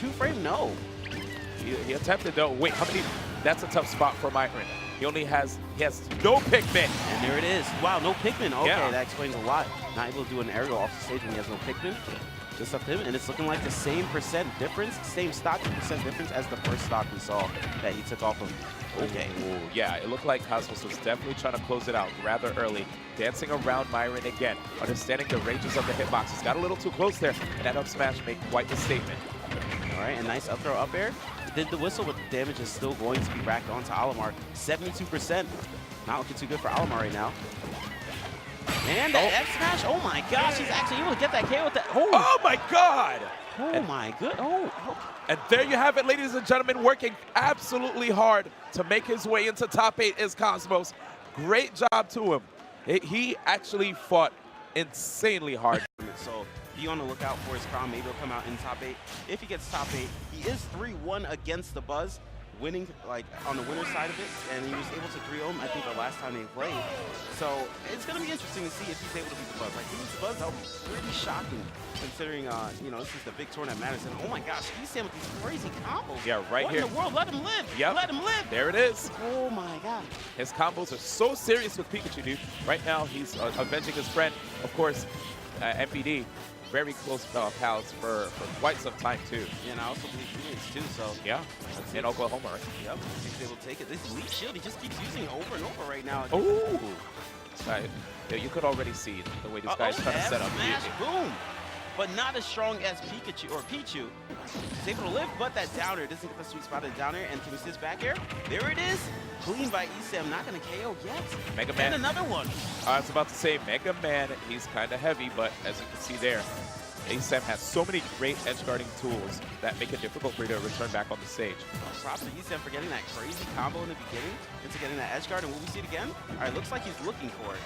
two-frame? No. He attempted though. Wait, how many? That's a tough spot for Myron. He has no Pikmin. And there it is. Wow, no Pikmin. Okay, Yeah. that explains a lot. Not able to do an aerial off the stage when he has no Pikmin. Just up to him, and it's looking like the same percent difference, same stock percent difference as the first stock we saw that he took off of. Okay. Ooh, yeah, it looked like Cosmos was definitely trying to close it out rather early. Dancing around Myron again, understanding the ranges of the hitboxes. Got a little too close there, and that up smash made quite the statement. All right, a nice up throw up air. Did the whistle, but the damage is still going to be racked onto Olimar. 72%. Not looking too good for Olimar right now. And the F smash. Oh my gosh, he's actually able to get that KO with that. Oh my God! Oh my good. Oh. And there you have it, ladies and gentlemen, working absolutely hard to make his way into top 8 is Cosmos. Great job to him. He actually fought insanely hard. So be on the lookout for his crown. Maybe he'll come out in top 8. If he gets top 8, he is 3-1 against the Buzz, winning like on the winner's side of it, and he was able to 3-0 I think the last time they played. So it's going to be interesting to see if he's able to beat the Buzz. Like, if he beats the Buzz, that would be pretty shocking considering, you know, this is the big tournament at Madison. Oh my gosh, he's saying with these crazy combos. Yeah, right what here. What in the world? Let him live. Yep. Let him live. There it is. Oh my God. His combos are so serious with Pikachu, dude. Right now, he's avenging his friend. Of course, MVD, very close pals for quite some time, too. Yeah, and I also believe Phoenix, too, so. Yeah, in Oklahoma, right? Yep, he's able to take it. This Leaf Shield, he just keeps using it over and over right now. Ooh. Yeah, you could already see the way this guy's trying to set up. Smash, boom. But not as strong as Pikachu, or Pichu. He's able to live, but that downer doesn't get the sweet spot of the downer. And can we see his back air? There it is. Clean by ESAM, not going to KO yet. Mega Man. And another one. I was about to say, Mega Man, he's kind of heavy, but as you can see there, ESAM has so many great edge guarding tools that make it difficult for you to return back on the stage. Props to ESAM for getting that crazy combo in the beginning into getting that edge guard. And will we see it again? All right, looks like he's looking for it.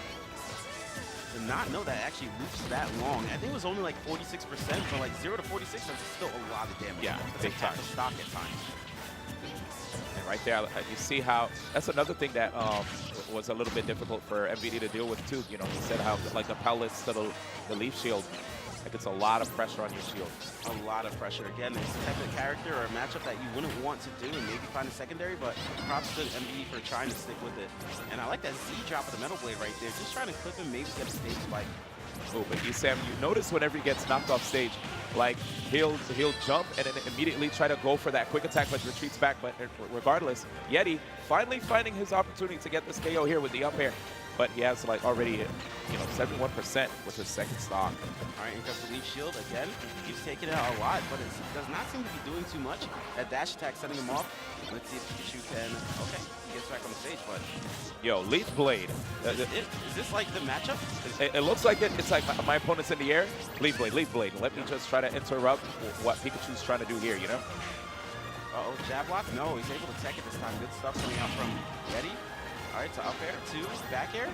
Did not know that actually loops that long. I think it was only like 46%, but like 0 to 46, that's still a lot of damage. Yeah, that's big like half time. a stock at times. And right there, you see how, that's another thing that was a little bit difficult for MVD to deal with too. You know, he said how like the pellets to the Leaf Shield, like it's a lot of pressure on your shield. A lot of pressure. Again, it's the type of character or a matchup that you wouldn't want to do and maybe find a secondary, but props to MVD for trying to stick with it. And I like that Z drop of the Metal Blade right there. Just trying to clip him, maybe get a stage spike. Oh, but ESAM, you notice whenever he gets knocked off stage, like he'll jump and then immediately try to go for that quick attack, but retreats back. But regardless, Yeti finally finding his opportunity to get this KO here with the up air. But he has like already, you know, 71% with his second stock. All right, here comes the Leaf Shield again. He's taking it out a lot, but it does not seem to be doing too much. That dash attack setting him off. Let's see if Pikachu can. Okay, he gets back on the stage, but. Yo, Leaf Blade. Is this like the matchup? It looks like it's like my opponent's in the air. Leaf Blade, Leaf Blade. Let me just try to interrupt what Pikachu's trying to do here, you know? Uh-oh, jab block? No, he's able to tech it this time. Good stuff coming out from Yeti. All right, to up air, to back air.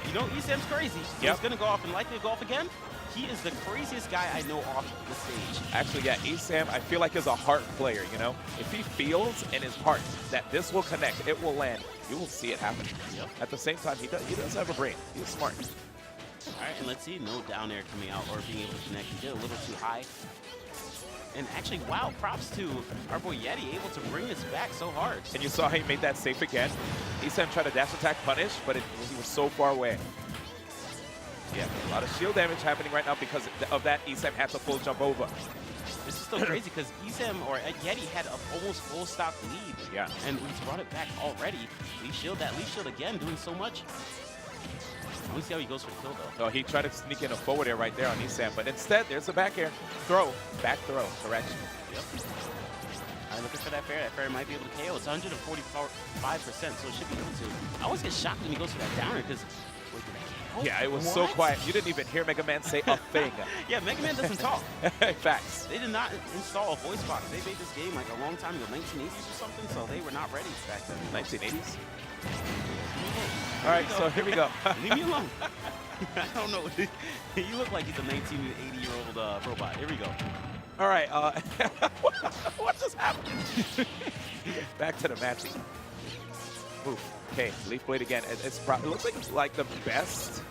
You know, ESAM's crazy. So yep. He's going to go off and likely to go off again. He is the craziest guy I know off the stage. Actually, yeah, ESAM, I feel like is a heart player, you know? If he feels in his heart that this will connect, it will land, you will see it happen. Yep. At the same time, he does have a brain. He's smart. All right, and let's see, no down air coming out or being able to connect. He did a little too high. And actually, wow, props to our boy Yeti, able to bring this back so hard. And you saw how he made that safe again. ESAM tried to dash attack punish, but he was so far away. Yeah, a lot of shield damage happening right now because of that. ESAM had to full jump over. This is still crazy because ESAM or Yeti had an almost full stock lead. Yeah. And he's brought it back already. Leaf Shield, that Leaf Shield again, doing so much. Let me see how he goes for the kill, though. Oh, he tried to sneak in a forward air right there on ESAM, but instead, there's a back air. Throw. Back throw. Correction. Yep. All right, looking for that fair. That fair might be able to KO. It's 145%, so it should be able to. I always get shocked when he goes for that downer because. Yeah, it was so quiet. You didn't even hear Mega Man say a thing. Yeah, Mega Man doesn't talk. Facts. They did not install a voice box. They made this game like a long time ago, 1980s or something, so they were not ready back then. 1980s? All right, so here we go. Leave me alone. I don't know. You look like he's a 1980-year-old robot. Here we go. All right. What just happened? Back to the match. Ooh, okay, Leaf Blade again. It looks like the best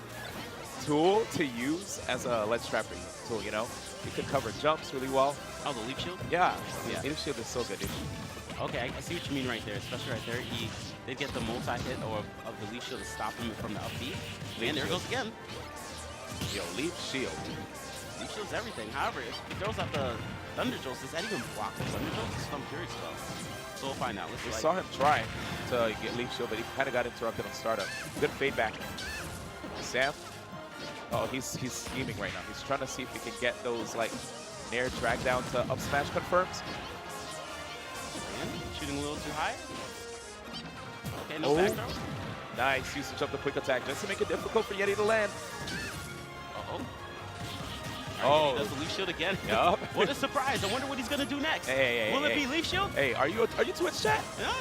tool to use as a ledge trapping tool, you know? You can cover jumps really well. Oh, the leap shield? Yeah, Yeah. leap shield is so good, dude. Okay, I see what you mean right there, especially right there. He did get the multi-hit of the leaf shield to stop him from the up B. And there it goes again. Yo, leap shield. Leaf shield's everything. However, if he throws out the Thunder Jolts, does that even block the Thunder Jolts? That's what I'm curious about. So we'll find out. We saw him try to get leap shield, but he kind of got interrupted on startup. Good fade back. Sam. Oh, he's scheming right now. He's trying to see if he can get those like nair drag down to up smash confirms. Shooting a little too high. Okay, no back throw. Nice usage of the quick attack just to make it difficult for Yeti to land. Uh-oh. Oh. He does the leaf shield again. Yup. What a surprise. I wonder what he's going to do next. Hey, Will it be leaf shield? Hey, are you Twitch chat? No.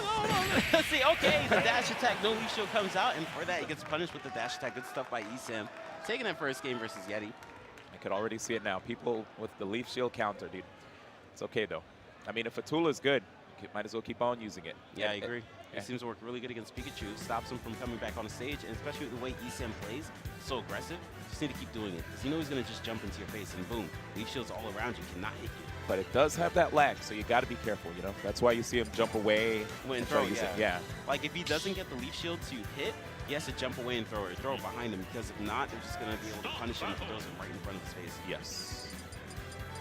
See, okay, the dash attack, no leaf shield comes out, and for that, he gets punished with the dash attack. Good stuff by ESAM. Taking that first game versus Yeti. I could already see it now. People with the leaf shield counter, dude. It's okay, though. I mean, if a tool is good, you might as well keep on using it. Yeah, I agree. Yeah. It seems to work really good against Pikachu. Stops him from coming back on the stage, and especially the way ESAM plays, so aggressive. Just need to keep doing it, because you know he's going to just jump into your face, and boom, leaf shield's all around you, cannot hit you. But it does have that lag, so you got to be careful, you know? That's why you see him jump away. When throw, yeah. Like, if he doesn't get the leaf shield to hit, he has to jump away and throw it behind him, because if not, they're just going to be able to punish him if he throws it right in front of his face. Yes.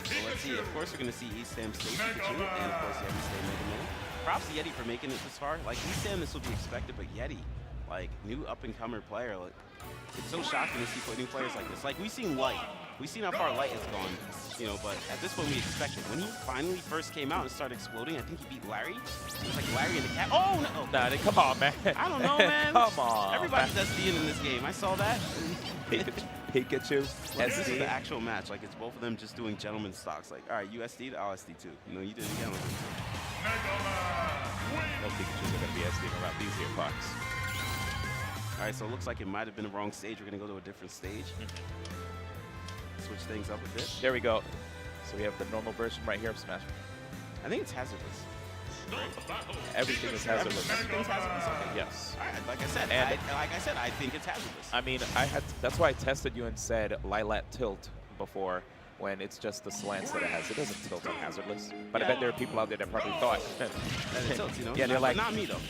So let's see. Of course, we're going to see ESAM stay Pikachu, and of course, Yeti stay Mega Man. Props to Yeti for making it this far. Like, ESAM, this will be expected, but Yeti, like, new up-and-comer player, like, it's so shocking to see new players like this. Like, we've seen Light. We've seen how far Light has gone, you know, but at this point, we expect it. When he finally first came out and started exploding, I think he beat Larry. It was like Larry and the cat. Oh, no! Nah, come on, man. I don't know, man. Come on. Everybody's SDing in this game. I saw that. Pikachu. This is the actual match. Like, it's both of them just doing gentleman stocks. Like, all right, you SD'd, I'll SD too. You know, you did it again. No Pikachus are going to be SDing around these here parts. All right, so it looks like it might have been the wrong stage. We're going to go to a different stage. Switch things up a bit. There we go. So we have the normal version right here of Smash. I think it's hazardless. Right? Everything is hazardless. Everything's hazardless. Okay. Yes. All right, like I said, I think it's hazardless. I mean, that's why I tested you and said Lilat tilt before, when it's just the slants that it has. It doesn't tilt on hazardless. But I bet there are people out there that probably thought. That it tilts, you know? Yeah, they're like, not me though.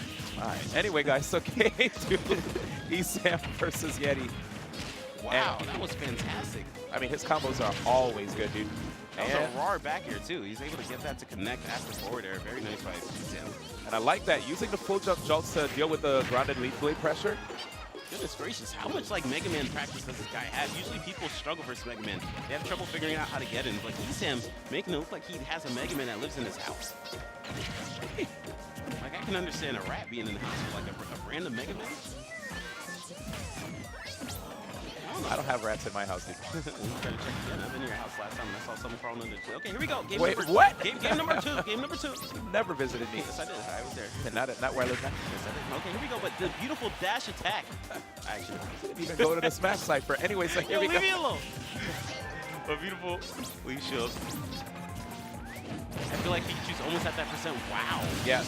All right. Anyway, guys, so game 2, ESAM versus Yeti. Wow, that was fantastic. I mean, his combos are always good, dude. That was a raw back here, too. He's able to get that to connect after forward air. Very nice by ESAM. And I like that, using the full jump jolts to deal with the grounded lead blade pressure. Goodness gracious, how much like Mega Man practice does this guy have? Usually people struggle versus Mega Man. They have trouble figuring out how to get in. But ESAM making it look like he has a Mega Man that lives in his house. Like, I can understand a rat being in the house with like a random Mega Man. I don't have rats in my house, dude. You better check again. I've been in your house last time and I saw someone crawling under the tree. Okay, here we go. Game Wait, number, what? Game number 2. Game number 2. Never visited me. Yes, I did. I was there. And not where I live now. Yes, I did. Okay, here we go. But the beautiful dash attack. Actually, Didn't even go to the Smash Cypher. Anyway, so here we go. Leave me alone. A beautiful leaf shield. I feel like Pikachu's almost at that percent. Wow. Yeah,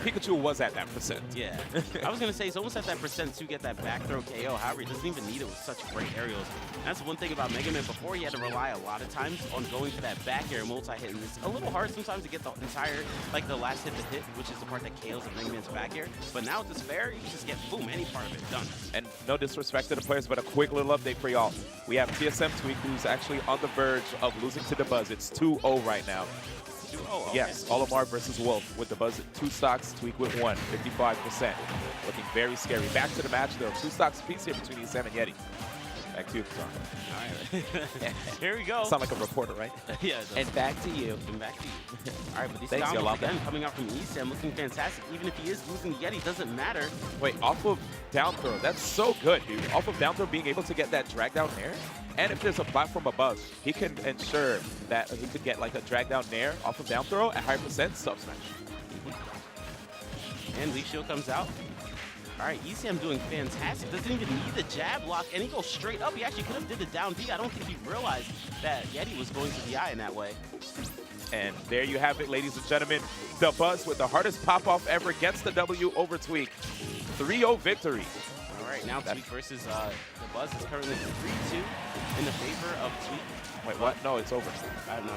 Pikachu was at that percent. Yeah. I was going to say, he's almost at that percent to get that back throw KO. However, he doesn't even need it with such great aerials. That's one thing about Mega Man. Before, he had to rely a lot of times on going for that back air multi-hit. And it's a little hard sometimes to get the entire, like the last hit to hit, which is the part that KOs the Mega Man's back air. But now with this fair, you can just get, boom, any part of it done. And no disrespect to the players, but a quick little update for y'all. We have TSM Tweak, who's actually on the verge of losing to the Buzz. It's 2-0 right now. Oh, okay. Yes, Olimar versus Wolf with the Buzz at 2 stocks, Tweak with 1, 55%. Looking very scary. Back to the match, though. 2 stocks apiece here between ESAM and Yeti. Back to you, All right. Here we go. Sound like a reporter, right? Yeah. And back to you. And back to you. All right, but these Thanks, combos again coming out from ESAM looking fantastic. Even if he is losing Yeti, doesn't matter. Wait, off of down throw. That's so good, dude. Off of down throw, being able to get that drag down air. And if there's a platform above, he can ensure that he could get like a drag down nair off of down throw at higher percent sub smash. And leaf shield comes out. All right, ESAM doing fantastic. Doesn't even need the jab lock, and he goes straight up. He actually could have did the down B. I don't think he realized that Yeti was going to the eye in that way. And there you have it, ladies and gentlemen. The Buzz with the hardest pop-off ever gets the W over Tweak. 3-0 victory. All right, right now, Tweak versus the Buzz is currently 3-2 in the favor of Tweak. Wait, what? No, it's over. I mean,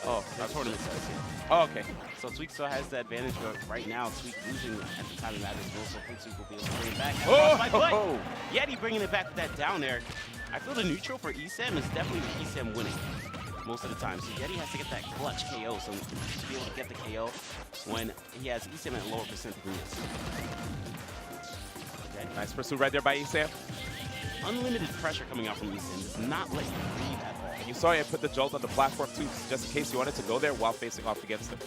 the tournament says here. Oh, okay. So Tweak still has the advantage, but right now Tweak losing at the time of that as well, so Tweak will be able to bring it back. Oh! Yeti bringing it back with that down air. I feel the neutral for ESAM is definitely the ESAM winning most of the time. So Yeti has to get that clutch KO, so to be able to get the KO when he has ESAM at a lower percent than this. Okay. Nice pursuit right there by ESAM. Unlimited pressure coming out from ESAM does not let you breathe at all. And you saw him put the jolt on the platform too, just in case you wanted to go there while facing off against him.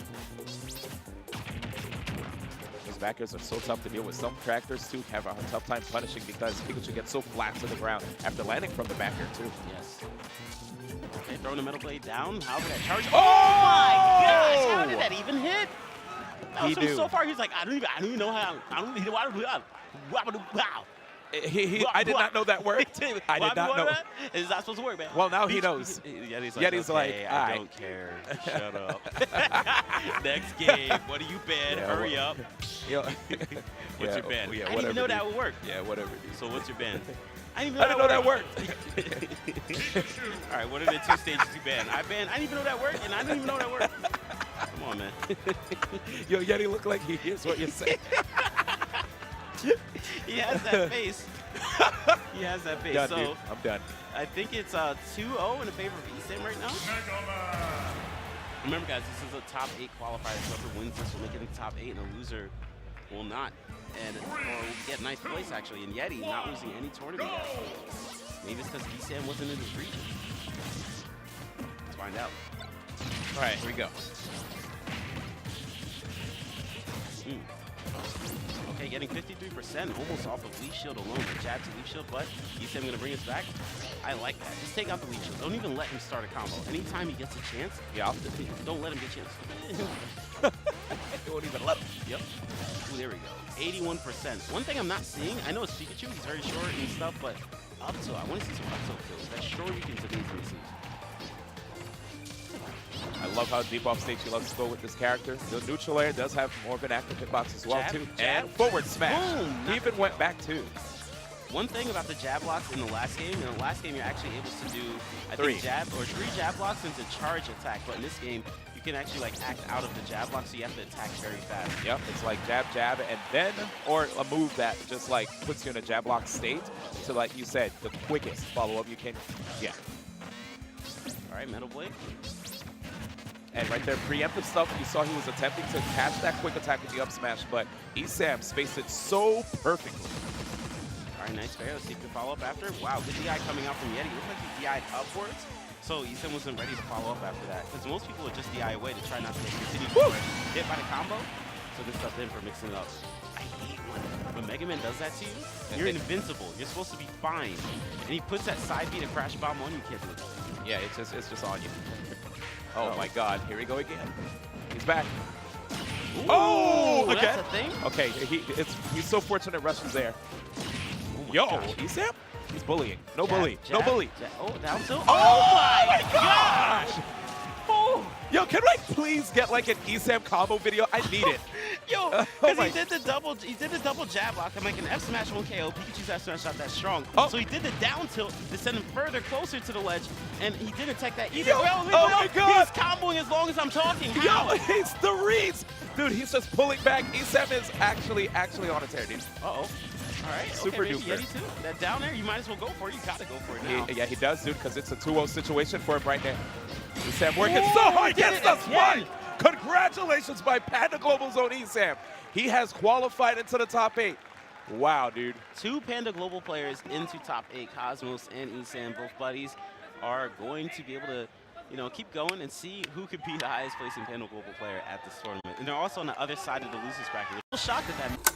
Those backers are so tough to deal with. Some characters too have a tough time punishing because Pikachu gets so flat to the ground after landing from the back air too. Yes. Okay, throwing the Metal Blade down. How did that charge? Oh my gosh! How did that even hit? That was He from knew. so far. He's like, I don't even know how. I don't even wow. I did not know that worked. I did not know. It's not supposed to work, man. Well, now he knows. Yeti's like, okay, I "Aight." don't care. Shut up. Next game. What do you ban? Yeah, Hurry up. Yo. What's your ban? Yeah, I didn't even know dude. that would work. Yeah, whatever, dude. So what's your ban? I didn't I didn't know that worked. All right, what are the 2 stages you ban? I didn't even know that worked, and I didn't even know that worked. Come on, man. Yo, Yeti look like he hears what you're saying. He has that face. He has that face. Done, So dude. I'm done. I think it's 2-0 in the favor of ESAM right now. Remember, guys, this is a top 8 qualifier. So whoever wins this will make it in the top 8, and a loser will not. And or will get ninth place, actually. And Yeti not losing any tournament yet. Maybe it's because ESAM wasn't in his region. Let's find out. All right, here we go. Okay, getting 53%, almost off of Leaf Shield alone. The jab to Leaf Shield, but ESAM going to bring us back. I like that. Just take out the Leaf Shield. Don't even let him start a combo. Anytime he gets a chance, don't let him get a chance. You won't even let him. Yep. Ooh, there we go. 81%. One thing I'm not seeing, I know it's Pikachu, he's very short and stuff, but up tilt, I want to see some up tilt kills. That short you can amazing to see. I love how deep off stage he loves to go with this character. The neutral air does have more of an active hitbox as well, Jab, too. jab. And forward smash. Boom. He even went back, too. One thing about the jab blocks in the last game, you're actually able to do, I think, 3 jab blocks into charge attack, but in this game, you can actually like act out of the jab block, so you have to attack very fast. Yep, it's like jab, jab, and then, or a move that just like puts you in a jab block state to, like you said, the quickest follow-up you can get. All right, Metal Blade. And right there, preemptive stuff, you saw he was attempting to catch that quick attack with the up smash, but ESAM spaced it so perfectly. All right, nice fair. Let's see if we can follow up after. Wow, good DI coming out from Yeti. Looks like he DI'd upwards. So ESAM wasn't ready to follow up after that. Because most people would just DI away to try not to continue to get hit by the combo. So good stuff in for mixing it up. I hate when Mega Man does that to you. You're invincible. You're supposed to be fine. And he puts that side beat, a crash bomb on you, can't do it. Yeah, it's just on you. Oh my God, here we go again. He's back. Ooh, Oh, again? that's a thing? Okay, he's so fortunate Rush was there. Yo, ESAM? He's bullying. No bully. No bully. Oh, down tilt. Oh my gosh! Oh. Yo, can I please get like an ESAM combo video? I need it. Yo, Oh because my- he did the double jab block. I'm like an F smash 1 KO. Pikachu's F smash not that strong. Oh. So he did the down tilt to send him further closer to the ledge, and he didn't attack that either. Yo, Well, oh my God. He's comboing as long as I'm talking. Yo, How? he's the reads. Dude, he's just pulling back. ESAM is actually on a tear, dude. Uh-oh. All right, Super okay, maybe duper. Yeti too. That down there, you might as well go for it. You gotta go for it now. Yeah, he does, dude, because it's a 2-0 situation for him right now. ESAM working Whoa, so he hard did against it us. again. Congratulations by Panda Global Zone ESAM. He has qualified into the top 8. Wow, dude. 2 Panda Global players into top 8. Cosmos and ESAM, both buddies, are going to be able to, keep going and see who could be the highest placing Panda Global player at this tournament. And they're also on the other side of the losers bracket. I'm a little shocked at that.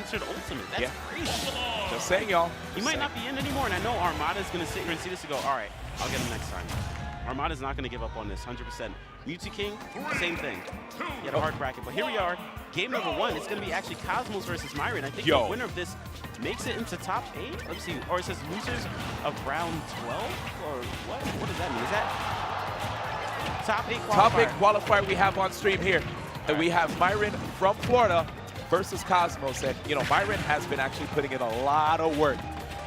entered Ultimate. That's crazy. Just saying, y'all. He might not be in anymore, and I know Armada's going to sit here and see this and go, all right, I'll get him next time. Armada's not going to give up on this, 100%. Mewtwo King, same thing. He had a hard bracket, but here we are. Game number 1. It's going to be actually Cosmos versus Myron. I think the winner of this makes it into top 8. Let's see. Or it says losers of round 12? Or what? What does that mean? Is that top 8 qualifier? Top 8 qualifier we have on stream here. And we have Myron from Florida versus Cosmos. And, you know, Myron has been actually putting in a lot of work.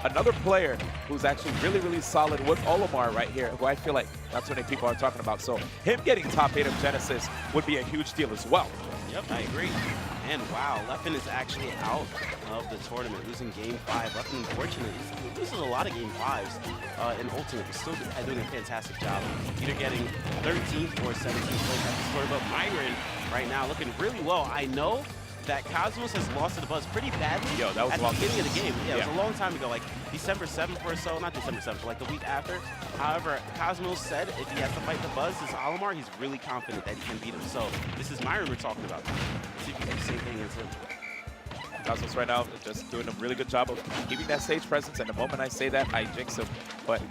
Another player who's actually really, really solid with Olimar right here, who I feel like not so many people are talking about. So him getting top 8 of Genesis would be a huge deal as well. Yep, I agree. And wow, Leffen is actually out of the tournament, losing game 5. Leffen, unfortunately, he loses a lot of game 5s in Ultimate. He's still doing a fantastic job, either getting 13th or 17th place at the score. But Myron right now looking really well. I know that Cosmos has lost to the Buzz pretty badly at the beginning of the game. Yeah, it was a long time ago, like December 7th or so. Not December 7th, but like the week after. However, Cosmos said if he has to fight the Buzz, this Olimar, he's really confident that he can beat him. So this is Myron we're talking about. Let's see if he can do the same thing as him. Cosmos right now is just doing a really good job of keeping that stage presence, and the moment I say that, I jinx him. But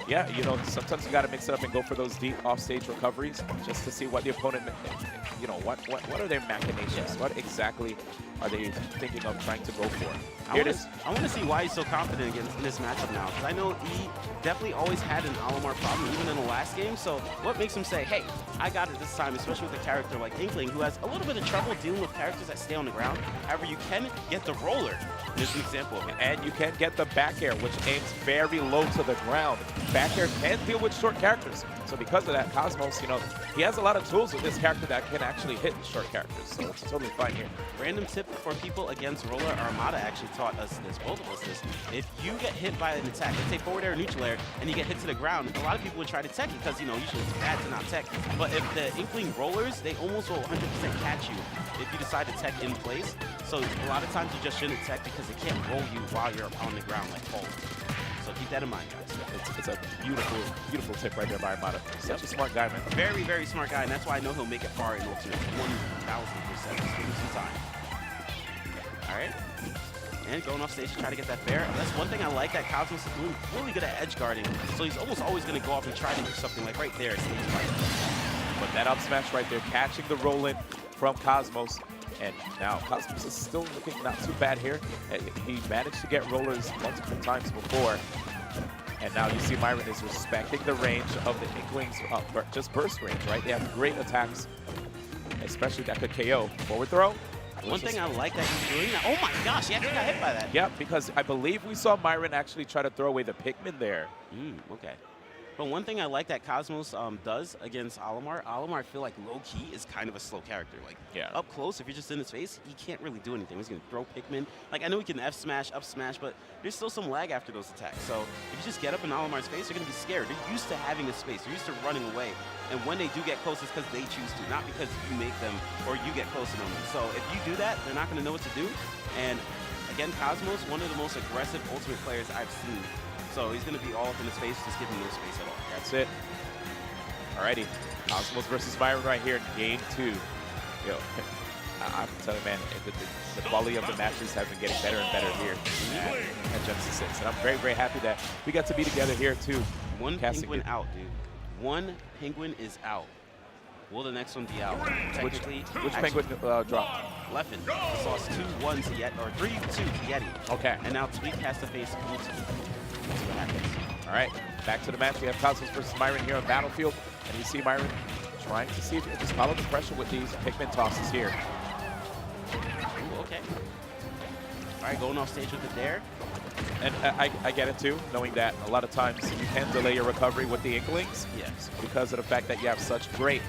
yeah, you know, sometimes you got to mix it up and go for those deep off-stage recoveries just to see what the opponent, you know, what are their machinations? What exactly are they thinking of trying to go for? Here it is. I want to see why he's so confident in this matchup now, because I know he definitely always had an Olimar problem, even in the last game. So what makes him say, hey, I got it this time, especially with a character like Inkling, who has a little bit of trouble dealing with characters that stay on the ground. However, you can get the roller. There's an example of it. And you can get the back air, which aims very low to the ground. Back air can deal with short characters. So because of that, Cosmos, you know, he has a lot of tools with this character that can actually hit short characters. So it's totally fine here. Random tip for people against roller, Armada actually taught us this, both of us this. If you get hit by an attack, let's say forward air or neutral air, and you get hit to the ground, a lot of people would try to tech it because, you know, usually it's bad to not tech. But if the Inkling rollers, they almost will 100% catch you if you decide to tech in place. So a lot of times you just shouldn't tech because it can't roll you while you're on the ground like Paul. So keep that in mind, guys. It's a beautiful, beautiful tip right there by Armada. Such a smart guy, man. Very, very smart guy, and that's why I know he'll make it far in Ultimate. 1,000%. Just give him some time. All right. And going off stage to try to get that fair. That's one thing I like that Cosmos is doing, really good at edge guarding. So he's almost always going to go off and try to do something like right there. But that up smash right there, catching the roll in from Cosmos. And now Cosmos is still looking not too bad here. He managed to get rollers multiple times before. And now you see Myron is respecting the range of the Inklings, just burst range, right? They have great attacks, especially that could KO. Forward throw. One thing I like that he's doing now. Oh my gosh, he actually got hit by that. Yeah, because I believe we saw Myron actually try to throw away the Pikmin there. Okay. But one thing I like that Cosmos does against Olimar, I feel like low-key is kind of a slow character. Like, up close, if you're just in his face, he can't really do anything. He's going to throw Pikmin. Like, I know he can F-smash, up-smash, but there's still some lag after those attacks. So if you just get up in Olimar's face, you're going to be scared. They're used to having a space. They're used to running away. And when they do get close, it's because they choose to, not because you make them or you get close to them. So if you do that, they're not going to know what to do. And again, Cosmos, one of the most aggressive Ultimate players I've seen. So he's going to be all up in his face, just giving no space at all. That's it. Alrighty, Cosmos versus Myron right here in game 2. Yo, I'm telling you, man, the quality of the matches have been getting better and better here at Genesis 6. And I'm very, very happy that we got to be together here too. One penguin out, dude. One penguin is out. Will the next one be out? Technically, which penguin dropped? Leffen. This lost 2-1 to Yeti, or 3-2 to Yeti. Okay. And now Tweek has to face Bluetooth. Let's see what happens. All right, back to the match. We have Cosmos versus Myron here on Battlefield. And you see Myron trying to see if he can just follow the pressure with these Pikmin tosses here. Ooh, okay. All right, going off stage with the dare. And I get it too, knowing that a lot of times you can delay your recovery with the Inklings. Yes. Because of the fact that you have such great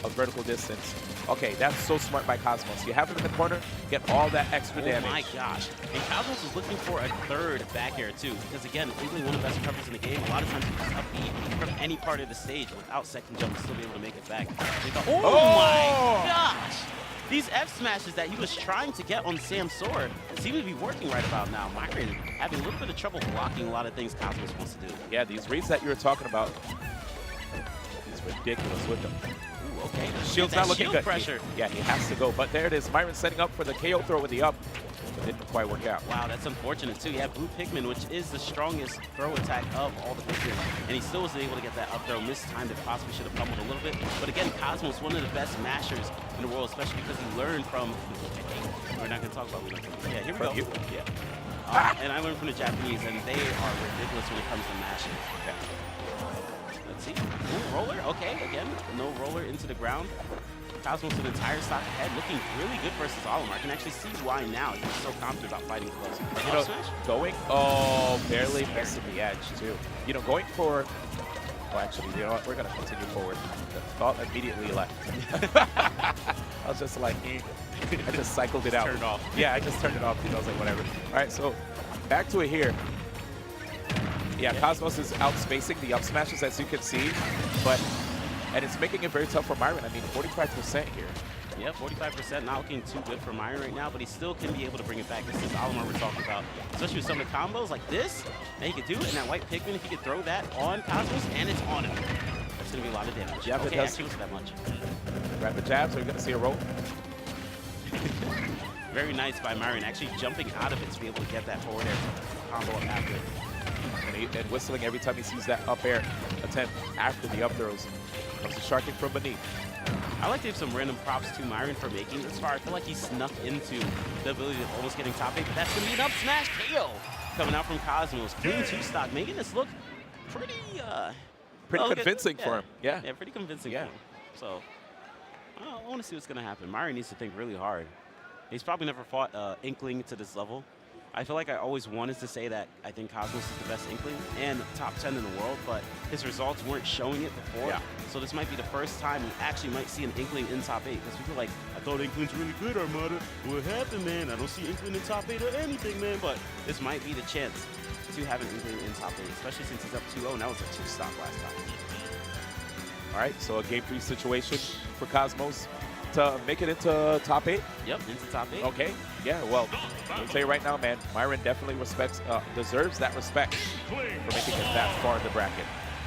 vertical distance. Okay, that's so smart by Cosmos. You have him in the corner, get all that extra damage. Oh my gosh. And Cosmos is looking for a third back air too, because again, Inkling, one of the best recoveries in the game. A lot of times you can up B from any part of the stage without second jump and still be able to make it back. Oh my gosh! These F smashes that he was trying to get on Sam Soar seem to be working right about now. Myron having a little bit of trouble blocking a lot of things Cosmos wants to do. Yeah, these reads that you were talking about, he's ridiculous with them. Ooh, okay. Shield's not looking good. Pressure. He has to go. But there it is. Myron setting up for the KO throw with the up. didn't quite work out. Wow, that's unfortunate too. Yeah, Blue Pikmin, which is the strongest throw attack of all the Pikmin, and he still wasn't able to get that up throw. Mistimed it, possibly should have pummeled a little bit. But again, Cosmos, one of the best mashers in the world, especially because he learned from. We're not going to talk about it. Yeah, here we go. Yeah. And I learned from the Japanese, and they are ridiculous when it comes to mashing. Okay. Let's see. Ooh, roller. Okay, again, no roller into the ground. Cosmos an entire stock ahead, looking really good versus Olimar. I can actually see why now he's so confident about fighting close. You know, barely missing the edge too. You know, going for. Oh, actually, you know what? We're gonna continue forward. The thought immediately left. I was just like, I just cycled it out. Turned off. Yeah, I just turned it off. I was like, whatever. All right, so back to it here. Yeah, Cosmos is outspacing the up smashes, as you can see, and it's making it very tough for Myron. I mean, 45% here. Yeah, 45%, not looking too good for Myron right now, but he still can be able to bring it back. This is Olimar we're talking about, especially with some of the combos like this. And he could do it, and that white Pikmin, if he could throw that on Cosmos, and it's on him. That's going to be a lot of damage. Yeah, okay, actually wasn't that much. Grab the jab, so you're going to see a roll. Very nice by Myron, actually jumping out of it to be able to get that forward air combo up after it. And whistling every time he sees that up air attempt after the up throws. Comes the sharking from beneath. I like to give some random props to Myron for making this far. I feel like he snuck into the ability of almost getting top 8, but that's going to be an up smash KO coming out from Cosmos. Clean 2 stock, making this look pretty convincing for him. Yeah, pretty convincing for him. So I want to see what's going to happen. Myron needs to think really hard. He's probably never fought Inkling to this level. I feel like I always wanted to say that I think Cosmos is the best Inkling and top 10 in the world, but his results weren't showing it before. Yeah. So this might be the first time we actually might see an Inkling in top 8, because people are like, I thought Inkling's really good, Armada. What happened, man? I don't see Inkling in top 8 or anything, man. But this might be the chance to have an Inkling in top 8, especially since he's up 2-0, and that was a 2 stock last time. All right, so a game 3 situation for Cosmos to make it into top 8? Yep, into top 8. Okay, yeah, well, I'll tell you right now, man, Myron definitely deserves that respect for making it that far in the bracket.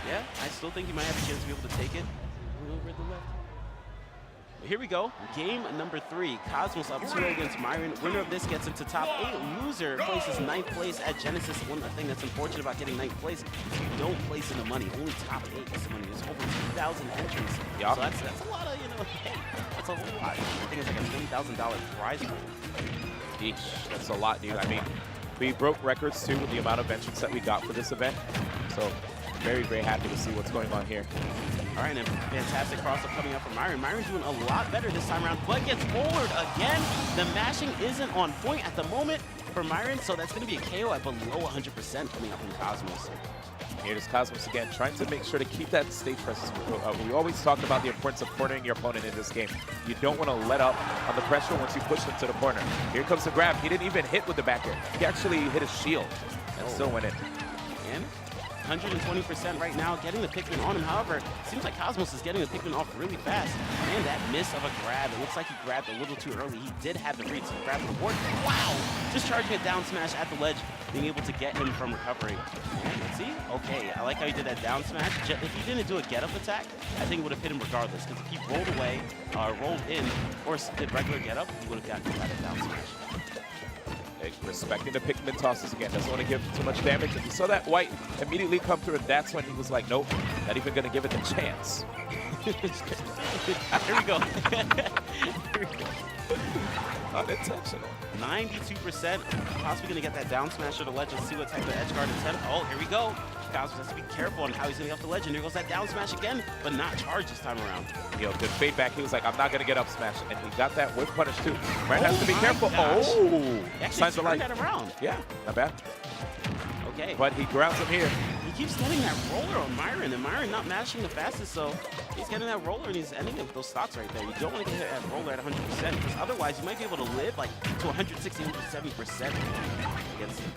Yeah, I still think he might have a chance to be able to take it. Over the left. Here we go, game number 3. Cosmos up 2-0 against Myron. Winner of this gets into top 8. Loser places 9th place at Genesis. One thing that's unfortunate about getting 9th place is you don't place in the money. Only top 8 gets the money. There's over 2,000 entries. Yep. So that's a lot of, hey, that's a whole lot. I think it's like a $20,000 prize pool. Eesh, that's a lot, dude. I mean, we broke records too with the amount of entrants that we got for this event. So very, very happy to see what's going on here. All right, and a fantastic cross-up coming up from Myron. Myron's doing a lot better this time around, but gets forward again. The mashing isn't on point at the moment for Myron, so that's going to be a KO at below 100% coming up from Cosmos. Here's Cosmos again, trying to make sure to keep that stage presence. We always talk about the importance of cornering your opponent in this game. You don't want to let up on the pressure once you push them to the corner. Here comes the grab. He didn't even hit with the back air. He actually hit his shield and still went in. And 120% right now, getting the Pikmin on him. However, it seems like Cosmos is getting the Pikmin off really fast. And that miss of a grab, it looks like he grabbed a little too early. He did have the read to grab the board. Wow! Just charging a down smash at the ledge, being able to get him from recovery. And let's see. Okay, I like how he did that down smash. If he didn't do a get-up attack, I think it would have hit him regardless. Because if he rolled away, rolled in, or did regular get-up, he would have gotten that down smash. Respecting the Pikmin tosses again. Doesn't want to give too much damage. And you saw that white immediately come through, and that's when he was like, nope, not even going to give it the chance. Here we go. Unintentional. 92%. Possibly going to get that down smash to the ledge and see what type of edge guard attempt. Oh, here we go. Cosmos has to be careful on how he's going to get off the ledge. And here goes that down smash again, but not charged this time around. Good fade back. He was like, I'm not going to get up smash. And he got that whip punish too. Myron has to be careful. Gosh. Oh! Actually turned that around. Yeah, not bad. Okay. But he grounds him here. He keeps getting that roller on Myron, and Myron not mashing the fastest, so he's getting that roller, and he's ending it with those stocks right there. You don't want to get that roller at 100%, because otherwise you might be able to live like to 160, 170% against him.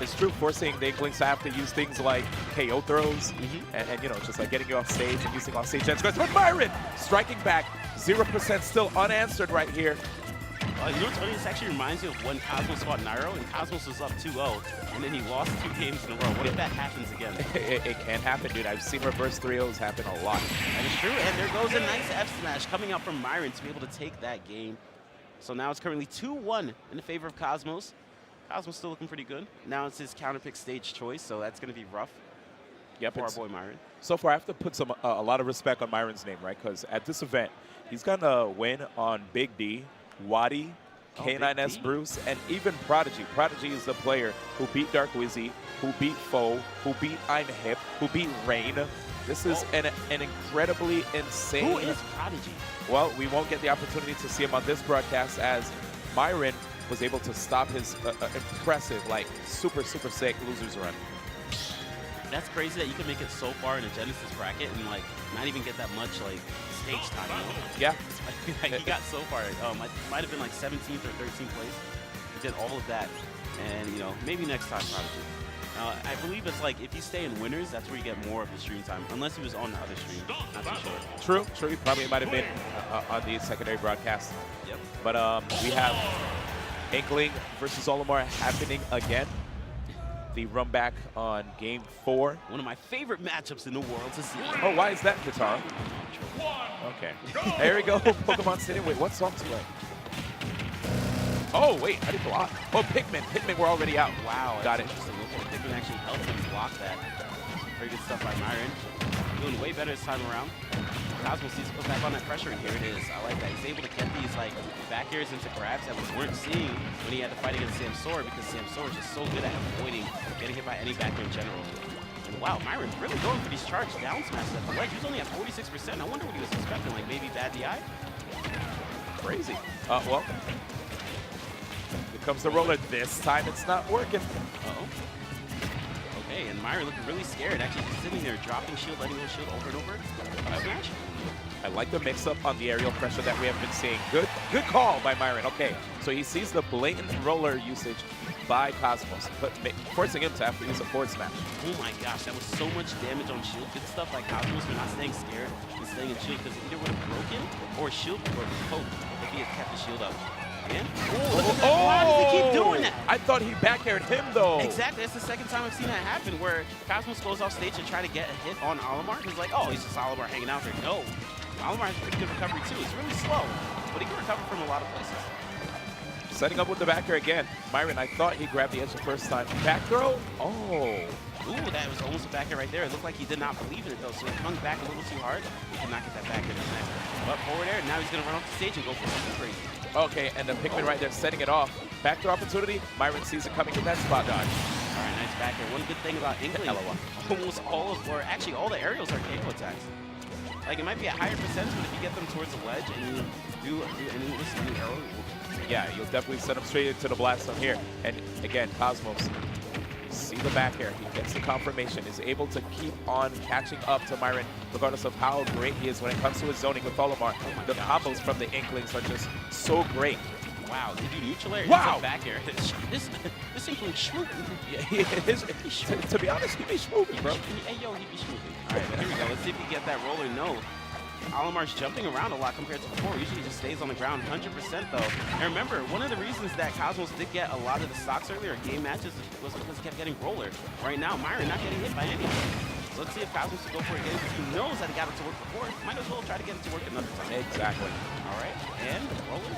It's true, forcing the Inklings to have to use things like KO throws and just like getting you off stage and using off stage edge guards. But Myron striking back, 0% still unanswered right here. You know what's funny? This actually reminds me of when Cosmos fought Nairo, and Cosmos was up 2-0, and then he lost 2 games in a row. What if that happens again? It can happen, dude. I've seen reverse 3-0s happen a lot. That is true, and there goes a nice F smash coming out from Myron to be able to take that game. So now it's currently 2-1 in the favor of Cosmos. Cosmos still looking pretty good. Now it's his counterpick stage choice, so that's going to be rough for our boy Myron. So far, I have to put a lot of respect on Myron's name, right? Because at this event, he's going to win on Big D, Wadi, K9S Bruce, and even Prodigy. Prodigy is the player who beat Dark Wizzy, who beat Foe, who beat I'm Hip, who beat Rain. This is an incredibly insane... Who is Prodigy? Well, we won't get the opportunity to see him on this broadcast as Myron was able to stop his impressive, like, super sick losers run. That's crazy that you can make it so far in a Genesis bracket and, like, not even get that much, like, stage time. You know? Yeah. Like, he got so far. Might have been, like, 17th or 13th place. He did all of that. And, you know, maybe next time, Prodigy. I believe it's like if you stay in winners, that's where you get more of the stream time, unless he was on the other stream. Not too sure. True. He probably might have been on the secondary broadcast. Yep. But we have Inkling versus Olimar happening again. The run back on game 4. One of my favorite matchups in the world to see. Oh, why is that, Katara? Okay. There we go. Pokemon Stadium. Wait, what song's playing? Oh, wait, I didn't block. Oh, Pikmin. Pikmin, we're already out. Wow. Got it. Interesting. Okay, Pikmin actually helped him block that. Very good stuff by Myron. Doing way better this time around. Cosmos needs to put back on that pressure, and here it is. I like that. He's able to get these like back airs into grabs that we weren't seeing when he had to fight against Samsora, because Samsora is just so good at avoiding getting hit by any back air in general. And wow, Myron's really going for these charged down smashes at the ledge. He was only at 46%. I wonder what he was expecting, like maybe bad DI? Crazy. Well, here comes the roller. This time it's not working. Uh-oh. Okay, and Myron looking really scared, actually just sitting there, dropping shield, letting go shield over and over. Smash. I like the mix-up on the aerial pressure that we have been seeing. Good call by Myron. Okay, so he sees the blatant roller usage by Cosmos, but forcing him to have to use a forward smash. Oh my gosh, that was so much damage on shield. Good stuff like Cosmos for not staying scared and staying in shield, because it either would have broken or shield or poke if he had kept the shield up. And why does he keep doing that? I thought he back aired him though. Exactly, that's the second time I've seen that happen, where Cosmos goes off stage to try to get a hit on Olimar. He's like, oh, he's just Olimar hanging out there. No, Olimar has pretty good recovery too. It's really slow, but he can recover from a lot of places. Setting up with the back air again. Myron, I thought he grabbed the edge the first time. Back throw? Oh. Ooh, that was almost a back air right there. It looked like he did not believe in it though, so he hung back a little too hard. He could not get that back air in there. But forward air, now he's gonna run off the stage and go for something crazy. Okay, and the Pikmin right there setting it off. Back throw opportunity. Myron sees it coming in that spot dodge. All right, nice back air. One good thing about Inkling, almost all of, or actually all the aerials are KO attacks. Like, it might be a higher percentage, but if you get them towards the ledge and you do any arrow, yeah, you'll definitely send him straight into the blast zone here. And again, Cosmos, see the back air. He gets the confirmation, is able to keep on catching up to Myron, regardless of how great he is when it comes to his zoning with Olimar. The combos from the Inklings are just so great. Wow, did you neutral air? Wow! Back air. This Inkling schmooping. Yeah, to be honest, he be schmooping, bro. Hey, yo, he be schmooping. All right, but here we go. Let's see if we get that roller. No. Olimar's jumping around a lot compared to before. Usually he just stays on the ground 100% though. And remember, one of the reasons that Cosmos did get a lot of the stocks earlier, game matches, was because he kept getting roller. Right now, Myron not getting hit by anything. So let's see if Cosmos will go for it again, because he knows that he got it to work before. Might as well try to get it to work another time. Exactly. All right, and roller.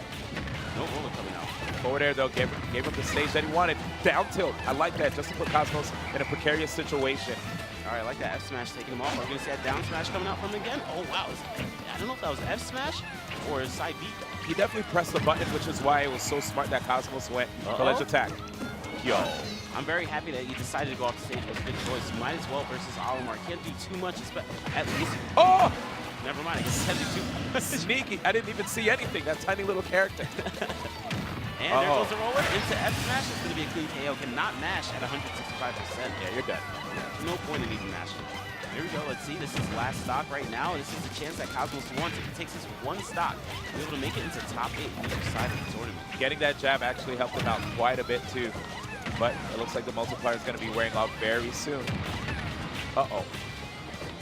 No roller coming out. Forward air though, gave him the stage that he wanted. Down tilt. I like that, just to put Cosmos in a precarious situation. All right, I like that F smash taking him off. We're going to see that down smash coming out from him again. Oh, wow. I don't know if that was F smash or side B. He definitely pressed the button, which is why it was so smart that Cosmos went for ledge attack. Yo. I'm very happy that he decided to go off the stage. It was a good choice. You might as well versus Olimar. Can't do too much, at least. Oh! Never mind, I guess he can't do too much. Sneaky. I didn't even see anything. That tiny little character. And there goes the roller into F smash. It's going to be a clean KO. Cannot mash at 165%. Yeah, you're done. No point in even mashing. Here we go. Let's see. This is last stock right now. This is the chance that Cosmos wants. If he takes this one stock, he'll be able to make it into top 8 on the other side of the tournament. Getting that jab actually helped him out quite a bit too. But it looks like the multiplier is going to be wearing off very soon. Uh-oh.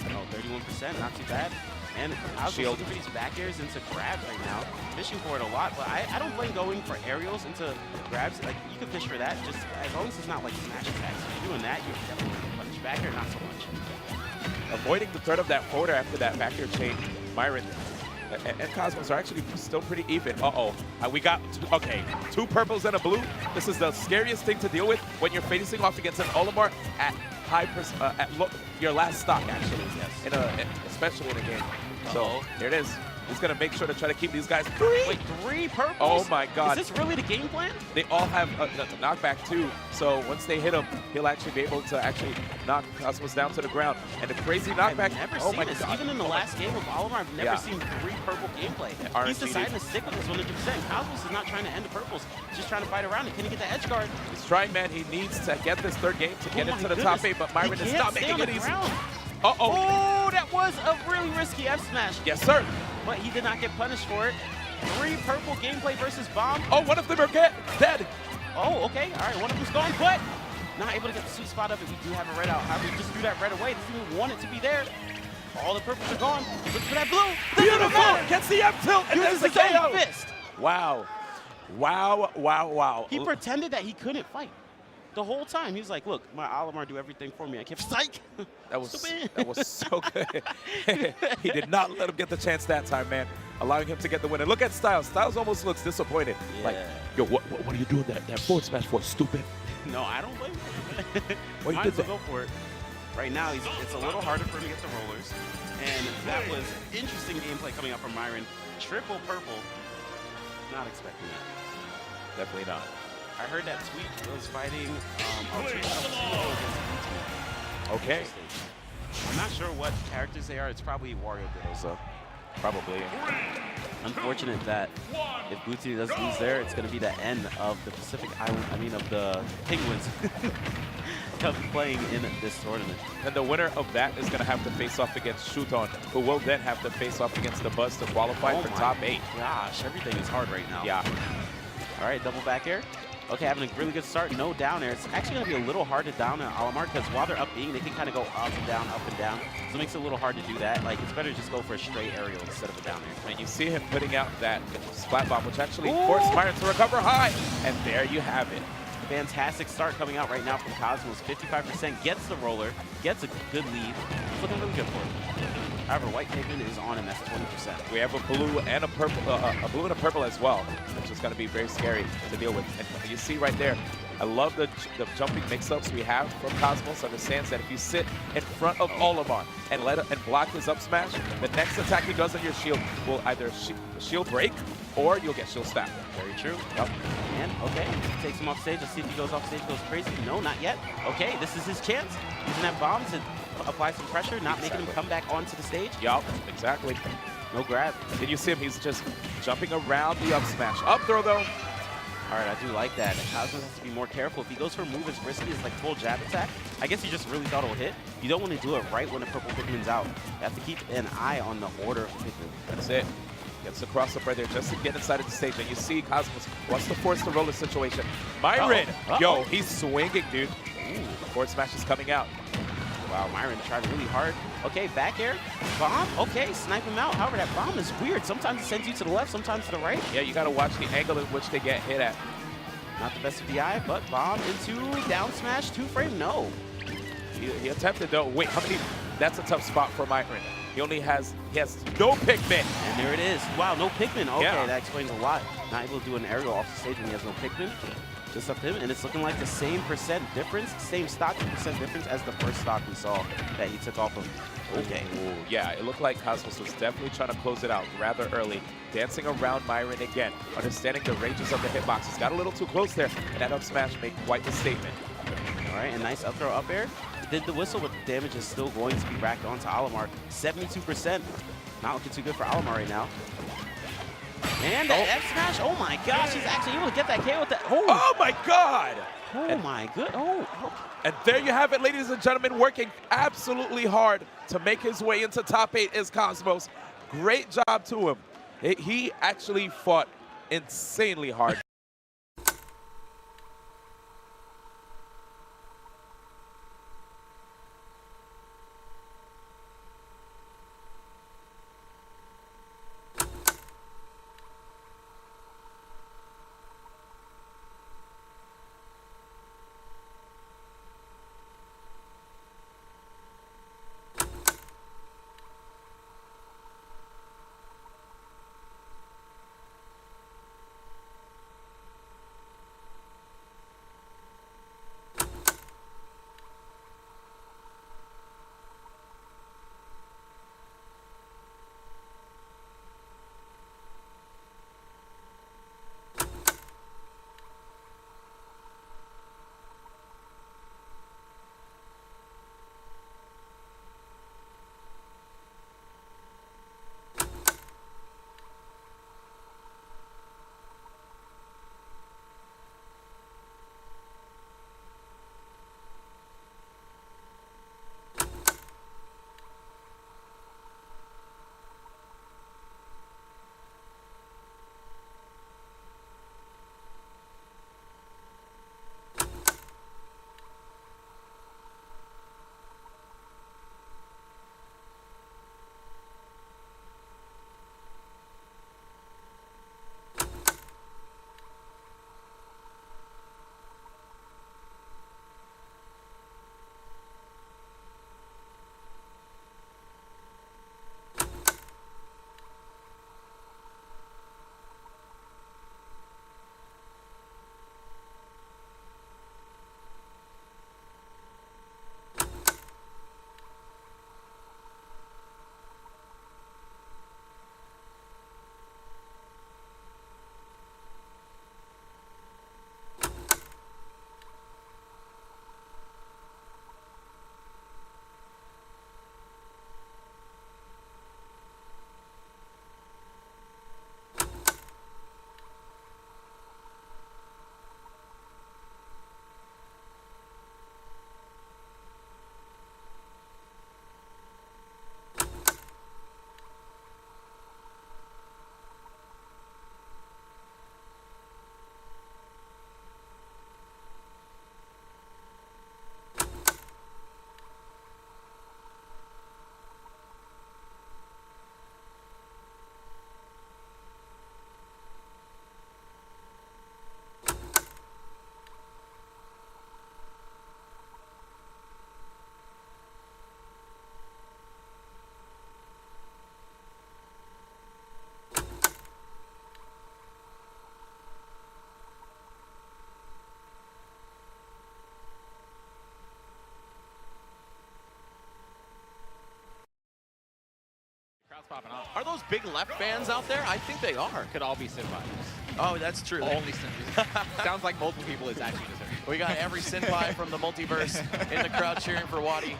Oh, 31%. Not too bad. And Cosmos looking for these back airs into grabs right now. Fishing for it a lot, but I don't blame going for aerials into grabs. Like, you can fish for that, just as long as it's not like smash attacks. If you're doing that, you're definitely going to punch. Back air, not so much. Avoiding the threat of that forward air after that back air chain, Myron And Cosmos are actually still pretty even. Uh-oh. We got, okay, 2 purples and a blue. This is the scariest thing to deal with when you're facing off against an Olimar at your last stock, actually. Yes. Especially in a game. So, here it is. He's going to make sure to try to keep these guys. Wait, 3 purples? Oh my god. Is this really the game plan? They all have a knockback too, so once they hit him, he'll actually be able to actually knock Cosmos down to the ground. And the crazy knockback. I've never oh seen my this. god. Even in the last game of Olimar, I've never seen 3 purple gameplay. He's deciding to stick with this 100%. Cosmos is not trying to end the purples, just trying to fight around it. Can he get the edge guard? He's trying, man. He needs to get this 3rd game to get into the top 8, but Myron is not making it easy. Uh-oh. Oh, that was a really risky F smash. Yes, sir. But he did not get punished for it. 3 purple gameplay versus Bomb. Oh, one of them are dead. Oh, okay. All right, one of them's gone, but not able to get the sweet spot of it. We do have a red out. However, he just threw that red away. Doesn't even want it to be there. All the purples are gone. Look for that blue. Beautiful. Gets the F tilt, and there's the KO. Fist. Wow. Wow, wow, wow. He pretended that he couldn't fight. The whole time, he was like, look, my Olimar do everything for me. I kept psych. That was so good. He did not let him get the chance that time, man. Allowing him to get the win. And look at Styles. Styles almost looks disappointed. Yeah. Like, yo, what are you doing that forward smash for, stupid? No, I don't blame him. Well, you Might did as well that. go for it. Right now, it's a little harder for him to get the rollers. And that was interesting gameplay coming out from Myron. Triple purple. Not expecting that. Definitely not. I heard that Tweet was fighting against BT. Okay. I'm not sure what characters they are. It's probably Wario Diddles. Probably. Unfortunate that if Booty does lose there, it's going to be the end of the Pacific Island, of the Penguins playing in this tournament. And the winner of that is going to have to face off against Shuton, who will then have to face off against the Buzz to qualify for top 8. Gosh, everything is hard right now. Yeah. All right, double back air. Okay, having a really good start, no down air. It's actually going to be a little hard to down at Olimar because while they're up being, they can kind of go up and down, So it makes it a little hard to do that. Like, it's better to just go for a straight aerial instead of a down air. And you see him putting out that splat bomb, which actually forced Myron to recover high. And there you have it. Fantastic start coming out right now from Cosmos. 55% gets the roller, gets a good lead. It's looking really good for him. However, white pigment is on him. That's 20%. We have a blue and a purple, a blue and a purple as well, which is going to be very scary to deal with. And you see right there, I love the jumping mix-ups we have from Cosmos. Understands that if you sit in front of Olimar and block his up smash, the next attack he does on your shield will either shield break or you'll get shield stacked. Very true. Yep. And okay, takes him off stage. Let's see if he goes off stage, goes crazy. No, not yet. Okay, this is his chance. Using that bomb to apply some pressure, not making him come back onto the stage. Yup, exactly. No grab. Did you see him? He's just jumping around the up smash. Up throw though. All right, I do like that. Cosmos has to be more careful. If he goes for a move as risky as like full jab attack, I guess he just really thought it would hit. You don't want to do it right when the purple Pikmin's out. You have to keep an eye on the order of Pikmin. That's it. Gets the cross up right there just to get inside of the stage. And you see Cosmos wants to force the roller situation. Myron, yo, he's swinging, dude. Ooh, the forward smash is coming out. Wow, Myron tried really hard. Okay, back air, bomb. Okay, snipe him out. However, that bomb is weird. Sometimes it sends you to the left, sometimes to the right. Yeah, you got to watch the angle in which they get hit at. Not the best of the eye, but bomb into down smash, 2-frame, no. He attempted though. Wait, how many? That's a tough spot for Myron. He has no Pikmin. And there it is. Wow, no Pikmin. Okay, yeah. That explains a lot. Not able to do an aerial off the stage when he has no Pikmin. Just up to him, and it's looking like the same percent difference, same stock percent difference as the first stock we saw that he took off of. Okay. Ooh, yeah, it looked like Cosmos was definitely trying to close it out rather early. Dancing around Myron again, understanding the ranges of the hitboxes. Got a little too close there, and that up smash made quite the statement. All right, and nice up throw up air. Did the whistle, but the damage is still going to be racked onto Olimar. 72%. Not looking too good for Olimar right now. And that F smash, oh my gosh, he's actually able to get that KO with that. Oh my God! Oh my good. Oh. And there you have it, ladies and gentlemen, working absolutely hard to make his way into top 8 is Cosmos. Great job to him. He actually fought insanely hard. popping off. Are those big left fans out there? I think they are. Could all be Senpai. Oh, that's true. Only Senpai. Sounds like multiple people is actually just her. We got every Senpai from the multiverse in the crowd cheering for Wadi.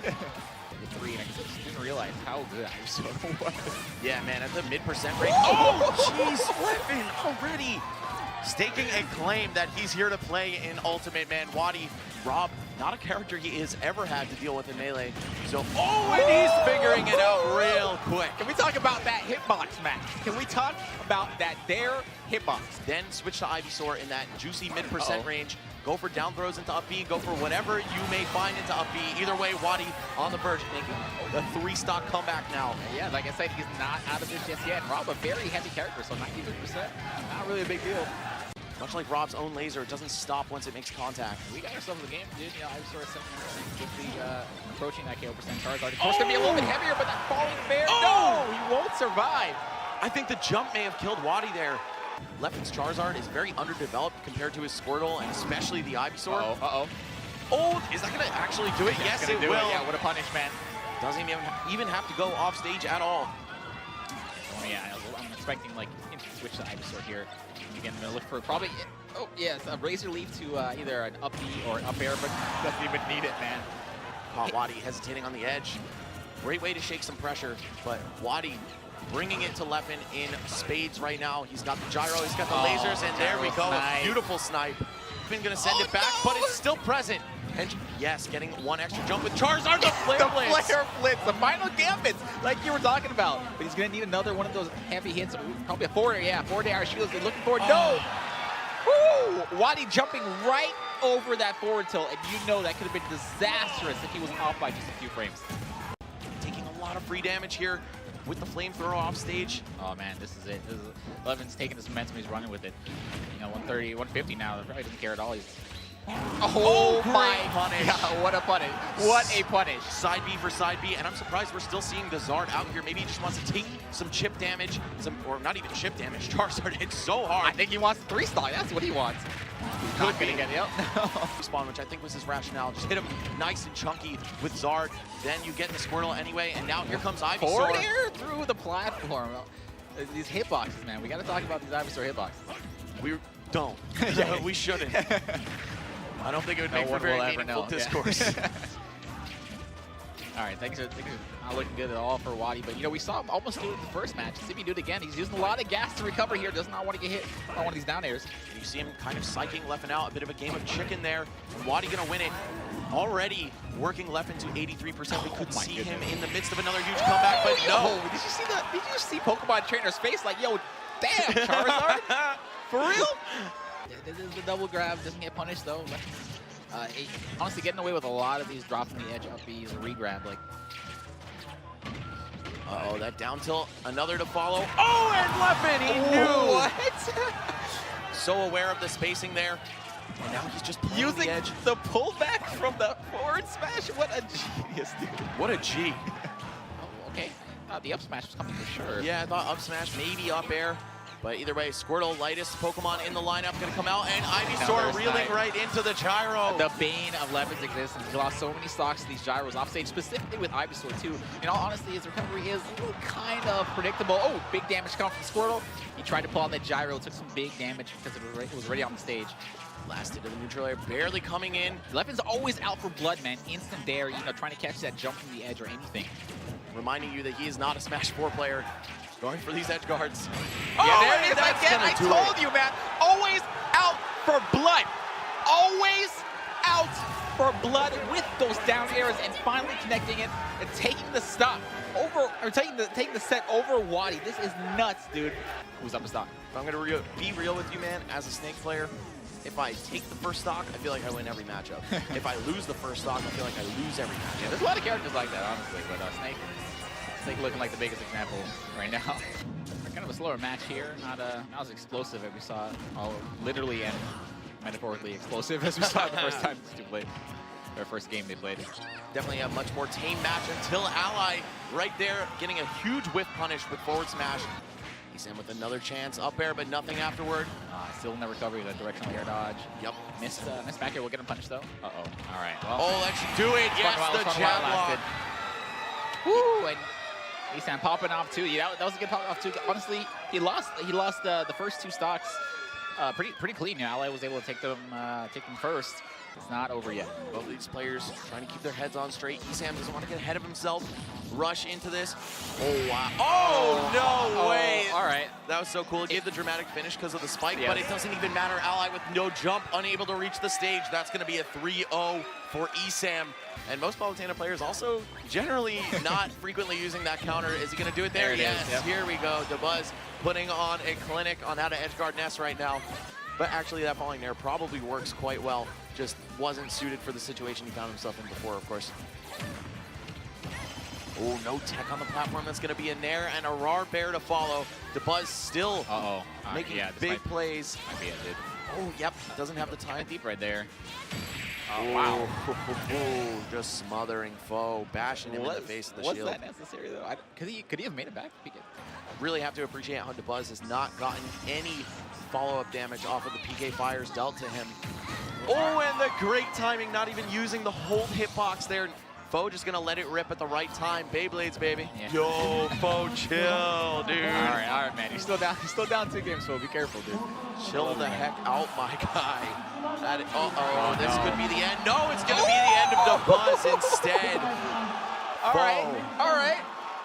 Three, and I just didn't realize how good Ivysaur was. Yeah, man, at the mid% rate. Oh, jeez, Leffen already staking a claim that he's here to play in Ultimate, man. Wadi, Rob, not a character he has ever had to deal with in Melee. So, and he's figuring it out real quick. Can we talk about that hitbox match? Can we talk about that there hitbox? Then switch to Ivysaur in that juicy mid% range. Go for down throws into up B, go for whatever you may find into up B. Either way, Wadi on the verge, making the 3-stock comeback now. Yeah, like I said, he's not out of this just yet. And Rob, a very heavy character, so 93%, not really a big deal. Much like Rob's own laser, it doesn't stop once it makes contact. We got ourselves a game, dude. You know, Ivysaur quickly approaching that KO percent. Charizard, of course, gonna be a little bit heavier, but that falling bear, no, he won't survive. I think the jump may have killed Wadi there. Leffen's Charizard is very underdeveloped compared to his Squirtle, and especially the Ivysaur. Oh, is that gonna actually do it? Yes, it will. Yeah, what a punish, man. Doesn't even have to go off stage at all. Oh yeah, I'm expecting like instant switch to Ivysaur here. Again, I'm gonna look for probably, oh yeah, it's a Razor Leaf to either an up B or an up air, but doesn't even need it, man. Wadi hesitating on the edge. Great way to shake some pressure, but Wadi bringing it to Leffen in spades right now. He's got the gyro, he's got the lasers, and there we go. Snipe. A beautiful snipe. Leffen gonna send it back, but it's still present. And yes, getting one extra jump with Charizard, the Flare Blitz. Flare Blitz, the final gambits, like you were talking about. But he's gonna need another one of those heavy hits, probably a forward air shields they're looking for. No! Woo! Wadi jumping right over that forward tilt, and you know that could have been disastrous if he was off by just a few frames. Taking a lot of free damage here with the flamethrower off stage. Oh man, this is it. Levin's taking this momentum, he's running with it. You know, 130, 150 now, probably doesn't care at all. He's Oh my punish. Yeah, what a punish. What a punish. Side B for side B, and I'm surprised we're still seeing the Zard out here. Maybe he just wants to take some chip damage, or not even chip damage. Charizard hits so hard. I think he wants 3-stock, that's what he wants. He's not gonna get it. Yep. Spawn, which I think was his rationale. Just hit him nice and chunky with Zard, then you get the Squirtle anyway, and now here comes Ivysaur. Forward air through the platform. These hitboxes, man. We gotta talk about these Ivysaur hitboxes. We don't. We shouldn't. I don't think it would make for very meaningful discourse. Yeah. All right, things are not looking good at all for Wadi, but you know, we saw him almost do it in the first match. See if he do it again. He's using a lot of gas to recover here. Does not want to get hit on one of these down airs. You see him kind of psyching Leffen out. A bit of a game of chicken there. Wadi gonna win it. Already working Leffen to 83%. We could see him in the midst of another huge comeback, but no. Did you see that? Did you see Pokemon Trainer's face? Like, yo, damn, Charizard? For real? This is the double grab. Doesn't get punished though. Honestly, getting away with a lot of these drops on the edge up B is a re-grab. Like, uh-oh, that down tilt. Another to follow. Oh, and Leffen, he knew. What? So aware of the spacing there. And now he's just using the edge. the pullback from the forward smash. What a genius, dude. What a G. Oh, okay. The up smash was coming for sure. Yeah, I thought up smash, maybe up air. But either way, Squirtle, lightest Pokemon in the lineup, going to come out, and Ivysaur reeling right into the gyro. The bane of Leffen's existence. He lost so many stocks to these gyros offstage, specifically with Ivysaur too. In all honesty, his recovery is kind of predictable. Oh, big damage coming from Squirtle. He tried to pull out that gyro, took some big damage because it was already on the stage. Blasted to the neutral air, barely coming in. Leffen's always out for blood, man. Instant dare, you know, trying to catch that jump from the edge or anything. Reminding you that he is not a Smash 4 player. Going for these edge guards. Yeah, there it is again. I told you, man. Always out for blood. Always out for blood with those down airs and finally connecting it and taking the stop over, or taking the set over Wadi. This is nuts, dude. Who's up to stock? If I'm gonna be real with you, man, as a Snake player, if I take the first stock, I feel like I win every matchup. If I lose the first stock, I feel like I lose every matchup. Yeah, there's a lot of characters like that, honestly, but Snake looking like the biggest example right now. Kind of a slower match here, not as explosive as we saw, literally and metaphorically explosive as we saw the first time these two played, their first game they played. Definitely a much more tame match until Ally right there getting a huge whiff punish with forward smash. He's in with another chance up air, but nothing afterward. Still in the recovery, the directional air dodge. Yep. Missed back here, we'll get him punished though. Uh-oh. All right. Well, oh, that should do it. Yes, the jab lock. Woo! And Esam popping off too. Yeah, that was a good pop off too. Honestly, he lost the first 2 stocks pretty clean. Yeah, Ally was able to take them first. It's not over yet. Both of these players trying to keep their heads on straight. Esam doesn't want to get ahead of himself. Rush into this. Oh, wow. Oh, no way. All right. That was so cool. It gave the dramatic finish because of the spike, Yes. but it doesn't even matter. Ally with no jump, unable to reach the stage. That's going to be a 3-0 for Esam. And most Palutena players also generally not frequently using that counter. Is he going to do it there? There it is, Yes, yep. Here we go. Dabuz putting on a clinic on how to edgeguard Ness right now. But actually that falling there probably works quite well. Just wasn't suited for the situation he found himself in before, of course. Oh, no tech on the platform. That's going to be a Nair and a Rar Bear to follow. Dabuz still making big plays. Might be it, dude. Oh, yep. Doesn't have the time. Deep right there. Oh, wow. Just smothering foe, bashing him in the face of the shield. Was that necessary, though? Could he have made it back? Really have to appreciate how Dabuz has not gotten any follow-up damage off of the PK fires dealt to him. Oh, and the great timing, not even using the hold hitbox there. Foe just gonna let it rip at the right time. Beyblades, baby. Yeah. Yo, Foe, chill, dude. All right, man. You're still down 2 games, Foe. Be careful, dude. Chill the heck out, my guy. This no. could be the end. No, it's gonna be the end of Dabuz instead. All right.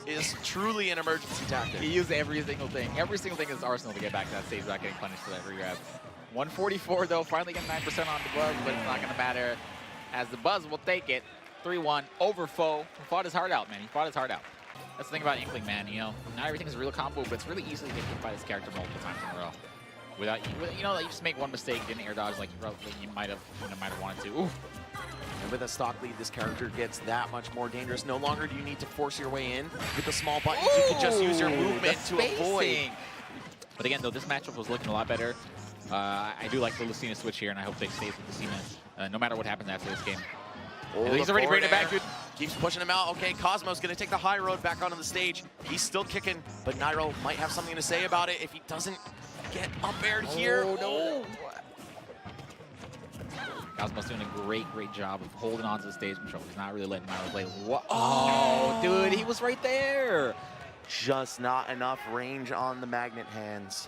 Is truly an emergency tactic. He used every single thing in his arsenal to get back to that stage without getting punished for that regrab. 144 though, finally getting 9% on Dabuz, but it's not gonna matter as Dabuz will take it. 3-1 over Foe. He fought his heart out, man. He fought his heart out. That's the thing about Inkling, man. You know, not everything is a real combo, but it's really easy to get hit by this character multiple times in a row. Without, you know, you just make one mistake, didn't air dodge like you might have wanted to. Ooh. And with a stock lead, this character gets that much more dangerous. No longer do you need to force your way in. With the small buttons, you can just use your movement to avoid. But again, though, this matchup was looking a lot better. I do like the Lucina switch here, and I hope they stay with Lucina no matter what happens after this game. Oh, He's already bringing it back, dude. Keeps pushing him out. Okay, Cosmos going to take the high road back onto the stage. He's still kicking, but Nairo might have something to say about it if he doesn't get up aired here. Oh, no. Cosmos doing a great job of holding on to the stage control. He's not really letting Nairo play. What? Oh, dude, he was right there. Just not enough range on the magnet hands.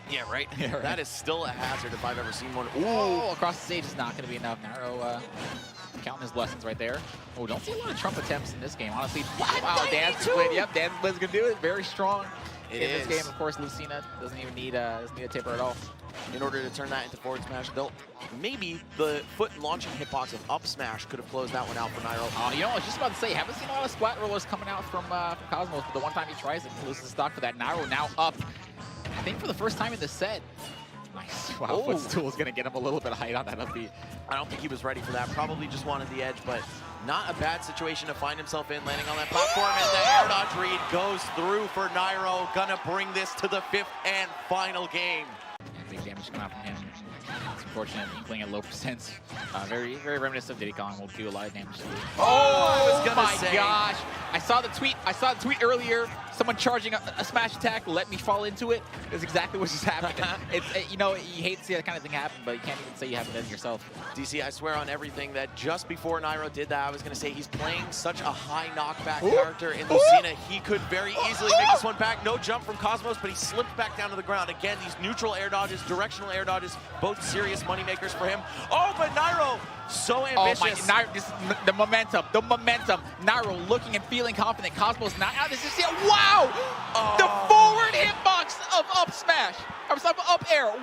Yeah, right? Yeah, right. That is still a hazard if I've ever seen one. Oh, across the stage is not going to be enough. Nairo counting his blessings right there. Oh, don't see a lot of Trump attempts in this game, honestly. Wow, Dance Split. Yep, Dance Split's going to do it. Very strong in this game. Of course, Lucina doesn't even need a tipper at all. In order to turn that into forward smash, maybe the foot launching hitbox of up smash could have closed that one out for Nairo. You know, I was just about to say, haven't seen a lot of splat rollers coming out from Cosmos, but the one time he tries it, he loses stock for that. Nairo now up, I think for the first time in this set. Nice. Wow, Footstool is going to get him a little bit of height on that up B. I don't think he was ready for that. Probably just wanted the edge, but not a bad situation to find himself in, landing on that platform. And the air dodge read goes through for Nairo. Gonna bring this to the 5th and final game. Big damage coming out from him. It's unfortunate. Inkling at low percents. Very reminiscent of Diddy Kong. Will do a lot of damage to it. I was gonna my say. gosh! I saw the tweet earlier. Someone charging a smash attack. Let me fall into it. Is exactly what just happened. You know, you hate to see that kind of thing happen, but you can't even say you haven't done it yourself. DC, I swear on everything that just before Nairo did that, I was gonna say he's playing such a high knockback character in Lucina. He could very easily make this one back. No jump from Cosmos, but he slipped back down to the ground. Again, these neutral air dodges, directional air dodges, both serious money makers for him. Oh, but Nairo, so ambitious. Oh my, Nairo, the momentum. Nairo looking and feeling confident. Cosmos not out. This is it. Wow! The forward hitbox of up smash. Up air.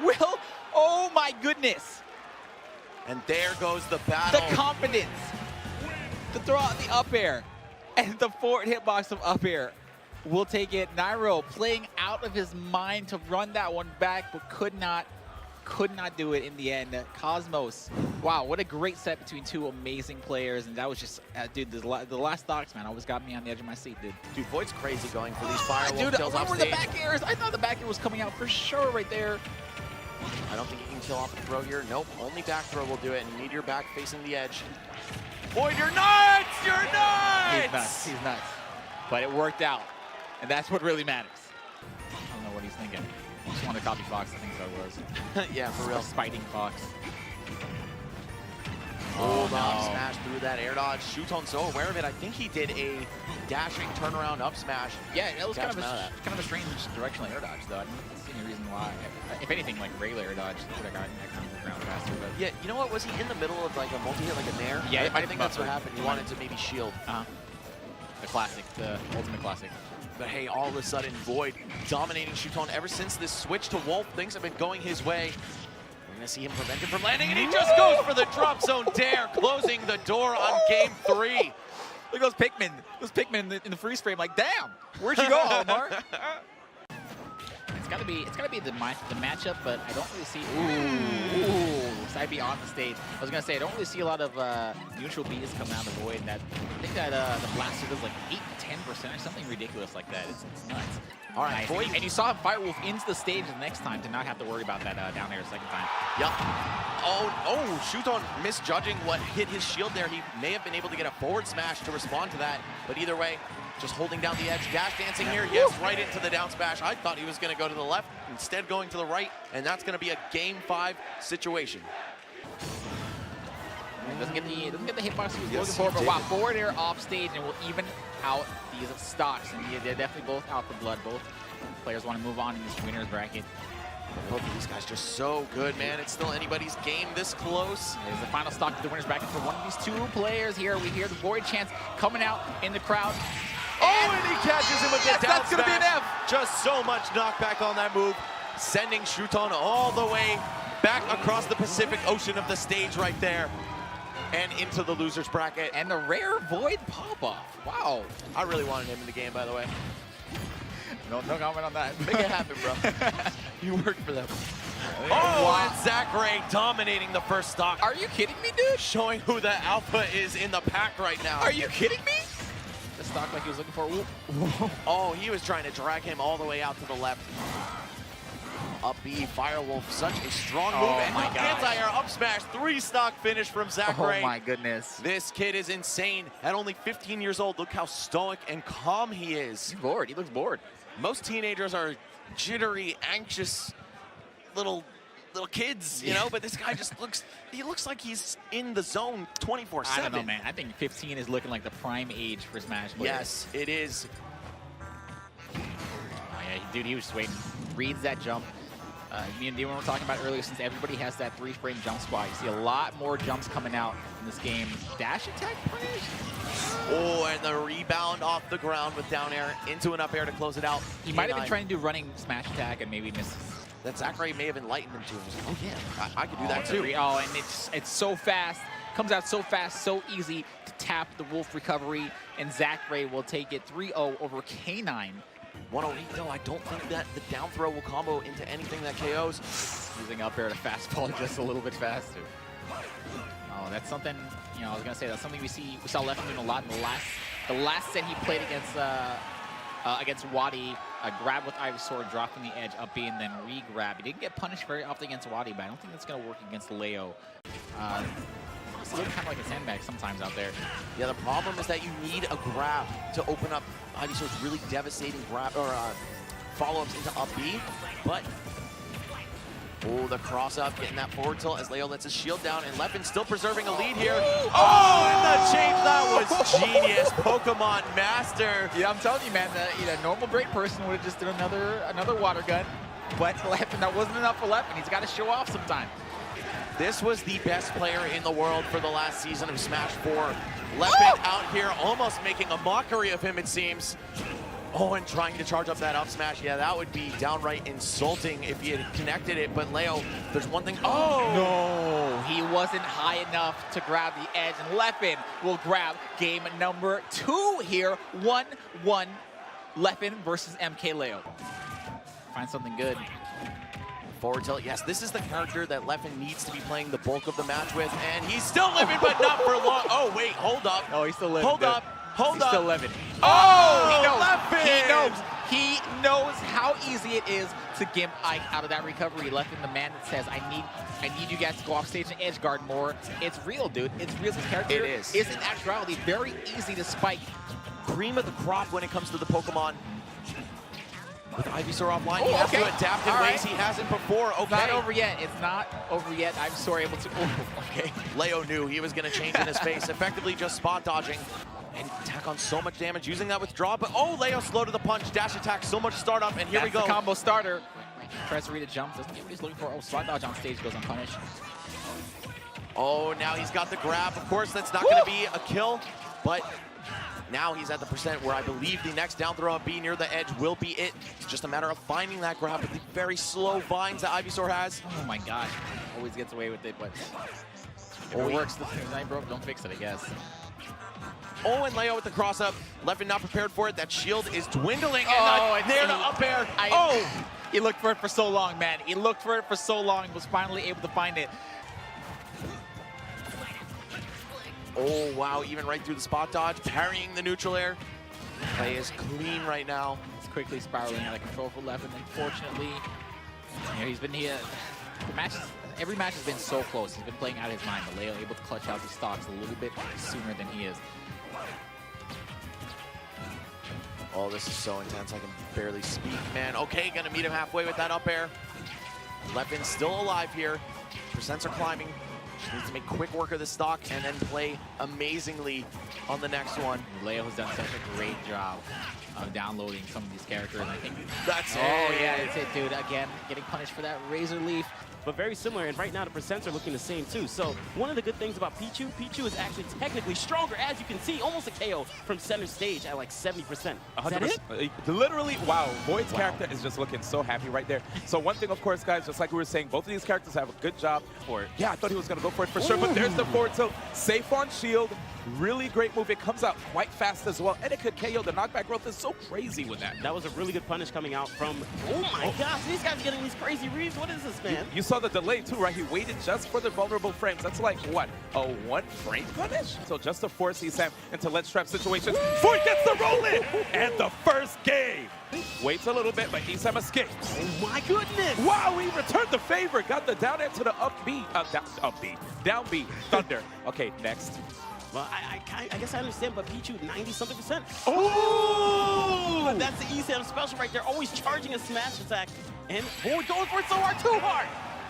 Oh my goodness. And there goes the battle. The confidence to throw out the up air and the forward hitbox of up air. We'll take it. Nairo playing out of his mind to run that one back, but could not do it in the end. Cosmos, wow, what a great set between two amazing players, and that was just, dude, the last stocks, man, always got me on the edge of my seat, dude. Dude, Void's crazy going for these firewall kills off where stage. the back airs? I thought the back air was coming out for sure right there. I don't think you can kill off the throw here. Nope, only back throw will do it, and you need your back facing the edge. Void, you're nuts! You're nuts! He's nuts. But it worked out, and that's what really matters. I don't know what he's thinking. I just want to copy Fox, I think so it was. Yeah, for real. Spiting Fox. Oh, the up smash through that air dodge. Shuton so aware of it. I think he did a dashing turnaround up smash. Yeah, it was kind Catch him out of of a strange directional air dodge, though. I don't see any reason why. If anything, like regular air dodge would have gotten that kind of ground faster. But Yeah, you know what? Was he in the middle of like a multi-hit, like a nair? Yeah, it might I have think been that's what buffered. happened. He wanted to maybe shield. the classic, the ultimate classic. But hey, all of a sudden, Void dominating Shuton ever since this switch to Wolf. Things have been going his way. We're going to see him prevented from landing, and he just goes for the drop zone dare, closing the door on game 3. Look at those Pikmin. Those Pikmin in the freeze frame, like, damn, where'd you go, Omar? It's gotta be the matchup, but I don't really see. Ooh, side B on the stage. I was gonna say I don't really see a lot of neutral Bs coming out of the Void. And that I think that the blaster does like 8-10% or something ridiculous like that. It's nuts. All right, Nice. Void. And you saw him Firewolf into the stage the next time to not have to worry about that down there a second time. Yep. Oh, Shuton misjudging what hit his shield there. He may have been able to get a forward smash to respond to that, but either way, just holding down the edge. Dash dancing here, yes, right into the down smash. I thought he was going to go to the left, instead going to the right, and that's going to be a game 5 situation. Doesn't get the hitbox he was Yes, looking for, he but wow, did. forward air off stage and will even out these stocks. And they're definitely both out for blood. Both players want to move on in this winner's bracket. Both of these guys just so good, man. It's still anybody's game this close. There's the final stock of the winner's bracket for one of these two players here. We hear the Void chants coming out in the crowd. Oh, and he catches him with the down that's gonna be an smash. F. Just so much knockback on that move, sending Shuton all the way back across the Pacific Ocean of the stage right there and into the loser's bracket. And the rare Void pop-off. Wow. I really wanted him in the game, by the way. No comment on that. Make it happen, bro. You worked for them. Oh, and Zach Ray dominating the first stock. Are you kidding me, dude? Showing who the alpha is in the pack right now. Are you kidding me? The stock like he was looking for. Ooh. Oh, he was trying to drag him all the way out to the left. Up B, Firewolf, such a strong move. Oh And my the God. anti-air up smash, 3-stock finish from Zach Oh Ray. my goodness. This kid is insane. At only 15 years old, look how stoic and calm he is. He's bored. He looks bored. Most teenagers are jittery, anxious little kids, you know, but this guy just he looks like he's in the zone 24/7. I don't know, man. I think 15 is looking like the prime age for Smash players. Yes, it is. Oh, yeah, dude, he was just waiting. Reads that jump. Me and Dion were talking about earlier, since everybody has that 3-frame jump squat, you see a lot more jumps coming out in this game. Dash attack punish? Oh, and the rebound off the ground with down air into an up air to close it out. He might have been K9. trying to do running smash attack and maybe miss. That Zach Ray may have enlightened him to. He was like, oh yeah, I could do that the too. Oh, and it's so fast. Comes out so fast, so easy to tap the Wolf recovery, and Zach Ray will take it 3-0 over K9. 108, no, I don't think that the down throw will combo into anything that KOs. Using up air to fastball just a little bit faster. Oh, that's something, you know, I was gonna say that's something we saw Leffen doing a lot in the last set he played against Wadi. Grab with Ivysaur, dropping the edge, up B, and then re-grab. He didn't get punished very often against Wadi, but I don't think that's gonna work against Leo. It's kind of like a sandbag sometimes out there. Yeah, the problem is that you need a grab to open up Ivysaur's really devastating grab or follow-ups into up B, but oh, the cross up, getting that forward tilt as Leo lets his shield down, and Leffen still preserving a lead here. Oh, and the change, that was genius. Pokemon Master. Yeah, I'm telling you, man, a normal great person would have just done another water gun, but Leffen, that wasn't enough for Leffen. He's got to show off sometime. This was the best player in the world for the last season of Smash 4. Leffen out here almost making a mockery of him, it seems. Oh, and trying to charge up that up smash. Yeah, that would be downright insulting if he had connected it. But Leo, there's one thing. Oh! No, he wasn't high enough to grab the edge, and Leffen will grab game number 2 here. 1-1, Leffen versus MK Leo. Find something good. Forward tilt. Yes, this is the character that Leffen needs to be playing the bulk of the match with. And he's still living, but not for long. Oh, wait, hold up. Oh, he's still living. Hold up. Hold He's up. still living. Oh, he knows. Leffen! He knows how easy it is to gimp Ike out of that recovery. Leffen, the man that says, I need you guys to go off stage and edge guard more. It's real, dude. It's real. This character It is. in actuality very easy to spike. Cream of the crop when it comes to the Pokemon. With Ivysaur offline, Oh, he has okay. to adapt in All ways right. he hasn't before. Okay. Not over yet. It's not over yet. Ivysaur able to. Oh, okay. Leo knew he was going to change in his face, effectively just spot dodging. And tack on so much damage using that withdraw, but oh, Leo slow to the punch, dash attack, so much startup, and here we go. The combo starter. Tries to read a jump, doesn't get what he's looking for. Oh, spot dodge on stage goes unpunished. Oh, now he's got the grab. Of course, that's not going to be a kill, but now he's at the percent where I believe the next down throw up B near the edge will be it. It's just a matter of finding that grab with the very slow vines that Ivysaur has. Oh my gosh. Always gets away with it, but if Oh, it works, the thing broke, don't fix it, I guess. Oh, and Leo with the cross up. Levin not prepared for it. That shield is dwindling, Oh, and there to up air. He looked for it for so long, man. He looked for it for so long and was finally able to find it. Oh, wow, even right through the spot dodge, parrying the neutral air. Play is clean right now. It's quickly spiraling out of control for Levin, unfortunately. You know, he's been here. Every match has been so close. He's been playing out of his mind, but Leo able to clutch out the stocks a little bit sooner than he is. Oh, this is so intense. I can barely speak, man. Okay, gonna meet him halfway with that up air. Levin still alive here. Percents are climbing. Just needs to make quick work of the stock and then play amazingly on the next one. Leo has done such a great job of downloading some of these characters. And I think That's it. Oh yeah, that's it, dude. Again, getting punished for that Razor Leaf. But very similar, and right now the percents are looking the same too. So one of the good things about Pichu, Pichu is actually technically stronger, as you can see, almost a KO from center stage at like 70%. Is that it? Literally, wow. Void's character is just looking so happy right there. So one thing, of course, guys, just like we were saying, both of these characters have a good job for it. Yeah, I thought he was going to go for it for sure, but there's the forward tilt. Safe on shield. Really great move. It comes out quite fast as well, and it could KO. The knockback growth is so crazy with that. That was a really good punish coming out from, oh my gosh, these guys getting these crazy reads. What is this, man? You saw the delay too, right? He waited just for the vulnerable frames. That's like, what, a 1 frame punish? So just to force ESAM into ledge trap situations. Void gets the roll in, and the first game. Waits a little bit, but ESAM escapes. Oh my goodness! Wow, he returned the favor. Got the down air to the down B, Thunder. Okay, next. Well, I guess I understand, but Pichu 90-something%. Oh! That's the ESAM special right there, always charging a smash attack. And Void going for it so hard, too hard!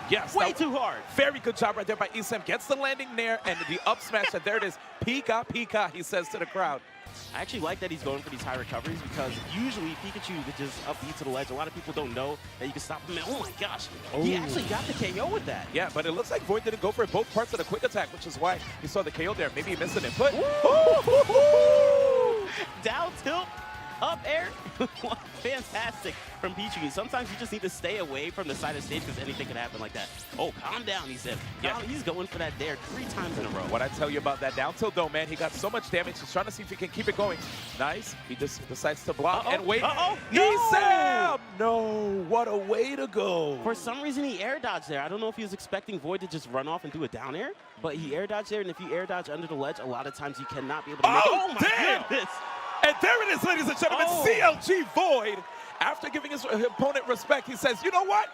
Yes. Way too hard. Very good job right there by ESAM. Gets the landing there and the up smash, and there it is. Pika, Pika, he says to the crowd. I actually like that he's going for these high recoveries because usually Pikachu could just up B to the ledge. A lot of people don't know that you can stop him. And oh my gosh, he actually got the KO with that. Yeah, but it looks like Void didn't go for both parts of the quick attack, which is why you saw the KO there. Maybe he missed an input. Down tilt, up air. Fantastic from Pichu. Sometimes you just need to stay away from the side of the stage because anything can happen like that. Oh, calm down, he said. Yeah, he's going for that dare 3 times in a row. What I tell you about that down tilt though, man, he got so much damage. He's trying to see if he can keep it going. Nice. He just decides to block and wait. No! ESAM! No! What a way to go. For some reason, he air dodged there. I don't know if he was expecting Void to just run off and do a down air, but he air dodged there, and if you air dodge under the ledge, a lot of times you cannot be able to make it. Oh, my damn! goodness! And there it is, ladies and gentlemen, CLG Void. After giving his opponent respect, he says, you know what?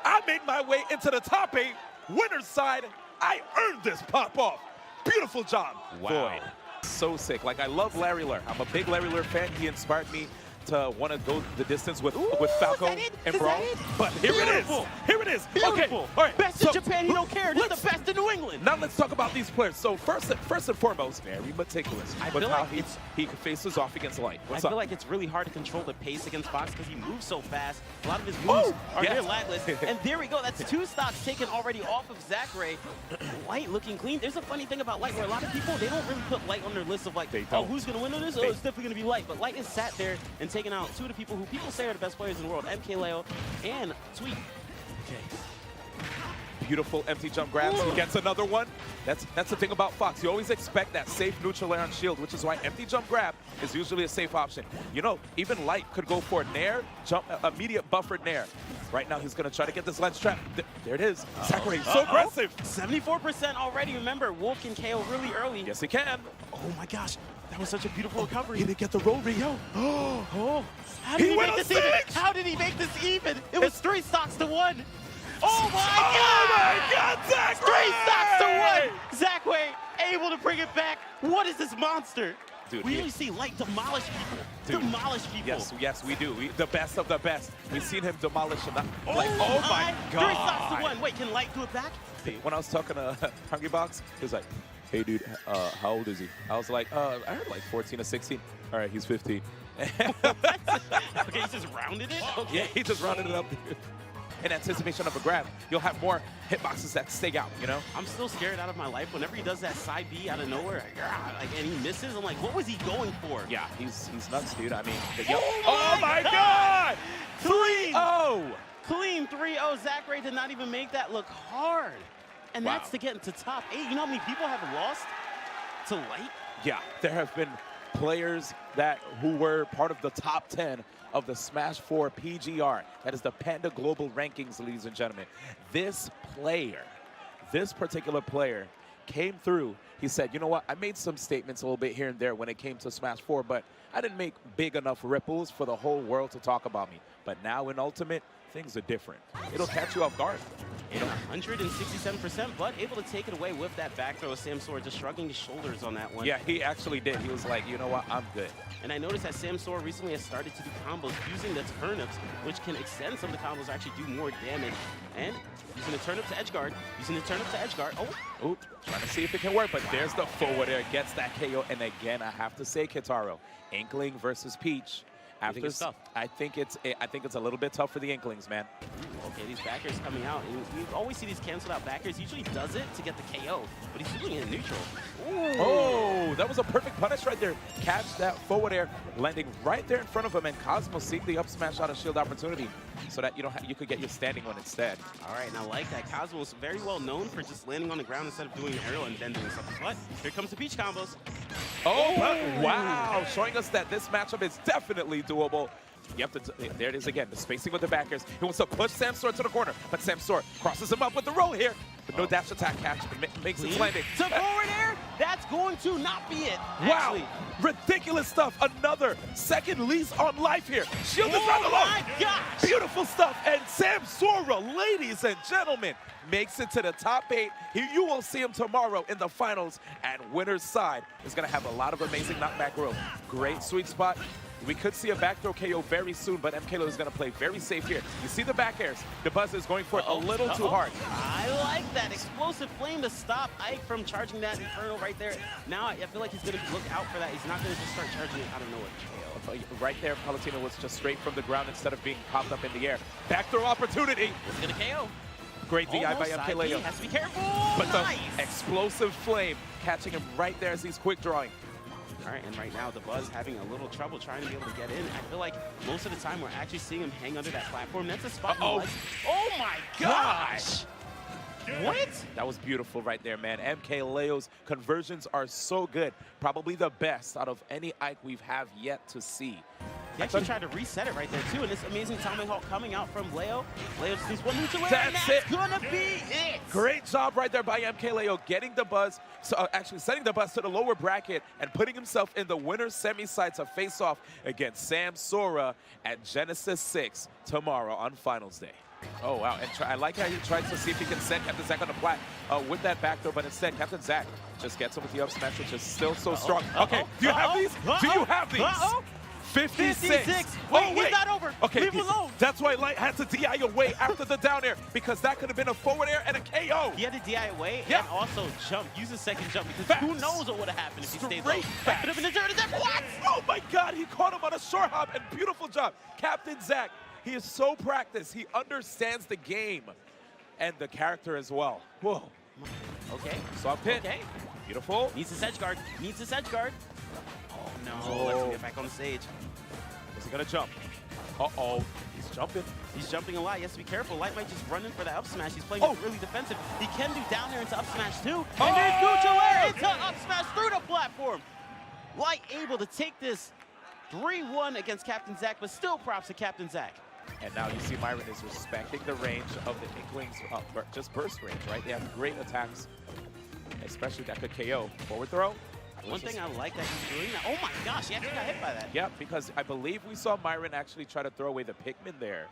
I made my way into the top 8, winner's side. I earned this pop-off. Beautiful job, Void. So sick. Like, I love Larry Lurr. I'm a big Larry Lurr fan. He inspired me to want to go the distance with Falco and Brawl. But here it is. Here it is. Beautiful. Okay. All right. Best in Japan, he don't care. This is the best in New England. Now let's talk about these players. So first and foremost, very meticulous with how he faces off against Light. I feel like it's really hard to control the pace against Fox because he moves so fast. A lot of his moves are near lagless. And there we go. That's 2 stocks taken already off of Zachary. Light looking clean. There's a funny thing about Light where a lot of people, they don't really put Light on their list of like, oh, who's going to win on this? Oh, it's definitely going to be Light. But Light is sat there and taking out 2 of the people who people say are the best players in the world, MKLeo and Tweet. Beautiful empty jump grabs. He gets another one. That's the thing about Fox. You always expect that safe neutral air on shield, which is why empty jump grab is usually a safe option. You know, even Light could go for nair, jump, immediate buffered nair. Right now, he's going to try to get this ledge trap. There it is. Zachary, so aggressive. 74% already. Remember, Wolf can KO really early. Yes, he can. Oh my gosh, that was such a beautiful recovery. He didn't get the roll, Rio. How did he make this even? How did he make this even? It was 3 stocks to 1. Oh my God! Oh my God, Zachary! 3 stocks to 1. Zachary able to bring it back. What is this monster? Dude, we usually see Light demolish people. Dude. Demolish people. Yes, we do. The best of the best. We've seen him demolish him. Oh my Three stops to God. one. Wait, can Light do it back? When I was talking to Hungrybox, he was like, hey, dude, how old is he? I was like, I heard like 14 or 16. All right, he's 15. Okay, he just rounded it? Okay. Yeah, he just rounded it up. In anticipation of a grab, you'll have more hitboxes that stay out, you know? I'm still scared out of my life. Whenever he does that side B out of nowhere, like, and he misses, I'm like, what was he going for? Yeah, he's nuts, dude. I mean, Oh my God! Clean! 3-0! Clean 3-0. Zach Ray did not even make that look hard. And Wow. that's to get into top 8. You know how many people have lost to Light? Yeah, there have been players who were part of the top 10 of the Smash 4 PGR. That is the Panda Global Rankings, ladies and gentlemen. This particular player came through. He said, you know what, I made some statements a little bit here and there when it came to Smash 4, but I didn't make big enough ripples for the whole world to talk about me. But now in Ultimate, things are different. It'll catch you off guard. And 167%, but able to take it away with that back throw. Samsora just shrugging his shoulders on that one. Yeah, he actually did. He was like, you know what, I'm good. And I noticed that Samsora recently has started to do combos using the turnips, which can extend some of the combos, actually do more damage. And using the turnip to edge guard, Oh, Trying to see if it can work, but there's the forward air, gets that KO. And again, I have to say, Kitaro, Inkling versus Peach. I think it's tough. I think it's a little bit tough for the Inklings, man. Okay, these backers coming out. You always see these canceled out backers. He usually does it to get the KO, but he's doing it in neutral. Ooh. Oh, that was a perfect punish right there. Catch that forward air, landing right there in front of him, and Cosmo seeing the up smash out of shield opportunity so that you could get your standing one instead. All right, and I like that. Cosmo is very well known for just landing on the ground instead of doing an arrow and then doing something. But here comes the Peach combos. Oh, wow, showing us that this matchup is definitely doable. You have to, there it is again, the spacing with the backers. He wants to push Samsora to the corner, but Samsora crosses him up with the roll here. But no dash attack catch, makes it landing. To forward air, that's going to not be it. Wow, Actually. ridiculous stuff. Another second lease on life here. Shield is right along. My gosh. Beautiful stuff. And Samsora, ladies and gentlemen, makes it to the top 8. You will see him tomorrow in the finals. And winner's side is going to have a lot of amazing knockback growth. Great sweet spot. We could see a back throw KO very soon, but MKLeo is going to play very safe here. You see the back airs. The Buzz is going for it a little too hard. I like that explosive flame to stop Ike from charging that Inferno right there. Now I feel like he's going to look out for that. He's not going to just start charging it out of nowhere. Right there, Palutena was just straight from the ground instead of being popped up in the air. Back throw opportunity. It's going to KO. Great DI by Almost MKLeo. Has to be careful. But Nice. the explosive flame catching him right there as he's quick drawing. All right, and right now the Buzz having a little trouble trying to be able to get in. I feel like most of the time we're actually seeing him hang under that platform. That's a spot. Uh-oh. Oh my gosh! What? That was beautiful right there, man. MKLeo's conversions are so good. Probably the best out of any Ike we've have yet to see. He actually tried to reset it right there too, and this amazing Tomahawk coming out from Leo. Leo just needs one neutral air, and That's that's it. gonna be it. Great job right there by MKLeo, getting the Buzz, actually sending the Buzz to the lower bracket and putting himself in the winner's semi-side to face off against Samsora at Genesis 6 tomorrow on Finals Day. Oh, wow. And I like how he tried to see if he can send Captain Zack on the plat with that back throw, but instead Captain Zack just gets him with the up smash, which is still so strong. Okay, do you have these? Do you have these? 56. Wait, he's not over. Okay, Leave him alone. That's why Light had to DI away after the down air, because that could have been a forward air and a KO. He had to DI away Yeah. and also jump, use his second jump, because Facts. who knows what would have happened if he stayed low. Straight That could have facts. been a turn attack. What? Oh my God, he caught him on a short hop, and beautiful job. Captain Zack, he is so practiced. He understands the game and the character as well. Whoa. Okay. Saw pit. Okay. Beautiful. Needs his edge guard. Needs his edge guard. Oh no. Oh. Let's get back on the stage. Is he gonna jump? Uh-oh. He's jumping. He's jumping a lot. He has to be careful. Light might just run in for that up smash. He's playing Oh. really defensive. He can do down air into up smash too. Oh. And then neutral air into up smash through the platform. Light able to take this 3-1 against Captain Zack, but still props to Captain Zack. And now you see Myron is respecting the range of the Inklings, just burst range, right? They have great attacks, especially that could KO. Forward throw. One thing I like that he's doing now. Oh my gosh, he actually got hit by that. Yeah, because I believe we saw Myron actually try to throw away the Pikmin there.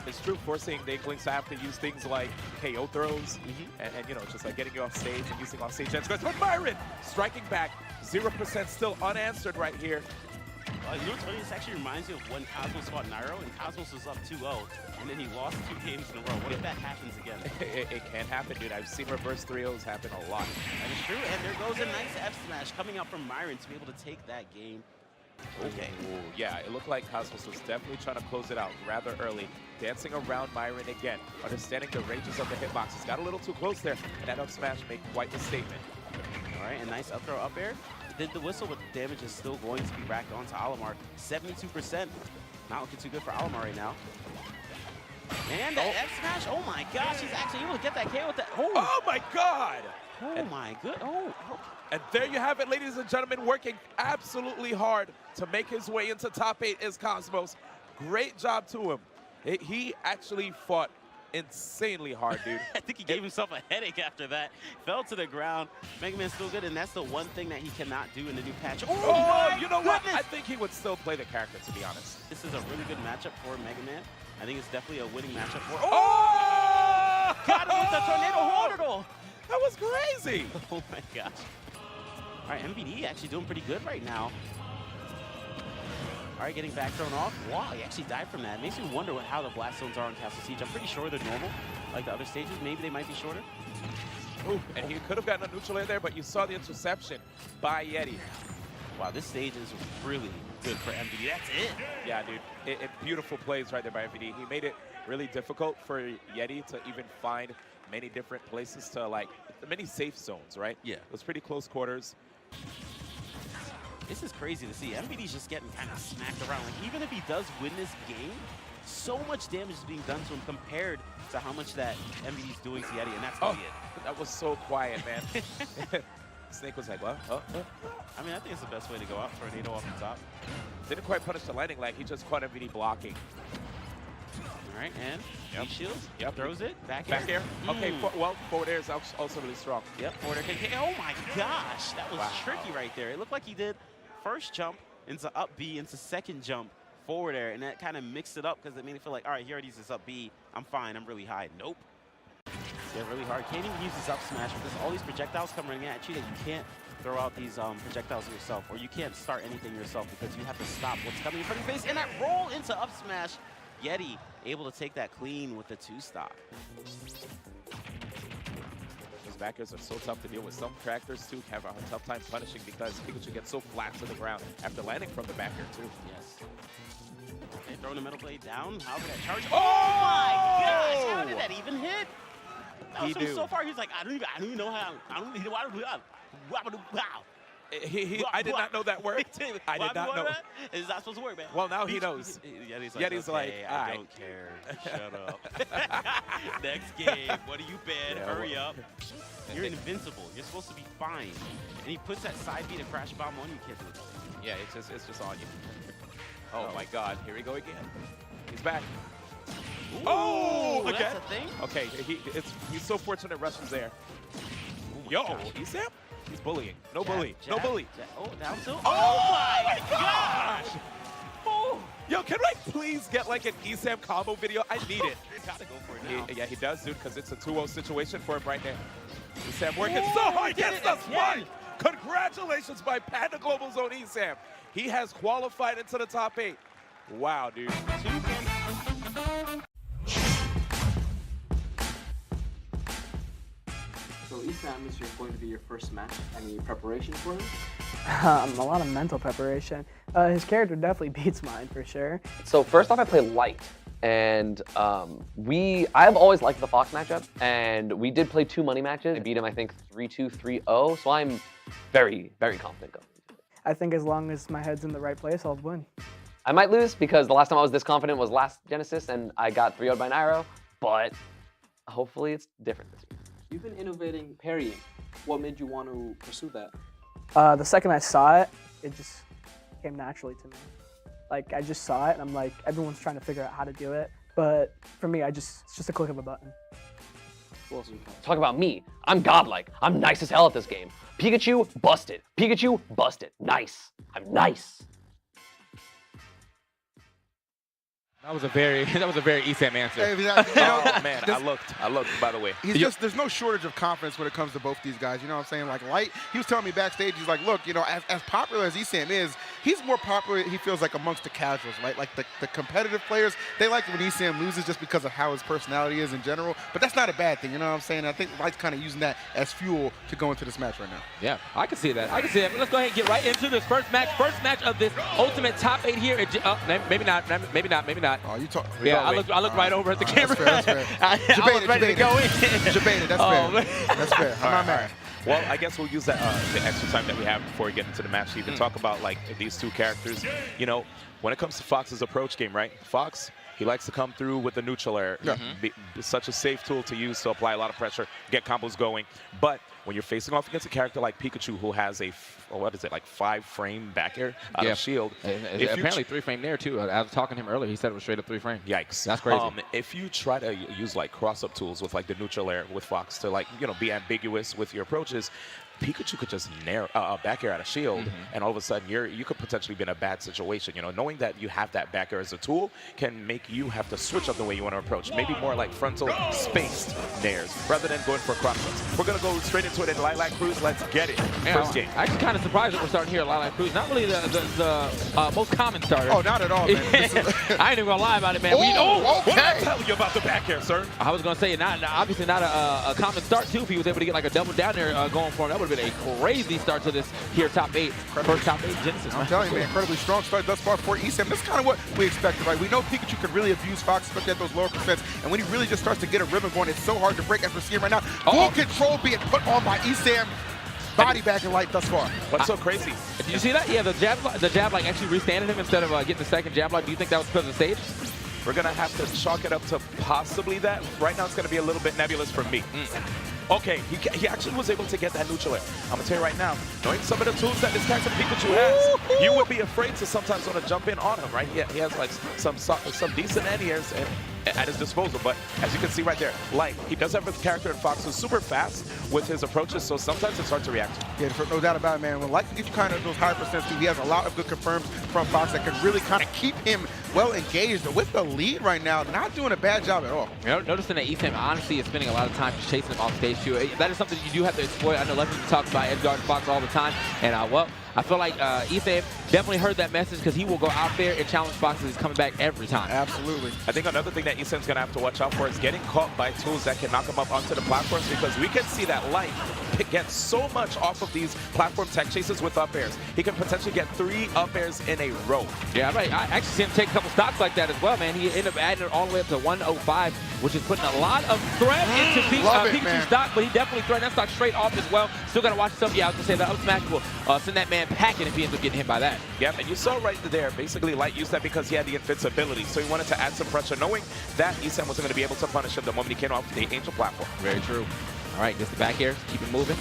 It's true, forcing the Inklings to have to use things like KO throws and you know, just like getting you off stage and using off stage edge guards. But Myron striking back, 0% still unanswered right here. You know what's funny? This actually reminds me of when Cosmos fought Nairo, and Cosmos was up 2-0, and then he lost 2 games in a row. What if that happens again? It can happen, dude. I've seen reverse 3-0s happen a lot. That is true, and there goes a nice F smash coming out from Myron to be able to take that game. Okay. Ooh, yeah, it looked like Cosmos was definitely trying to close it out rather early. Dancing around Myron again, understanding the ranges of the hitboxes. Got a little too close there, and that up smash made quite the statement. All right, a nice up throw up air. Did the whistle, but the damage is still going to be racked onto Olimar. 72%. Not looking too good for Olimar right now. And the F smash. Oh my gosh, he's actually able to get that KO with that. Oh my God! Oh my good. Oh. And there you have it, ladies and gentlemen, working absolutely hard to make his way into top 8 is Cosmos. Great job to him. He actually fought insanely hard, dude. I think he gave himself a headache after that. Fell to the ground. Mega Man's still good, and that's the one thing that he cannot do in the new patch. Oh, you know what? I think he would still play the character, to be honest. This is a really good matchup for Mega Man. I think it's definitely a winning matchup for. Oh! Got him with the tornado hurdle. That was crazy. Oh my gosh. All right, MVD actually doing pretty good right now. All right, getting back thrown off. Wow, he actually died from that. It makes me wonder how the blast zones are on Castle Siege. I'm pretty sure they're normal, like the other stages. Maybe they might be shorter. Ooh, and he could have gotten a neutral air there, but you saw the interception by Yeti. Wow, this stage is really good for MVD. That's it. Yeah, dude. Beautiful plays right there by MVD. He made it really difficult for Yeti to even find many different places to, like, many safe zones, right? Yeah. It was pretty close quarters. This is crazy to see. MVD's just getting kind of smacked around. Like, even if he does win this game, so much damage is being done to him compared to how much that MVD's doing to Yeti, and that's really it. That was so quiet, man. Snake was like, what? I mean, I think it's the best way to go out. Tornado off the top. Didn't quite punish the landing lag. He just caught MVD blocking. All right, and Yep. shields. Yep. Throws it. Back air. Okay, well, forward air is also really strong. Yep, forward air. Oh my gosh, that was Wow. tricky right there. It looked like he did first jump into up B into second jump forward air, and that kind of mixed it up because it made me feel like, all right, he already uses up B. I'm fine. I'm really high. Nope. Yeah, really hard. Can't even use his up smash because all these projectiles coming at you that you can't throw out these projectiles yourself, or you can't start anything yourself because you have to stop what's coming in front of your face. And that roll into up smash, Yeti able to take that clean with the 2-stock. Those backers are so tough to deal with. Some characters, too, have a tough time punishing because Pikachu gets so flat to the ground after landing from the back air, too. Yes. Okay, throwing the metal blade down. How did that charge? Oh my gosh! How did that even hit? That was from so far. He's like, I don't even know how. I don't even know how. Wow. I did not know that word. I did not know. It's not supposed to work, man. Well, now he knows. Yeti's like, okay, I don't care. Shut up. Next game. What are you bad? Yeah, hurry up. You're invincible. You're supposed to be fine. And he puts that side B to crash bomb on you, can't do it. Yeah, it's just on you. Oh my God, here we go again. He's back. Ooh, Oh, again? that's a thing? Okay, he's so fortunate Rush is there. Yo, Esam? He's bullying. No bully. No bully. Oh, down tilt. Oh my gosh! Oh. Yo, can I please get like an Esam combo video? I need it. Gotta go for it now. Yeah, he does, dude, because it's a 2-0 situation for him right now. Esam working so hard, gets the spike! Congratulations by Panda Global Zone Esam. He has qualified into the top 8. Wow, dude. So Esam is going to be your first match. Any preparation for him? A lot of mental preparation. His character definitely beats mine for sure. So first off, I play light, and I've always liked the Fox matchup, and we did play 2 money matches. I beat him, I think 3-2, 3-0. So I'm very, very confident going into it. I think as long as my head's in the right place, I'll win. I might lose because the last time I was this confident was last Genesis, and I got 3-0'd by Nairo. But hopefully it's different this year. You've been innovating parrying. What made you want to pursue that? The second I saw it, it just came naturally to me. Like, I just saw it, and I'm like, everyone's trying to figure out how to do it. But for me, it's just a click of a button. Who else are you playing? Talk about me. I'm godlike. I'm nice as hell at this game. Pikachu, busted. Pikachu, busted. Nice. I'm nice. That was a very ESAM answer. Hey, you know, Oh man, I looked. By the way, there's no shortage of confidence when it comes to both these guys. You know what I'm saying? Like Light, he was telling me backstage, he's like, look, you know, as popular as ESAM is, he's more popular, he feels like, amongst the casuals, right? Like the competitive players, they like when ESAM loses just because of how his personality is in general. But that's not a bad thing, you know what I'm saying? I think Light's kind of using that as fuel to go into this match right now. Yeah, I can see that. But let's go ahead and get right into this first match of this Ultimate Top 8 here. Maybe not. Oh, you talk. Yeah, I looked right over at the camera. That's fair. I was ready to go in. Jabaited, that's fair. That's fair. I'm not mad. well, I guess we'll use that the extra time that we have before we get into the match to even talk about like these two characters. You know, when it comes to Fox's approach game, right? Fox, he likes to come through with the neutral air. Such a safe tool to use to apply a lot of pressure, get combos going. But when you're facing off against a character like Pikachu, who has a, what is it, like 5-frame back air out of shield. Apparently 3-frame there, too. I was talking to him earlier. He said it was straight up 3-frame. Yikes. That's crazy. If you try to use, like, cross-up tools with, like, the neutral air with Fox to, like, you know, be ambiguous with your approaches, Pikachu could just back air out of shield, and all of a sudden you could potentially be in a bad situation. You know, knowing that you have that back air as a tool can make you have to switch up the way you want to approach. Maybe more like frontal spaced nairs rather than going for cross-ups. We're going to go straight into it in Lilac Cruz. Let's get it. First game. I'm actually kind of surprised that we're starting here at Lilac Cruz. Not really the most common starter. Oh, not at all, man. I ain't even going to lie about it, man. Okay. What did I tell you about the back air, sir? I was going to say, obviously not a common start, too. If he was able to get like a double down there going for him, that would have been a crazy start to this here top 8. First top 8 Genesis. I'm telling you, man, incredibly strong start thus far for ESAM. That's kind of what we expected, right? We know Pikachu can really abuse Fox, especially at those lower percents. And when he really just starts to get a rhythm going, it's so hard to break, as we're seeing right now. Full control being put on by ESAM. Body back and Light thus far. What's so crazy? Did you see that? Yeah, the jab like actually restanded him instead of getting the second jab lock. Do you think that was because of the stage? We're going to have to chalk it up to possibly that. Right now, it's going to be a little bit nebulous for me. Okay, he actually was able to get that neutral air. I'm going to tell you right now, knowing some of the tools that this character Pikachu has, you would be afraid to sometimes want to jump in on him, right? He has like some decent anti-airs at his disposal, but as you can see right there, Light, he does have a character in Fox who's super fast with his approaches, so sometimes it's hard to react to. Yeah, no doubt about it, man. When Light can get you kind of those higher percents too, he has a lot of good confirms from Fox that can really kind of keep him well engaged with the lead right now. Not doing a bad job at all. You know, noticing that ESAM honestly is spending a lot of time just chasing him off stage too. That is something you do have to exploit. I know Lefty talks about Edgar and Fox all the time, and well, I feel like ESAM definitely heard that message because he will go out there and challenge Fox and he's coming back every time. Absolutely. I think another thing that ESAM's going to have to watch out for is getting caught by tools that can knock him up onto the platforms, because we can see that Light gets so much off of these platform tech chases with up airs. He can potentially get 3 up airs in a row. Yeah, I actually see him take a couple stocks like that as well, man. He ended up adding it all the way up to 105, which is putting a lot of threat into Pikachu's stock, but he definitely threatened that stock straight off as well. Still got to watch himself. Yeah, I was going to say the up smash will send that man packing if he ends up getting hit by that. Yep, and you saw right there, basically Light used that because he had the invincibility, so he wanted to add some pressure, knowing that ESAM wasn't going to be able to punish him the moment he came off the Angel platform. Very true. All right, gets the back air, keep it moving.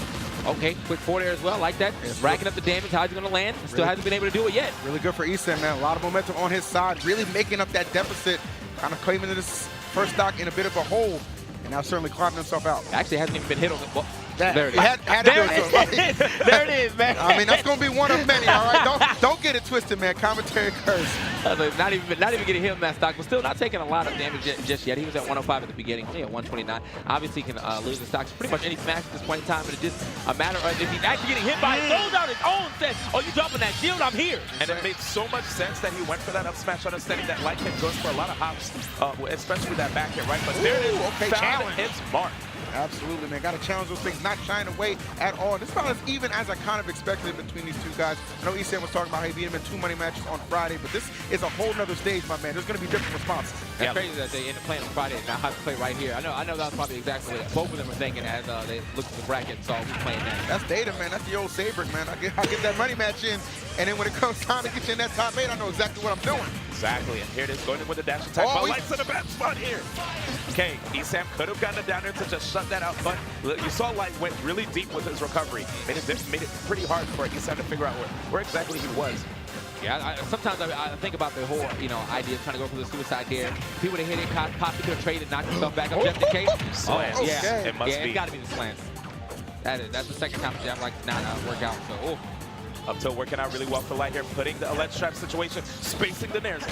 Okay, quick forward air as well, like that. Racking up the damage. How's he going to land? Still hasn't been able to do it yet. Really good for ESAM, man. A lot of momentum on his side, really making up that deficit, kind of claiming this first stock in a bit of a hole, and now certainly climbing himself out. Actually, hasn't even been hit on the... There it is. There it is, man. I mean, that's going to be one of many, all right? Don't get it twisted, man. Commentary curse. Not even getting hit on that stock, but still not taking a lot of damage just yet. He was at 105 at the beginning, only at 129. Obviously, he can lose the stocks pretty much any smash at this point in time, but it's just a matter of if he's actually getting hit by it, throws out his own set. Oh, you dropping that shield? I'm here. And it made so much sense that he went for that up smash, understanding that Light can go for a lot of hops, especially with that back hit, right? But there it is. Okay, found its mark. Absolutely, man. Got to challenge those things, not shying away at all. This is about as even as I kind of expected between these two guys. I know ESAM was talking about how he beat him in 2 money matches on Friday, but this is a whole nother stage, my man. There's going to be different responses. It's crazy that they end up playing on Friday and now have to play right here. I know that was probably exactly what both of them were thinking as they looked at the bracket and saw who's playing next. That's data, man. That's the old Saber, man. I get that money match in, and then when it comes time to get you in that top 8, I know exactly what I'm doing. Exactly, and here it is, going in with the dash attack, but Light's in a bad spot here. Okay, ESAM could have gotten it down there to just shut that out, but you saw Light went really deep with his recovery. Made it pretty hard for ESAM to figure out where exactly he was. Yeah, sometimes I think about the whole, idea of trying to go for the suicide dare. If he would have hit it, pop into a trade and knock himself back up just in case. Slants. It must be. It's got to be the slants. That's the second time the jab like not work out. So, Up tilt working out really well for Light here, putting the ledge trap situation, spacing the nairs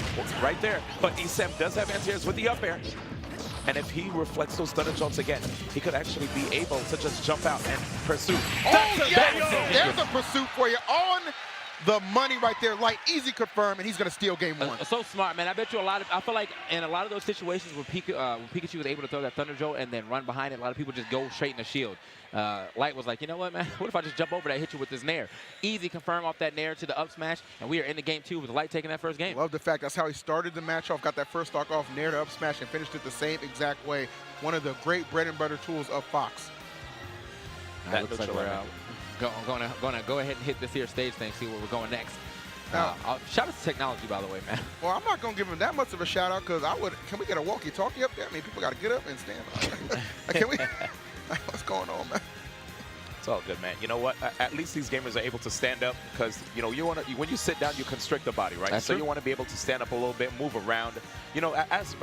right there. But ESAM does have anti-airs with the up air. And if he reflects those thunder jumps again, he could actually be able to just jump out and pursue. Oh, yeah, there's a pursuit for you on the money right there. Light, easy confirm, and he's going to steal game one. So smart, man. I bet you I feel like in a lot of those situations where Pikachu was able to throw that Thunder Jolt and then run behind it, a lot of people just go straight in the shield. Light was like, you know what, man? What if I just jump over that, hit you with this nair? Easy confirm off that nair to the up smash, and we are in the game 2 with Light taking that first game. Love the fact that's how he started the match off, got that first stock off, nair to up smash, and finished it the same exact way. One of the great bread and butter tools of Fox. That looks like we're going to go ahead and hit this here stage thing, see where we're going next. Shout out to technology, by the way, man. Well, I'm not going to give him that much of a shout out because can we get a walkie-talkie up there? I mean, people got to get up and stand up. Can we? What's going on, man? It's all good, man. You know what? At least these gamers are able to stand up because, you know, when you sit down, you constrict the body, right? That's so true. you want to be able to stand up a little bit, move around. You know, as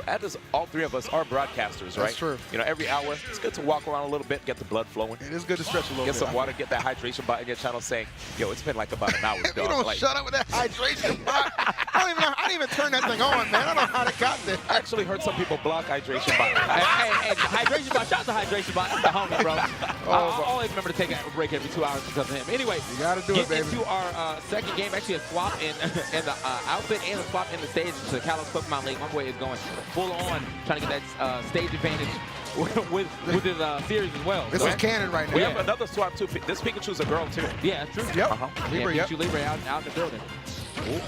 all three of us are broadcasters, right? That's true. You know, every hour, it's good to walk around a little bit, get the blood flowing. It is good to stretch a little bit. Get some water, get that hydration bot in your channel saying, yo, it's been like about an hour, If dog. you don't Like, shut up with that hydration bot. I didn't even turn that thing on, man. I don't know how it got there. I actually heard some people block hydration bot. Hey, hydration bot. Shout out to hydration bot. That's the homie, bro. I'll always remember to take a break every 2 hours because of him. Anyway, You got to do it, getting baby. into our second game, actually a swap in the outfit and a swap in the stage to the Kalos Pokemon League. My boy is going full on trying to get that stage advantage with his series as well. This is canon right now. We have another swap, too. This Pikachu's a girl, too. Yeah, that's true. Yep. Libra, Yep. Pikachu Libre out in the building. Ooh.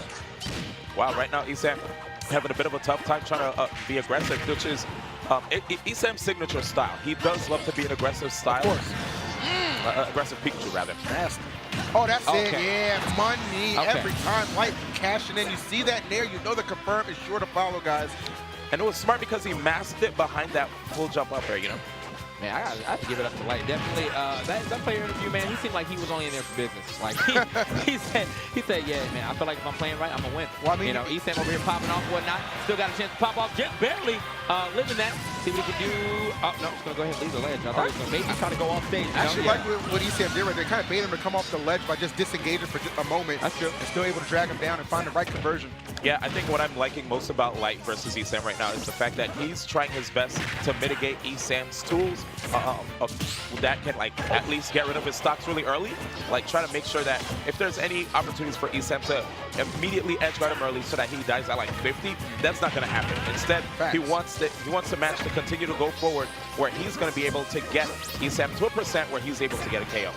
Wow, right now ESAM having a bit of a tough time trying to be aggressive, which is ESAM's signature style. He does love to be an aggressive style. Of course. Aggressive Pikachu, rather. Nasty. Oh, that's it. Okay. Yeah, money Okay. every time. Light cashing in. You see that nair, you know the confirm is sure to follow, guys. And it was smart because he masked it behind that full jump up there, you know? Man, I have to give it up to Light. Definitely, that player interview, man, he seemed like he was only in there for business. Like, he said, yeah, man, I feel like if I'm playing right, I'm going to win. Well, I mean, you know, ESAM over here popping off and whatnot. Still got a chance to pop off. Just barely living that. See what he can do. Oh, no, he's going to go ahead and leave the ledge. I thought he was going to maybe try to go off stage. I actually like what ESAM did right there. They kind of bait him to come off the ledge by just disengaging for just a moment. That's true. And still able to drag him down and find the right conversion. Yeah, I think what I'm liking most about Light versus ESAM right now is the fact that he's trying his best to mitigate ESAM's tools that can, like, at least get rid of his stocks really early. Like, try to make sure that if there's any opportunities for ESAM to immediately edge guard him early so that he dies at like 50, that's not going to happen. Instead, he wants the match to continue to go forward where he's going to be able to get ESAM to a percent where he's able to get a KO,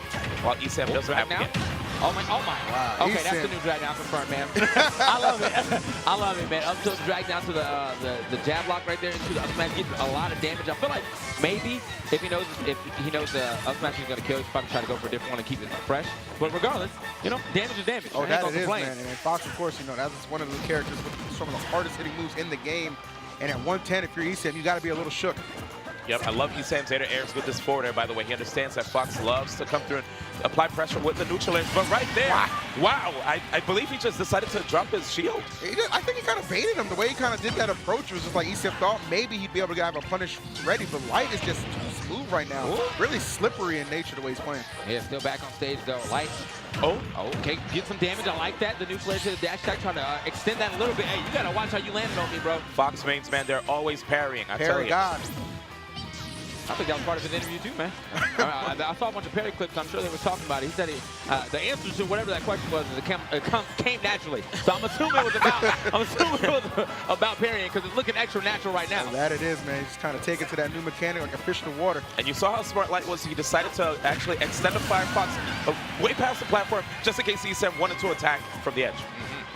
while ESAM doesn't have to get. Oh my. Wow, Okay, ESAM. that's the new drag down confirmed, man. I love it. I love it, man. Up tilt drag down to the jab block right there into the up smash, getting a lot of damage. I feel like maybe if he knows the up smash is going to kill, he's probably try to go for a different one and keep it fresh. But regardless, you know, damage is damage. Oh, I ain't that gonna it is, complain. man. And Fox, of course, you know, that's one of the characters with some of the hardest hitting moves in the game. And at 110, if you're ESAM, you got to be a little shook. Yep, I love ESAM's airs with this forward air, by the way. He understands that Fox loves to come through and apply pressure with the neutral edge. But right there, wow, I believe he just decided to drop his shield. I think he kind of baited him. The way he kind of did that approach was just like ESAM thought maybe he'd be able to have a punish ready. But Light is just too smooth right now. Ooh. Really slippery in nature the way he's playing. Yeah, still back on stage though. Light. Oh, Okay, get some damage. I like that. The neutral edge to the dash attack, trying to extend that a little bit. Hey, you gotta watch how you landed on me, bro. Fox mains, man, they're always parrying, I tell Parry you. God. I think that was part of his interview too, man. I saw a bunch of Perry clips. I'm sure they were talking about it. He said the answer to whatever that question was came naturally. So I'm assuming it was about parrying because it's looking extra natural right now. Well, that it is, man. He's kind of taking to that new mechanic like a fish to water. And you saw how smart Light was. He decided to actually extend the Firefox way past the platform just in case ESAM wanted to attack from the edge.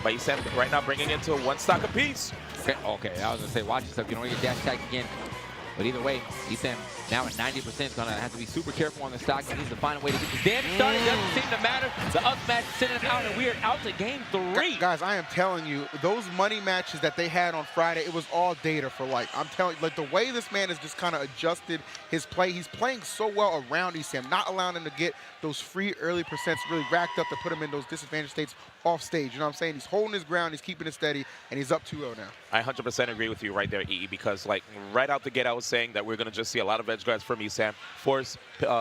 But ESAM right now bringing it to one stock apiece. Okay, I was going to say, watch yourself. You don't get dash attack again. But either way, ESAM now at 90% is going to have to be super careful on the stock. He needs to find a way to get this damage started. Doesn't seem to matter. The up smash is sitting him out, and we are out to game 3. Guys, I am telling you, those money matches that they had on Friday, it was all data for Light. I'm telling you, like the way this man has just kind of adjusted his play, he's playing so well around ESAM, not allowing him to get those free early percents really racked up to put him in those disadvantaged states off stage. You know what I'm saying? He's holding his ground, he's keeping it steady, and he's up 2-0 now. I 100% agree with you right there, EE, because like right out the gate, I was was saying that we're going to just see a lot of edge guards from ESAM force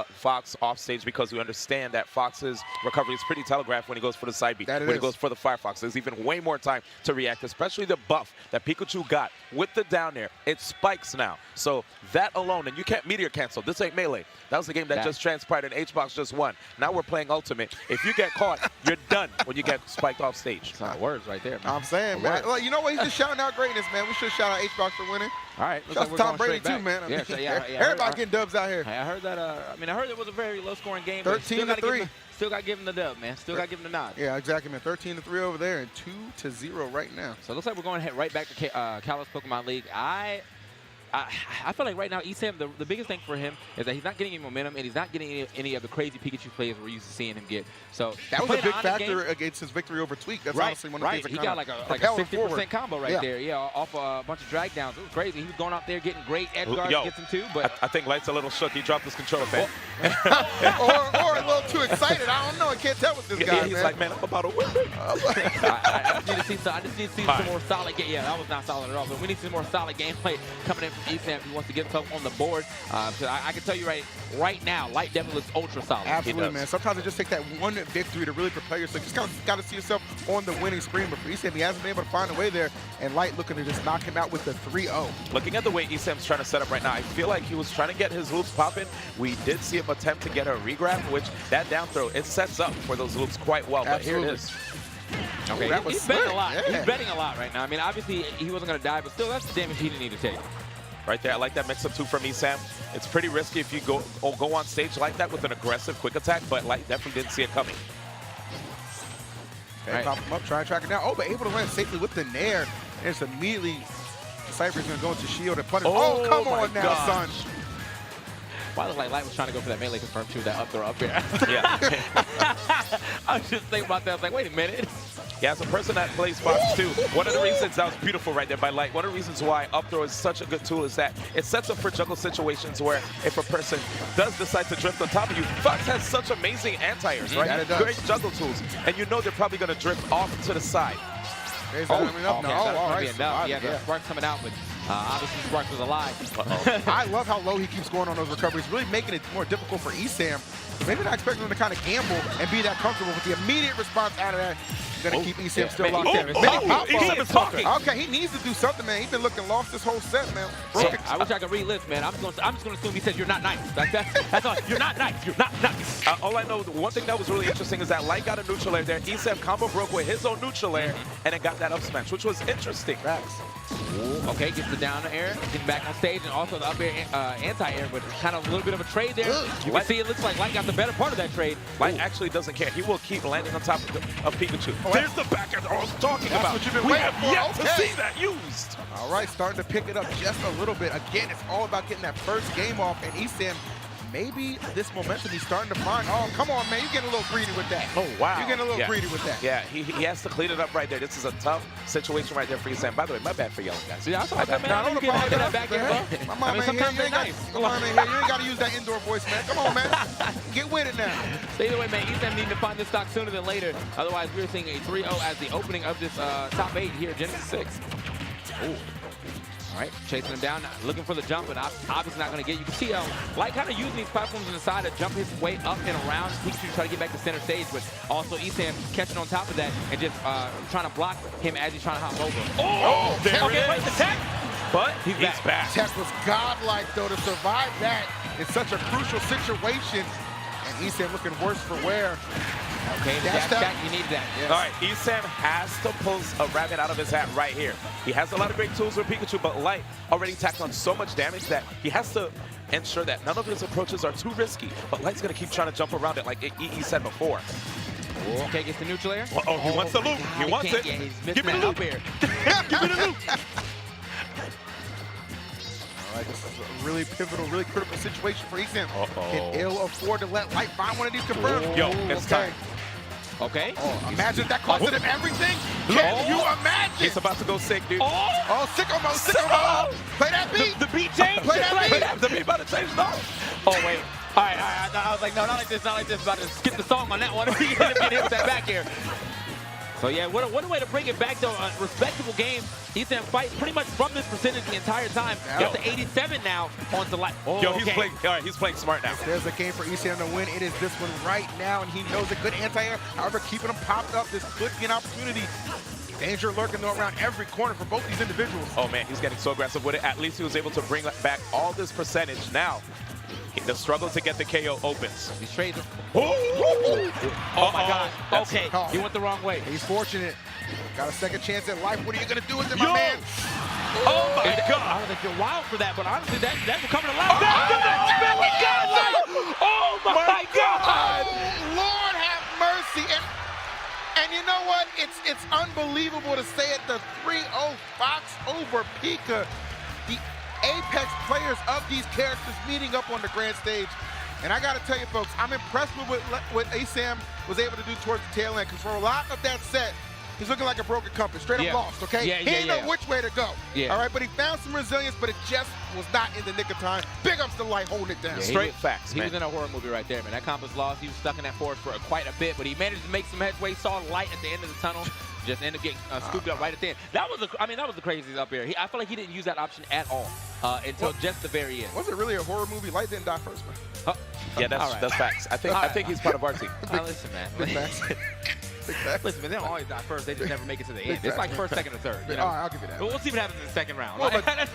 Fox off stage because we understand that Fox's recovery is pretty telegraphed when he goes for the side B. When he goes for the Firefox, there's even way more time to react, especially the buff that Pikachu got with the down air. It spikes now. So that alone, and you can't meteor cancel. This ain't Melee. That was the game that just transpired and HBox just won. Now we're playing Ultimate. If you get caught, you're done when you get spiked off stage. That's words right there, man. I'm saying, man. Well, you know what? He's just shouting out greatness, man. We should shout out HBox for winning. All right. Shout out to Tom Brady, too, man. Everybody getting dubs out here. I heard that. I heard it was a very low-scoring game. 13-3. Still got to give him the dub, man. Still got to give him the nod. Yeah, exactly, man. 13-3 over there and 2-0 right now. So it looks like we're going to head right back to Kalos Pokemon League. I feel like right now, ESAM, the biggest thing for him is that he's not getting any momentum and he's not getting any of the crazy Pikachu plays we're used to seeing him get. So that was a big factor against his victory over Tweak. That's honestly one of the things that he got like a 60% combo right there. Yeah, off a bunch of drag downs. It was crazy. He was going out there getting great edge guards against him too. But I think Light's a little shook. He dropped his controller fan. or a little too excited. I don't know. I can't tell with this guy. He's like, man, I'm about to win. I just need to see some more solid game. Yeah, that was not solid at all. But we need some more solid gameplay coming in from ESAM if he wants to get himself on the board. So I can tell you right now, Light definitely looks ultra solid. Absolutely, man. Sometimes it just takes that one victory to really propel yourself. You just got to see yourself on the winning screen. But for ESAM, he hasn't been able to find a way there. And Light looking to just knock him out with the 3-0. Looking at the way ESAM's trying to set up right now, I feel like he was trying to get his loops popping. We did see him attempt to get a regrab, which that down throw, it sets up for those loops quite well. Absolutely. But here it is. Okay, he's betting a lot. Yeah. He's betting a lot right now. I mean, obviously, he wasn't going to die, but still, that's the damage he didn't need to take. Right there, I like that mix-up too from ESAM. It's pretty risky if you go on stage like that with an aggressive quick attack, but Light definitely didn't see it coming. Okay, pop him up, try and track it down. Oh, but able to land safely with the Nair. And it's immediately, Cypher's going to go into shield and punish. Oh, come on now, son. Why looked like Light was trying to go for that melee confirm too, that up throw up there. Yeah. I was just thinking about that. I was like, wait a minute. Yeah, as a person that plays Fox too, one of the reasons that was beautiful right there by Light, one of the reasons why up throw is such a good tool is that it sets up for juggle situations where if a person does decide to drift on top of you, Fox has such amazing anti-airs, right? Yeah, great juggle tools, and you know they're probably going to drift off to the side. Yeah, Sparks coming out, but obviously Sparks was alive. I love how low he keeps going on those recoveries, really making it more difficult for ESAM. Maybe not expecting him to kind of gamble and be that comfortable with the immediate response out of that. Going to keep ESAM still locked in. ESAM is talking. Okay, he needs to do something, man. He's been looking lost this whole set, man. I wish I could relive, man. I'm just going to assume he said you're not nice. That's all. You're not nice. You're not nice. All I know, one thing that was really interesting is that Light got a neutral air there. ESAM combo broke with his own neutral air and it got that up smash, which was interesting. Okay, gets the down air, getting back on stage, and also the up air anti-air, but kind of a little bit of a trade there. You can see it looks like Light got the better part of that trade. Light actually doesn't care. He will keep landing on top of Pikachu. There's the back end I was talking about. What you've been we waiting have for. yet to see that used. All right, starting to pick it up just a little bit. Again, it's all about getting that first game off, and ESAM, maybe this momentum he's starting to find. Oh, come on, man. You're getting a little greedy with that. Oh, wow. You're getting a little greedy with that. Yeah, he has to clean it up right there. This is a tough situation right there for ESAM. By the way, my bad for yelling, guys. Yeah, I thought that, man. I don't apologize. Sometimes they're nice. Come on, man. You ain't got to use that indoor voice, man. Come on, man. Get with it now. So either way, man, ESAM need to find this stock sooner than later. Otherwise, we're seeing a 3-0 as the opening of this top 8 here, Genesis 6. Ooh. All right, chasing him down, looking for the jump, but obviously not going to get. You can see Light kind of using these platforms on the side to jump his way up and around. Pikachu try to get back to center stage, but also ESAM catching on top of that and just trying to block him as he's trying to hop over. Oh, there it is. The tech. But he's back. Tech was godlike, though, to survive that in such a crucial situation. And ESAM looking worse for wear. Okay, dash attack, you need that. Yes. All right, ESAM has to pull a rabbit out of his hat right here. He has a lot of great tools with Pikachu, but Light already tacked on so much damage that he has to ensure that none of his approaches are too risky. But Light's going to keep trying to jump around it like he said before. Okay, gets the neutral air. Oh, he wants the loop. He wants it. Yeah, he's Give me the loop. Here. Give me the loop. All right, this is a really pivotal, really critical situation for ESAM. Can ill afford to let Light find one of these confirmed? Yo, it's time. Okay. Oh, imagine that costed him everything. Can you imagine? He's about to go sick, dude. Oh, sicko mode, sicko mode. Play that beat. The beat change. Play that beat. The beat about to change, no. Oh, wait. All right. I was like, no, not like this, not like this. About to skip the song on that one. Get hit with that back here. So yeah, what a way to bring it back to a respectable game. ESAM fight pretty much from this percentage the entire time. Got to 87 now on the light. Oh, Yo, he's playing smart now. If there's a game for ESAM to win, it is this one right now, and he knows a good anti-air. However, keeping him popped up, this could be an opportunity. Danger lurking though around every corner for both these individuals. Oh man, he's getting so aggressive with it. At least he was able to bring back all this percentage. Now, the struggle to get the KO opens. He's trading. Oh my God. Okay, he went the wrong way. He's fortunate. Got a second chance at life. What are you gonna do with it, my man? Oh my God. I don't think you're wild for that, but honestly, that's coming a lot. Oh my God. Oh, Lord have mercy. And you know what? It's unbelievable to say it. The 3-0 Fox over Pika. The apex players of these characters meeting up on the grand stage. And I got to tell you, folks, I'm impressed with what ESAM was able to do towards the tail end. Because for a lot of that set, he's looking like a broken compass. Straight up lost, okay? He didn't know which way to go. All right, but he found some resilience, but it just was not in the nick of time. Big ups to Light holding it down. Straight facts, man. He was in a horror movie right there, man. That compass lost. He was stuck in that forest for quite a bit, but he managed to make some headway, saw light at the end of the tunnel, just ended up getting scooped up right at the end. That was the craziest up here. I feel like he didn't use that option at all until just the very end. Was it really a horror movie? Light didn't die first, man. Yeah, that's facts. I think he's part of our team. Listen, man. Listen, man, they don't always die first. They just never make it to the end. It's like first, second, or third. You know? All right, I'll give you that. But we'll see what happens in the second round. More That's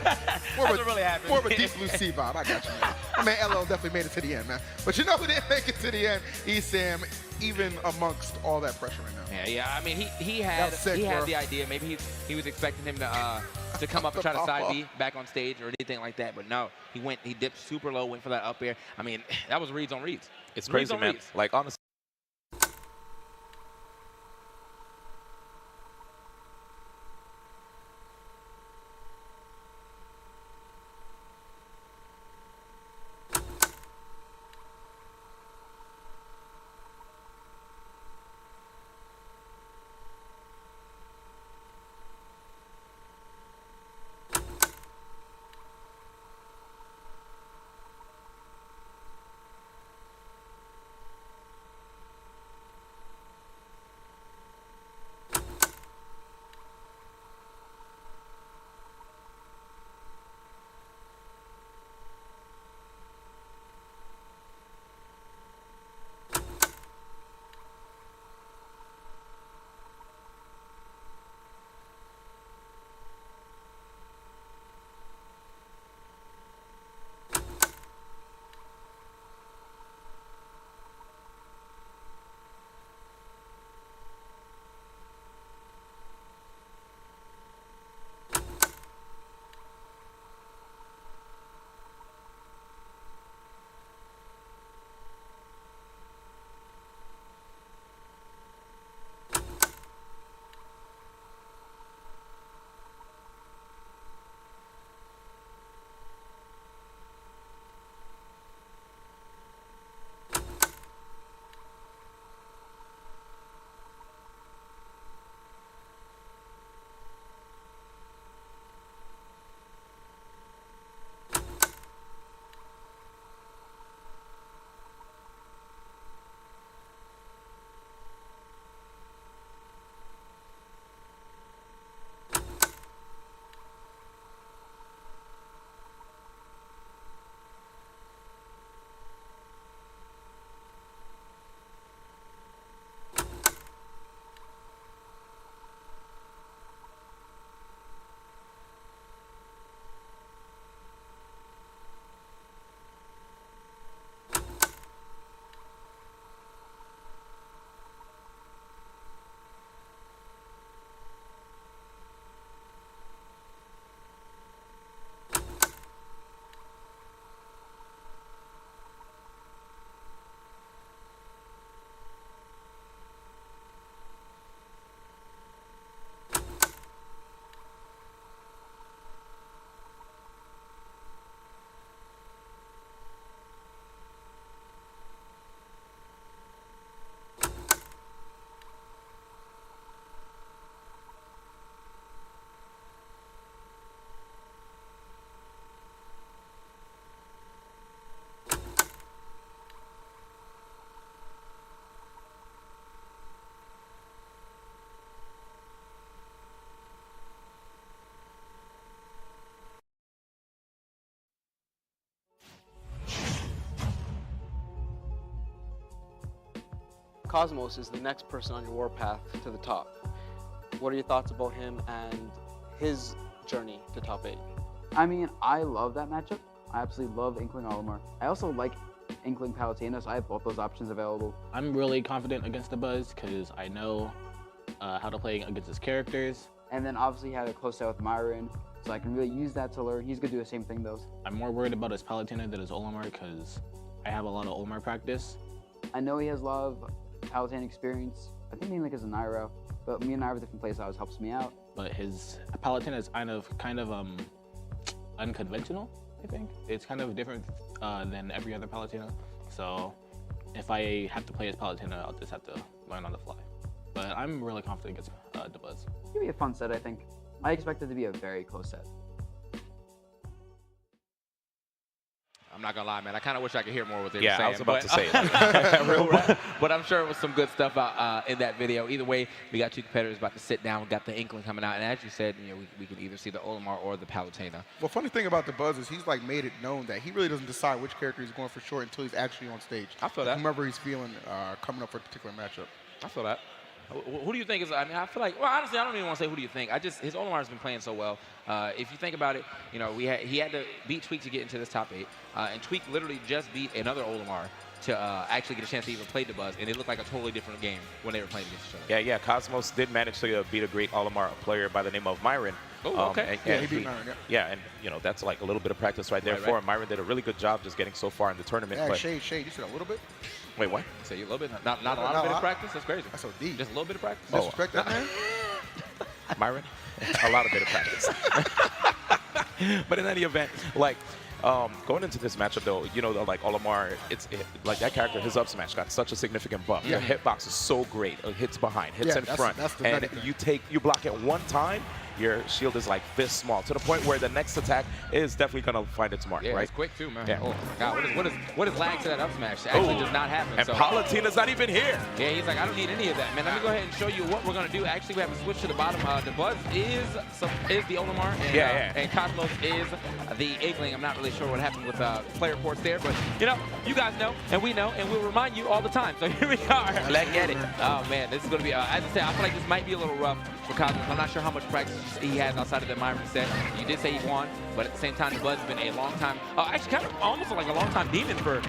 what really happens. More of a Deep Blue Sea vibe. I got you, man. My man, LL definitely made it to the end, man. But you know who didn't make it to the end? ESAM, even amongst all that pressure right now. Yeah. I mean, he had the idea. Maybe he was expecting him to come up and try to side B back on stage or anything like that. But no, he dipped super low, went for that up air. I mean, that was reads on reads. It's crazy, man. Like, honestly. Cosmos is the next person on your warpath to the top. What are your thoughts about him and his journey to top 8? I mean, I love that matchup. I absolutely love Inkling Olimar. I also like Inkling Palutena, so I have both those options available. I'm really confident against the Buzz because I know how to play against his characters. And then obviously he had a close set with Myron, so I can really use that to learn. He's gonna do the same thing though. I'm more worried about his Palutena than his Olimar because I have a lot of Olimar practice. I know he has a lot of Palutena experience. I think mainly because of Nairo, but me and Nairo have different playstyles, helps me out. But his Palutena is kind of unconventional, I think. It's kind of different than every other Palutena. So if I have to play his Palutena, I'll just have to learn on the fly. But I'm really confident against the Buzz. It'll be a fun set, I think. I expect it to be a very close set. I'm not gonna lie, man. I kind of wish I could hear more what they were saying. Yeah, I was about to say that. But I'm sure it was some good stuff out in that video. Either way, we got two competitors about to sit down. We got the Inkling coming out, and as you said, we can either see the Olimar or the Palutena. Well, funny thing about the Buzz is he's like made it known that he really doesn't decide which character he's going for short until he's actually on stage. I feel that. Whomever he's feeling coming up for a particular matchup. I feel that. Who do you think is? I mean, I feel like. Well, honestly, I don't even want to say who do you think. His Olimar has been playing so well. If you think about it, he had to beat Tweak to get into this top 8, and Tweak literally just beat another Olimar to actually get a chance to even play the Buzz, and it looked like a totally different game when they were playing against each other. Yeah. Cosmos did manage to beat a great Olimar player by the name of Myron. Oh, okay. Yeah, he beat Myron. Yeah, and that's like a little bit of practice right there for him. Myron did a really good job just getting so far in the tournament. Yeah, but Shade, you said a little bit? Wait, what? So you a little bit, not a lot of bit of practice. That's crazy. That's so deep. Just a little bit of practice. Disrespect that man. Myron, a lot of bit of practice. But in any event, like going into this matchup though, like Olimar, like that character, his up smash got such a significant buff. Yeah. Your hitbox is so great. Hits behind, hits in front, that's and you block it one time, your shield is like this small, to the point where the next attack is definitely gonna find its mark, Yeah, right? it's quick too, man. Yeah. Oh my God, what is lag to that up smash? It actually does not happen. And so. Palutena's not even here. Yeah, he's like, I don't need any of that, man. Let me go ahead and show you what we're gonna do. Actually, we have to switch to the bottom. The Buzz is the Olimar, and, and Cosmos is the Inkling. I'm not really sure what happened with player ports there, but you guys know, and we know, and we'll remind you all the time. So here we are. Let's get it. Oh man, this is gonna be. As I said, I feel like this might be a little rough for Cosmos. I'm not sure how much practice he has outside of the Myron set. You did say he won, but at the same time, the Buzz has been a long time, actually kind of almost like a long time demon for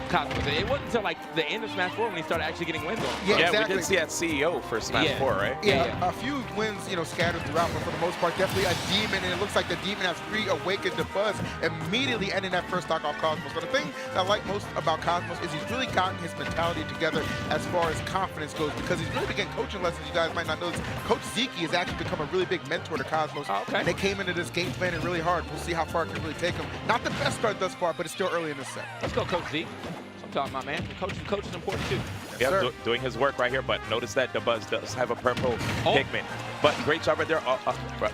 Cosmos. It wasn't until like the end of Smash 4 when he started actually getting wins on him. Yeah, We did see that CEO for Smash 4, right? Yeah, a few wins, scattered throughout, but for the most part, definitely a demon, and it looks like the demon has reawakened the Buzz, immediately ending that first stock off Cosmos. So the thing that I like most about Cosmos is he's really gotten his mentality together as far as confidence goes, because he's really been getting coaching lessons. You guys might not know this. Coach Ziki has actually become a really big mentor to Cosmos, and they came into this game planning really hard. We'll see how far it can really take him. Not the best start thus far, but it's still early in the set. Let's go, Coach Z. I'm talking about, man. Coach is important too. Yeah, doing his work right here, but notice that the Buzz does have a purple Pikmin. But great job right there.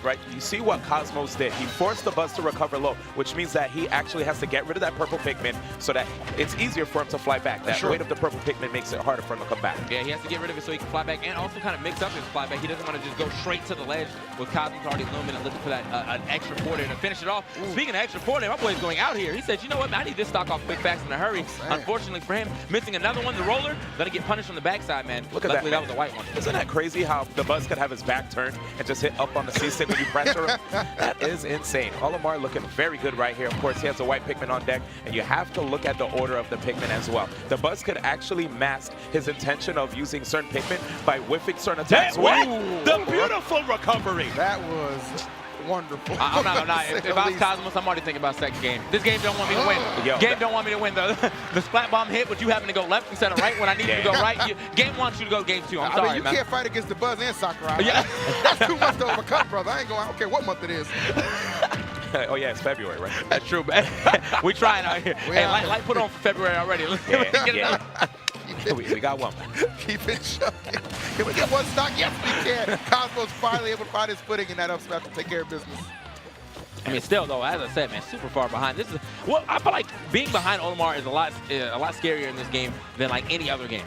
Right, you see what Cosmos did. He forced the Buzz to recover low, which means that he actually has to get rid of that purple Pikmin so that it's easier for him to fly back. That weight of the purple Pikmin makes it harder for him to come back. Yeah, he has to get rid of it so he can fly back and also kind of mix up his fly back. He doesn't want to just go straight to the ledge with Cosmos already looming and looking for that an extra forward to finish it off. Speaking of extra forward, my boy's going out here. He said, you know what, man, I need this stock off quick, fast, in a hurry. Unfortunately for him, missing another one, the roller, gonna get punished on the backside, man. Look at Luckily, that, that was a white one. Isn't that crazy how the Buzz could have his back turned and just hit up on the C-stick when you pressure him? That is insane. Olimar looking very good right here. Of course, he has a white Pikmin on deck, and you have to look at the order of the Pikmin as well. The Buzz could actually mask his intention of using certain Pikmin by whiffing certain attacks. The beautiful recovery. That was wonderful. I'm not. If I was Cosmos, I'm already thinking about second game. This game don't want me to win. Game don't want me to win. The splat bomb hit, but you having to go left instead of right when I need you to go right. Game wants you to go game 2. I'm sorry, I mean, you can't fight against the Buzz and Sakurai. Yeah. That's too much to overcome, brother. I ain't going. I don't care what month it is. Oh yeah, it's February, right? That's true, man. We trying out here. Hey, Light put on for February already. We got one. Keep it shut. Can we get one stock? Yes, we can. Cosmos finally able to find his footing in that up smash to take care of business. I mean, still though, as I said, man, super far behind. This is I feel like being behind Olimar is a lot scarier in this game than like any other game,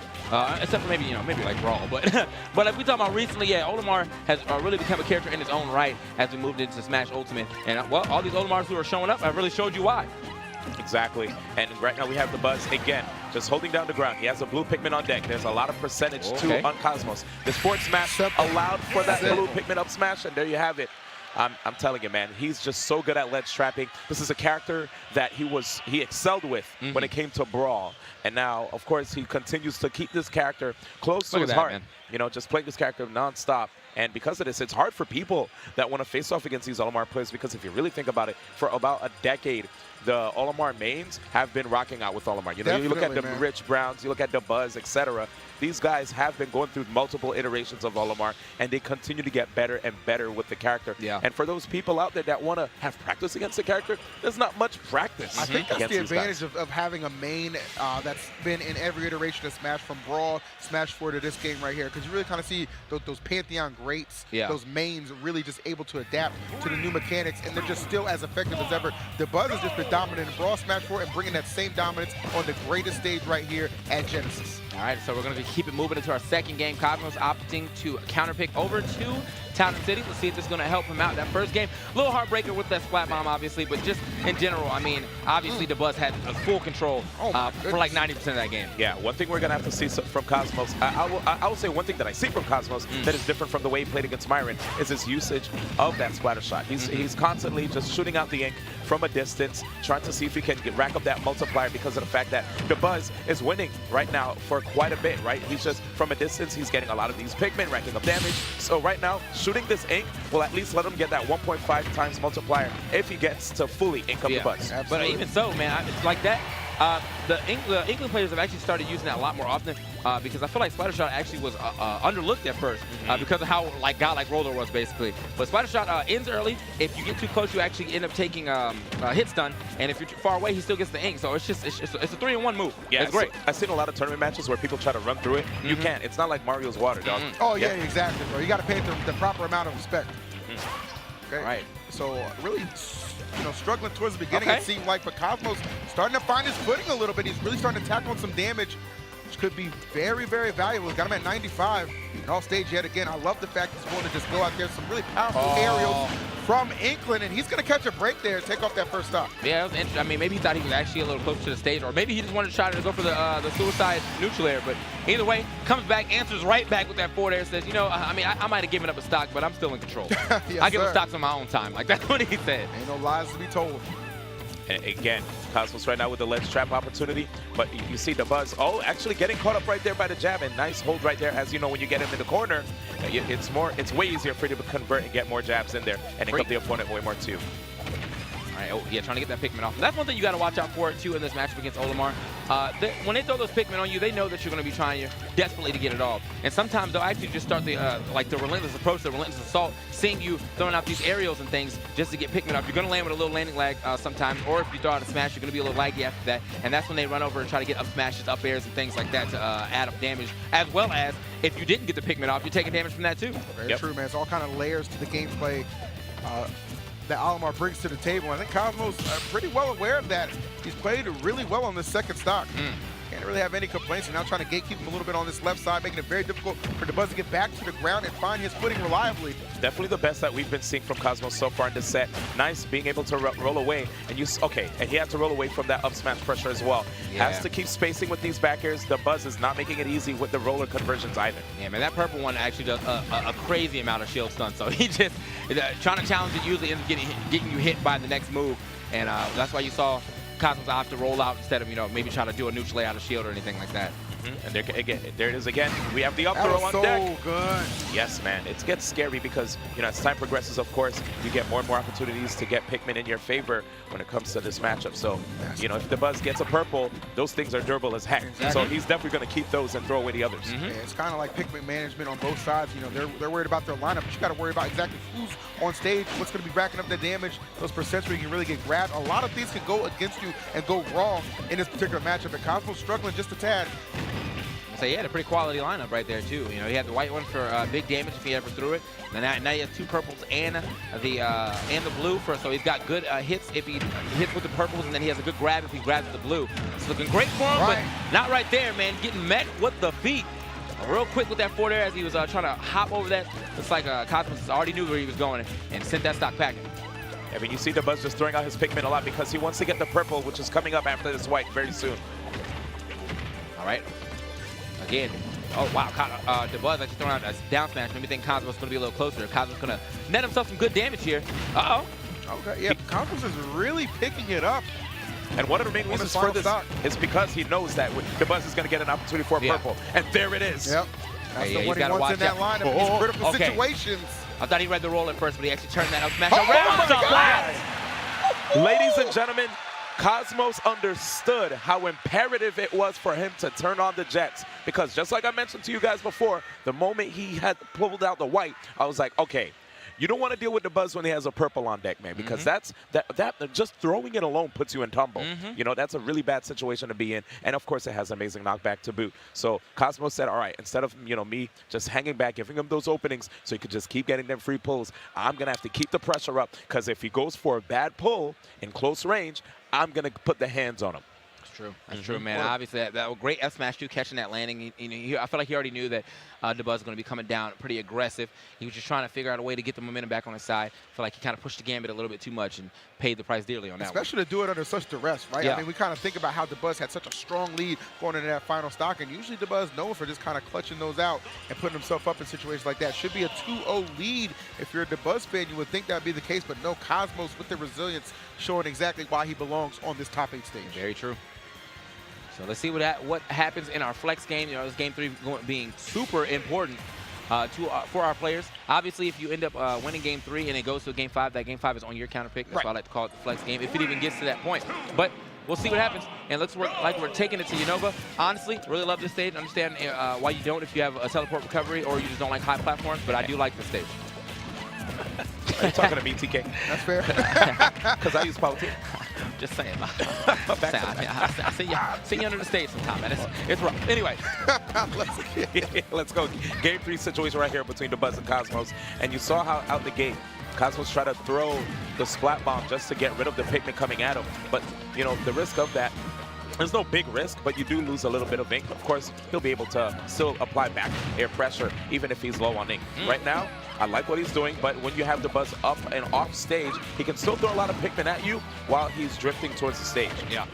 except for maybe like Brawl. But if we talk about recently, yeah, Olimar has really become a character in his own right as we moved into Smash Ultimate, and all these Olimars who are showing up have really showed you why. Exactly. And right now we have the Buzz again just holding down the ground. He has a blue Pikmin on deck. There's a lot of percentage too on Cosmos. This forward smash allowed for that blue Pikmin up smash, and there you have it. I'm telling you, man, he's just so good at ledge trapping. This is a character that he excelled with when it came to Brawl. And now, of course, he continues to keep this character close to his heart. Man. You know, just playing this character nonstop. And because of this, it's hard for people that want to face off against these Olimar players, because if you really think about it, for about a decade, the Olimar mains have been rocking out with Olimar. You know, you look at the Rich Browns, you look at the Buzz, etc. These guys have been going through multiple iterations of Olimar, and they continue to get better and better with the character. Yeah. And for those people out there that want to have practice against the character, there's not much practice. I think that's the advantage of having a main that's been in every iteration of Smash, from Brawl, Smash 4 to this game right here, because you really kind of see those Pantheon greats, those mains really just able to adapt to the new mechanics, and they're just still as effective as ever. The Buzz has just been dominant in Brawl, Smash 4, and bringing that same dominance on the greatest stage right here at Genesis. All right, so we're going to keep it moving into our second game. Cosmos opting to counterpick over to Town and City. Let's see if this is going to help him out. That first game, a little heartbreaker with that splat bomb, obviously, but just in general, I mean, obviously the Buzz had full control for like 90% of that game. Yeah, one thing we're going to have to see from Cosmos, I will say one thing that I see from Cosmos that is different from the way he played against Myron is his usage of that splatter shot. He's constantly just shooting out the ink from a distance, trying to see if he can rack up that multiplier, because of the fact that the Buzz is winning right now for quite a bit, right? He's just, from a distance, he's getting a lot of these Pikmin, racking up damage. So right now, shooting this ink will at least let him get that 1.5 times multiplier if he gets to fully ink up the Buzz. Absolutely. But even so, man, it's like that. The Inkling players have actually started using that a lot more often because I feel like Splattershot actually was underlooked at first because of how godlike Roller was, basically. But Splattershot ends early. If you get too close, you actually end up taking hit stun, and if you're too far away, he still gets the ink. So it's a 3-in-1 move. Yeah, it's great. I've seen a lot of tournament matches where people try to run through it. You can't. It's not like Mario's water, dog. Oh yeah, exactly, bro. You got to pay the proper amount of respect. Okay. Right. So really, struggling towards the beginning, it seemed like, but Cosmos starting to find his footing a little bit. He's really starting to tack on some damage, which could be very, very valuable. He's got him at 95. And off stage yet again. I love the fact he's going to just go out there, some really powerful aerials from Inkling, and he's going to catch a break there and take off that first stop. Yeah, it was interesting. I mean, maybe he thought he was actually a little closer to the stage, or maybe he just wanted to try to go for the suicide neutral air. But either way, comes back, answers right back with that forward air, says, I mean, I might have given up a stock, but I'm still in control. I give him stocks on my own time. Like, that's what he said. Ain't no lies to be told. And again, Cosmos right now with the ledge trap opportunity, but you see the Buzz, actually getting caught up right there by the jab, and nice hold right there. As you know, when you get him in the corner, it's way easier for you to convert and get more jabs in there and ink up the opponent way more too. All right, trying to get that Pikmin off. That's one thing you got to watch out for, too, in this matchup against Olimar. When they throw those Pikmin on you, they know that you're going to be trying desperately to get it off. And sometimes they'll actually just start the relentless approach, the relentless assault, seeing you throwing out these aerials and things just to get Pikmin off. You're going to land with a little landing lag sometimes, or if you throw out a smash, you're going to be a little laggy after that. And that's when they run over and try to get up smashes, up airs, and things like that to add up damage, as well as if you didn't get the Pikmin off, you're taking damage from that, too. Very true, man. It's all kind of layers to the gameplay that Olimar brings to the table. I think Cosmos are pretty well aware of that. He's played really well on this second stock. Can't really have any complaints. They're now trying to gatekeep him a little bit on this left side, making it very difficult for the Buzz to get back to the ground and find his footing reliably. Definitely the best that we've been seeing from Cosmos so far in this set. Nice being able to roll away, and and he had to roll away from that up smash pressure as well. Has to keep spacing with these back airs. The Buzz is not making it easy with the roller conversions either. Yeah, man, that purple one actually does a crazy amount of shield stun. So he just trying to challenge it usually ends up getting you hit by the next move, and that's why you saw Cosmos have to roll out instead of maybe trying to do a neutral layout of shield or anything like that. And there it is again. We have the up throw on deck. So good. Yes, man. It gets scary because, as time progresses, of course, you get more and more opportunities to get Pikmin in your favor when it comes to this matchup. So, if the Buzz gets a purple, those things are durable as heck. Exactly. So he's definitely going to keep those and throw away the others. Yeah, it's kind of like Pikmin management on both sides. They're worried about their lineup, but you got to worry about exactly who's on stage, what's going to be racking up the damage, those percents where you can really get grabbed. A lot of things can go against you and go wrong in this particular matchup. And Cosmos struggling just a tad. So he had a pretty quality lineup right there too. He had the white one for big damage if he ever threw it. And now he has two purples and the blue so he's got good hits if he hits with the purples, and then he has a good grab if he grabs the blue. It's looking great for him, but not right there, man. Getting met with the feet. Real quick with that forward air as he was trying to hop over that. Looks like Cosmos already knew where he was going and sent that stock packing. I mean, you see the Buzz just throwing out his Pikmin a lot because he wants to get the purple, which is coming up after this white very soon. All right. Again. Oh, wow. DeBuzz actually throwing out a down smash. Maybe think Cosmos going to be a little closer. Cosmos going to net himself some good damage here. Uh-oh. Okay, yeah, Cosmos is really picking it up. And one of the main reasons for this is because he knows that DeBuzz is going to get an opportunity for a purple. And there it is. Yep. That's the one he wants in that lineup in these critical situations. I thought he read the roll at first, but he actually turned that up smash around. Ladies and gentlemen, Cosmos understood how imperative it was for him to turn on the Jets, because just like I mentioned to you guys before, the moment he had pulled out the white, I was like, okay, you don't want to deal with DeBuzz when he has a purple on deck, man, because that just throwing it alone puts you in tumble. You know, that's a really bad situation to be in, and of course it has amazing knockback to boot. So Cosmos said, all right, instead of me just hanging back, giving him those openings so he could just keep getting them free pulls, I'm gonna have to keep the pressure up, because if he goes for a bad pull in close range, I'm going to put the hands on him. That's true. That's true, man. Obviously, that was great F smash too, catching that landing. I feel like he already knew that DeBuzz was going to be coming down pretty aggressive. He was just trying to figure out a way to get the momentum back on his side. I feel like he kind of pushed the gambit a little bit too much and paid the price dearly on that. Especially to do it under such duress, right? I mean, we kind of think about how DeBuzz had such a strong lead going into that final stock, and usually DeBuzz known for just kind of clutching those out and putting himself up in situations like that. Should be a 2-0 lead. If you're a DeBuzz fan, you would think that would be the case, but no, Cosmos with the resilience showing exactly why he belongs on this top 8 stage. Very true. So let's see what happens in our flex game. You know, this game 3 being super important for our players. Obviously, if you end up winning game 3 and it goes to a game 5, that game 5 is on your counter pick. That's why I like to call it the flex game, if it even gets to that point. But we'll see what happens. And looks like we're taking it to Unova. Honestly, really love this stage. Understand why you don't if you have a teleport recovery or you just don't like high platforms, but I do like this stage. Are you talking to me, TK? That's fair. Because I use Palutena. Just saying. I see you under the stage sometime, man. It's rough. Anyway. Let's go. Game 3 situation right here between DeBuzz and Cosmos. And you saw how out the gate, Cosmos tried to throw the splat bomb just to get rid of the Pikmin coming at him. But, you know, the risk of that, there's no big risk, but you do lose a little bit of ink. Of course, he'll be able to still apply back air pressure, even if he's low on ink. Right now, I like what he's doing, but when you have DeBuzz up and off stage, he can still throw a lot of Pikmin at you while he's drifting towards the stage. Yeah.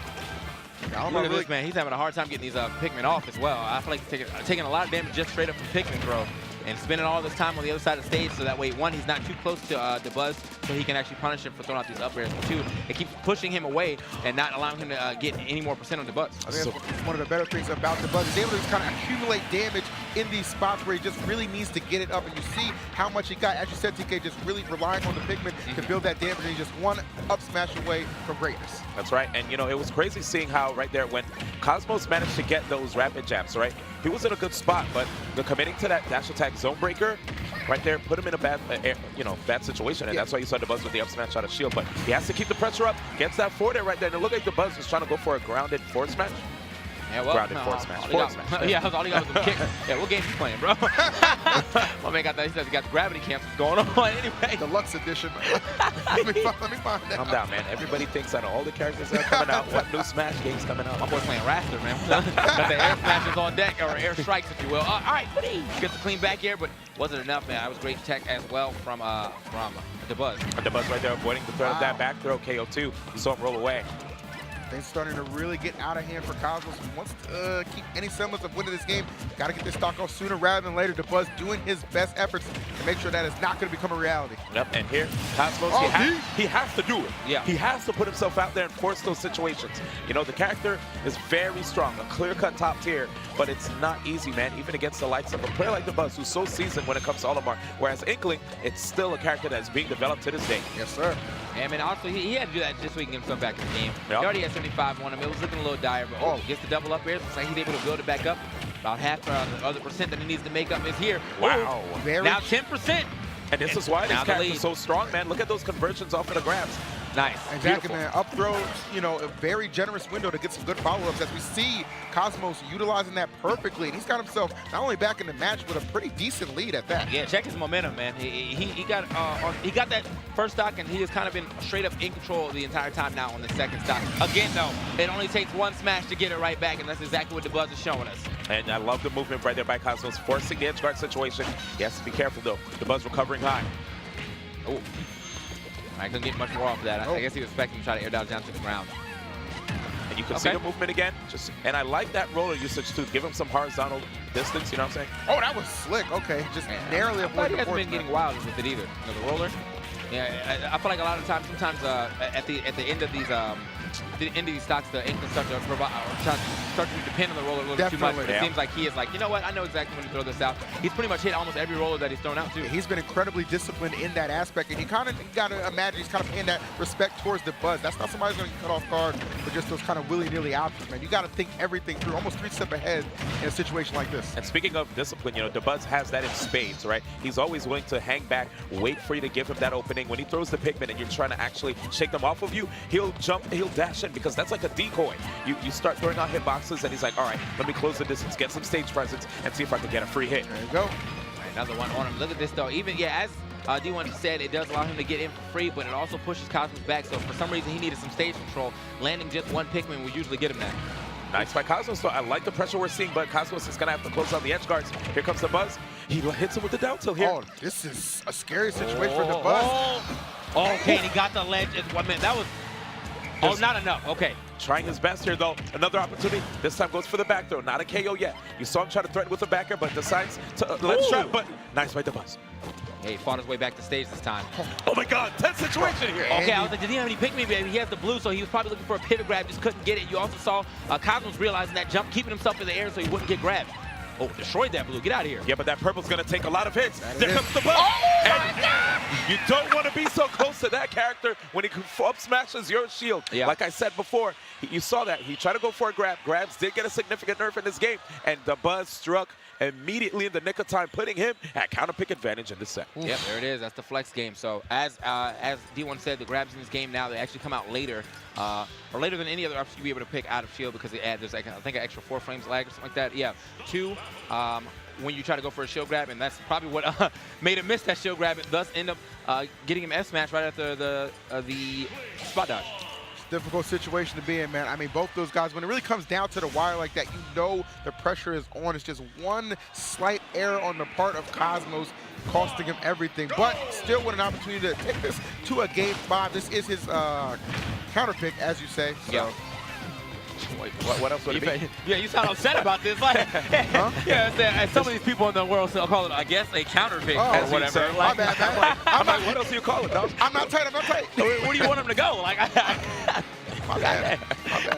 Look at this, man. He's having a hard time getting these Pikmin off as well. I feel like he's taking a lot of damage just straight up from Pikmin throw. And spending all this time on the other side of the stage so that way, one, he's not too close to DeBuzz, so he can actually punish him for throwing out these up airs. But two, it keeps pushing him away and not allowing him to get any more % on DeBuzz. I think that's one of the better things about DeBuzz. He's able to just kind of accumulate damage in these spots where he just really needs to get it up. And you see how much he got, as you said, TK, just really relying on the Pikmin to build that damage. And he's just one up smash away from greatness. That's right. And, you know, it was crazy seeing how right there when Cosmos managed to get those rapid jabs, right? He was in a good spot, but the committing to that dash attack zone breaker right there put him in a bad, bad situation, and that's why you saw DeBuzz with the up smash out of shield. But he has to keep the pressure up, gets that forward air right there, and it looked like DeBuzz was trying to go for a grounded forward smash. Yeah, well, grounded forward smash. Forward smash. Yeah, all he got was a kick. Yeah, what game you playing, bro? My man got that. He said he got the gravity camp going on anyway. Deluxe edition. let me find that. Calm down, man. Everybody thinks out of all the characters that are coming out, what new Smash game's coming out? My boy playing Raster, man. Got the air smashes on deck, or air strikes, if you will. All right, gets the clean back here, but wasn't enough, man. That was great tech as well from DeBuzz. DeBuzz right there avoiding the threat of that back throw, KO2. You saw him roll away. Things starting to really get out of hand for Cosmos. He wants to keep any semblance of winning this game. Got to get this stock off sooner rather than later. DeBuzz doing his best efforts to make sure that it's not going to become a reality. Yep, and here, Cosmos, he has to do it. Yeah. He has to put himself out there and force those situations. You know, the character is very strong, a clear-cut top tier, but it's not easy, man, even against the likes of a player like DeBuzz, who's so seasoned when it comes to Olimar. Whereas Inkling, it's still a character that's being developed to this day. Yes, sir. And, man, also, he had to do that just so he can get himself back in the game. He already had 75 on him. It was looking a little dire, but gets the double up airs. Looks like he's able to build it back up. About half the other percent that he needs to make up is here. Wow. Now 10%. And this is why this character is so strong, man. Look at those conversions off of the grabs. Nice. Exactly, man. Up throws, you know, a very generous window to get some good follow-ups as we see Cosmos utilizing that perfectly. And he's got himself not only back in the match, but a pretty decent lead at that. Yeah, check his momentum, man. He got that first stock, and he has kind of been straight up in control the entire time now on the second stock. Again, though, it only takes one smash to get it right back, and that's exactly what DeBuzz is showing us. And I love the movement right there by Cosmos, forcing the edge guard situation. He has to be careful, though. DeBuzz recovering high. I couldn't get much more off of that. I guess he was expecting to try to air dodge down to the ground. And you can see the movement again. And I like that roller usage too. Give him some horizontal distance, you know what I'm saying? Oh, that was slick. Okay, just narrowly avoided He the hasn't been getting wild with it either. You know, the roller. Yeah, I feel like a lot of times, sometimes at the end of these stocks, the ink can start to provide, start to depend on the roller a little too much. But it seems like he is like, you know what? I know exactly when to throw this out. He's pretty much hit almost every roller that he's thrown out too. He's been incredibly disciplined in that aspect, and you got to imagine he's kind of paying that respect towards the buzz. That's not somebody's going to get cut off guard for just those kind of willy-nilly options, man. You got to think everything through, almost 3 steps ahead in a situation like this. And speaking of discipline, you know, DeBuzz has that in spades, right? He's always willing to hang back, wait for you to give him that opening. When he throws the Pikmin and you're trying to actually shake them off of you, he'll jump, he'll dash in, because that's like a decoy. You start throwing out hitboxes, and he's like, all right, let me close the distance, get some stage presence, and see if I can get a free hit. There you go. Another one on him. Look at this, though. Even, as D1 said, it does allow him to get in for free, but it also pushes Cosmos back. So for some reason, he needed some stage control. Landing just one Pikmin would usually get him that. Nice by Cosmos, so I like the pressure we're seeing, but Cosmos is going to have to close out the edge guards. Here comes the Buzz. He hits him with the down tilt here. Oh, this is a scary situation for the Buzz. Okay, and he got the ledge in 1 minute. That was... Oh, not enough. Okay. Trying his best here, though. Another opportunity. This time goes for the back throw. Not a KO yet. You saw him try to threaten with the backer, but decides to let trap. But nice by the Buzz. Hey, he fought his way back to stage this time. Oh my God, tense situation here. Okay, I was like, did he have any Pikmin? He has the blue, so he was probably looking for a pivot grab, just couldn't get it. You also saw Cosmos realizing that jump, keeping himself in the air so he wouldn't get grabbed. Oh, destroyed that blue. Get out of here. Yeah, but that purple's going to take a lot of hits. There comes the Buzz. You don't want to be so close to that character when he up smashes your shield. Yeah. Like I said before, you saw that. He tried to go for a grab. Grabs did get a significant nerf in this game, and the Buzz struck immediately in the nick of time, putting him at counter pick advantage in the set. Yep, there it is. That's the flex game. So as D1 said, the grabs in this game now, they actually come out later, or later than any other option you'd be able to pick out of shield, because they add, there's like, I think an extra 4 frames lag or something like that. Yeah, 2 when you try to go for a shield grab, and that's probably what made him miss that shield grab, and thus end up getting him F-smash right after the spot dodge. Difficult situation to be in, man. I mean, both those guys, when it really comes down to the wire like that, you know the pressure is on. It's just one slight error on the part of Cosmos costing him everything, but still with an opportunity to take this to a game 5. This is his counter pick, as you say. So. Yeah. What else would it be? Yeah, you sound upset about this. Like, huh? Yeah, some of these people in the world still call it, I guess, a counter pick or whatever. My bad, man. I'm like, what else do you call it, dog? I'm not tight. I'm not tight. Where do you want him to go? Like, my bad.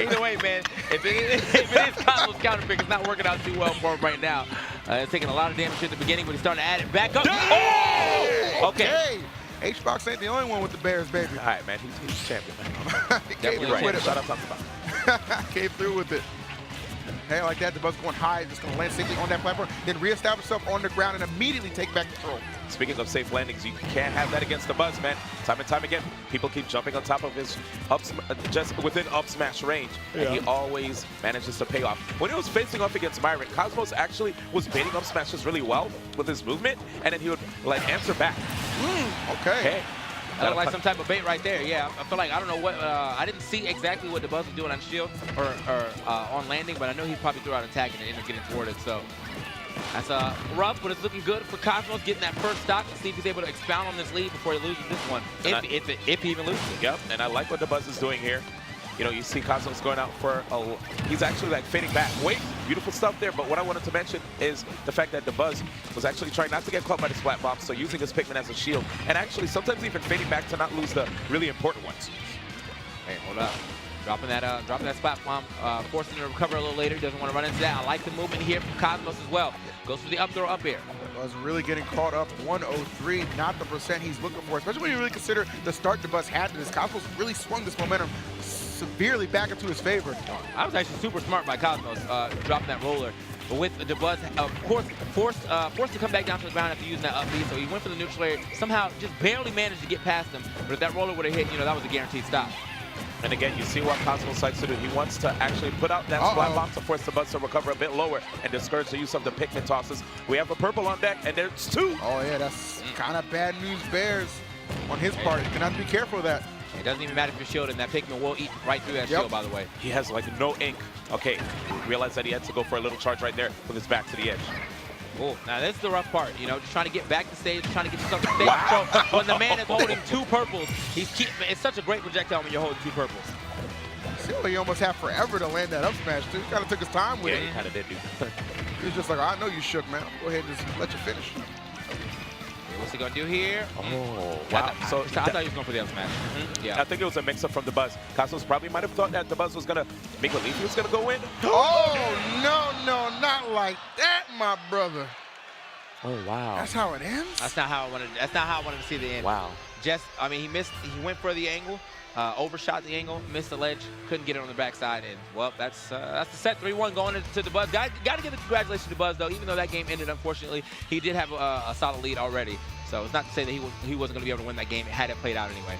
Either way, man, if it is Cosmos counter pick, it's not working out too well for him right now. It's taking a lot of damage at the beginning, but he's starting to add it back up. Oh! Okay. H-Box ain't the only one with the Bears, baby. All right, man. He's champion, man. He came through with it. Shut up, talk about it. Came through with it. Hey, like that, the Buzz going high, just going to land safely on that platform, then reestablish himself on the ground and immediately take back control. Speaking of safe landings, you can't have that against the Buzz, man. Time and time again, people keep jumping on top of his just within up smash range, and he always manages to pay off. When he was facing off against Myron, Cosmos actually was baiting up smashes really well with his movement, and then he would like answer back. Okay. Hey. That looked like some type of bait right there. Yeah, I feel like, I don't know what, I didn't see exactly what the Buzz was doing on shield or on landing, but I know he probably threw out an attack and ended up getting thwarted. So that's rough, but it's looking good for Cosmos getting that first stock. Let's see if he's able to expound on this lead before he loses this one, if he even loses it. Yep, and I like what the Buzz is doing here. You know, you see Cosmos going out for he's actually like fading back. Wait, beautiful stuff there, but what I wanted to mention is the fact that the Buzz was actually trying not to get caught by the splat bomb, so using his Pikmin as a shield, and actually sometimes even fading back to not lose the really important ones. Hey, hold up. Dropping that splat bomb, forcing him to recover a little later. He doesn't want to run into that. I like the movement here from Cosmos as well. Goes for the up throw up air. Buzz really getting caught up. 103, not the percent he's looking for, especially when you really consider the start the Buzz had to this. Cosmos really swung this momentum severely back into his favor. I was actually super smart by Cosmos dropping that roller. But with the Buzz, of course, forced to come back down to the ground after using that up B, so he went for the neutral air, somehow just barely managed to get past him. But if that roller would have hit, you know, that was a guaranteed stop. And again, you see what Cosmos likes to do. He wants to actually put out that splat bomb to force the Buzz to recover a bit lower and discourage the use of the Pikmin tosses. We have a purple on deck, and there's 2. Oh, yeah, that's kind of bad news Bears on his part. You're going to have to be careful of that. It doesn't even matter if you're shielded, and that Pikmin will eat right through that shield, by the way. He has like no ink. Okay, realized that he had to go for a little charge right there with his back to the edge. Oh, now this is the rough part, you know, just trying to get back to stage, trying to get yourself to stage control. When the man is holding 2 purples, it's such a great projectile when you're holding 2 purples. seemed like he almost had forever to land that up smash, too. He kind of took his time with Yeah, it. he kind of did do that. He was just like, I know you shook, man. Go ahead and just let you finish. What's he gonna do here? Oh, wow. So I thought he was going for the up smash. Yeah. I think it was a mix-up from DeBuzz. Cosmos probably might have thought that DeBuzz was going to make believe he was going to go in. Oh, no, not like that, my brother. Oh, wow. That's how it ends? That's not how I wanted. That's not how I wanted to see the end. Wow. Just, I mean, he missed. He went for the angle, overshot the angle, missed the ledge, couldn't get it on the backside, and well, that's the set. 3-1 going into the Buzz. Got to give the congratulations to Buzz though. Even though that game ended, unfortunately, he did have a solid lead already. So it's not to say that he wasn't going to be able to win that game. It had it played out anyway.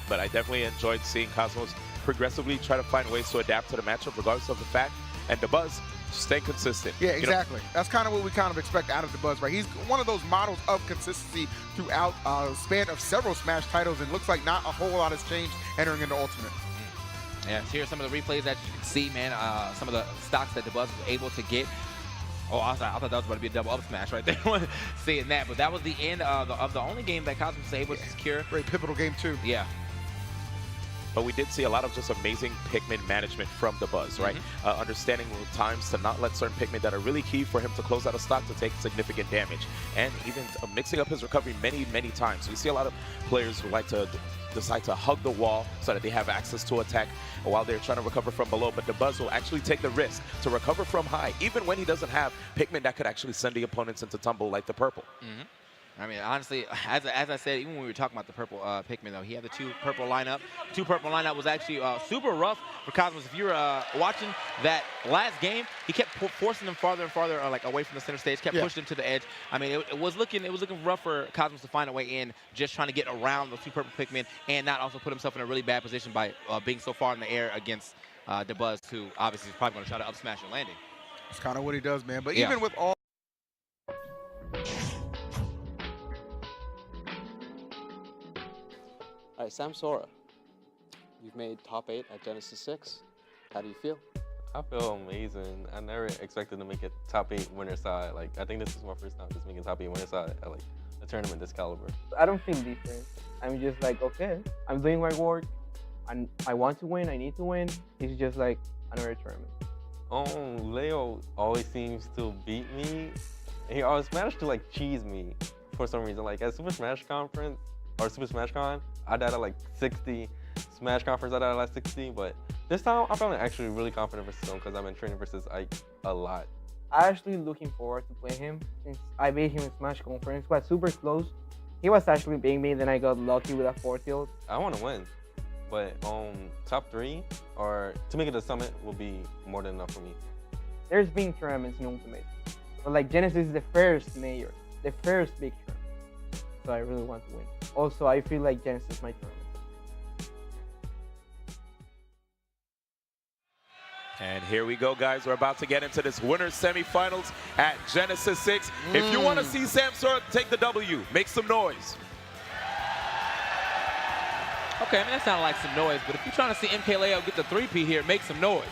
But I definitely enjoyed seeing Cosmos progressively try to find ways to adapt to the matchup, regardless of the fact, and DeBuzz stay consistent. Yeah, exactly. That's kind of what we kind of expect out of DeBuzz, right? He's one of those models of consistency throughout a span of several Smash titles, and looks like not a whole lot has changed entering into Ultimate. Yeah, so here's some of the replays that you can see, man. Some of the stocks that DeBuzz was able to get. Oh, I thought that was about to be a double up smash right there. Seeing that, but that was the end of the only game that Cosmos was able to secure. Very pivotal game too. Yeah. But we did see a lot of just amazing Pikmin management from DeBuzz, right? Understanding the times to not let certain Pikmin that are really key for him to close out a stock to take significant damage. And even mixing up his recovery many, many times. We see a lot of players who like to decide to hug the wall so that they have access to attack while they're trying to recover from below. But DeBuzz will actually take the risk to recover from high, even when he doesn't have Pikmin that could actually send the opponents into tumble like the purple. I mean, honestly, as I said, even when we were talking about the purple Pikmin, though, he had the two purple lineup. Two purple lineup was actually super rough for Cosmos. If you were watching that last game, he kept forcing them farther and farther, like away from the center stage, kept pushing them to the edge. I mean, it was looking rough for Cosmos to find a way in, just trying to get around those two purple Pikmin and not also put himself in a really bad position by being so far in the air against DeBuzz, who obviously is probably going to try to up smash your landing. That's kind of what he does, man. But even with all All right, Samsora, you've made top 8 at Genesis 6. How do you feel? I feel amazing. I never expected to make it top 8 winner side. Like, I think this is my first time just making top 8 winner side at like a tournament this caliber. I don't feel different. I'm just like, okay, I'm doing my work. I want to win. I need to win. It's just like another tournament. Leo always seems to beat me. He always managed to like cheese me for some reason. Like at Super Smash Conference or Super Smash Con, I died at like 60. Smash Conference, I died at like 60. But this time, I'm feeling actually really confident versus him because I've been training versus Ike a lot. I'm actually looking forward to playing him since I beat him in Smash Conference. It was super close. He was actually beating me, then I got lucky with a 4-tilt. I want to win, but top 3 or to make it a summit will be more than enough for me. There's been tournaments in Ultimate, but like Genesis is the first major, the first big tournament. So I really want to win. Also, I feel like Genesis is my tournament. And here we go, guys. We're about to get into this winner's semifinals at Genesis 6. If you want to see Samsora take the W, make some noise. Okay, I mean, that sounded like some noise, but if you're trying to see MKLeo get the 3P here, make some noise.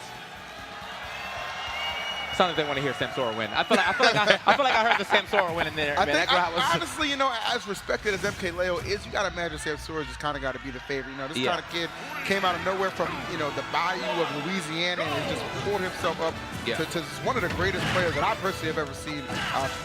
Sounds like they want to hear Samsora win. I feel like I heard the Samsora win in there. Honestly, you know, as respected as MKLeo is, you got to imagine Samsora just kind of got to be the favorite. You know, this kind of kid came out of nowhere from, you know, the bayou of Louisiana and just pulled himself up to one of the greatest players that I personally have ever seen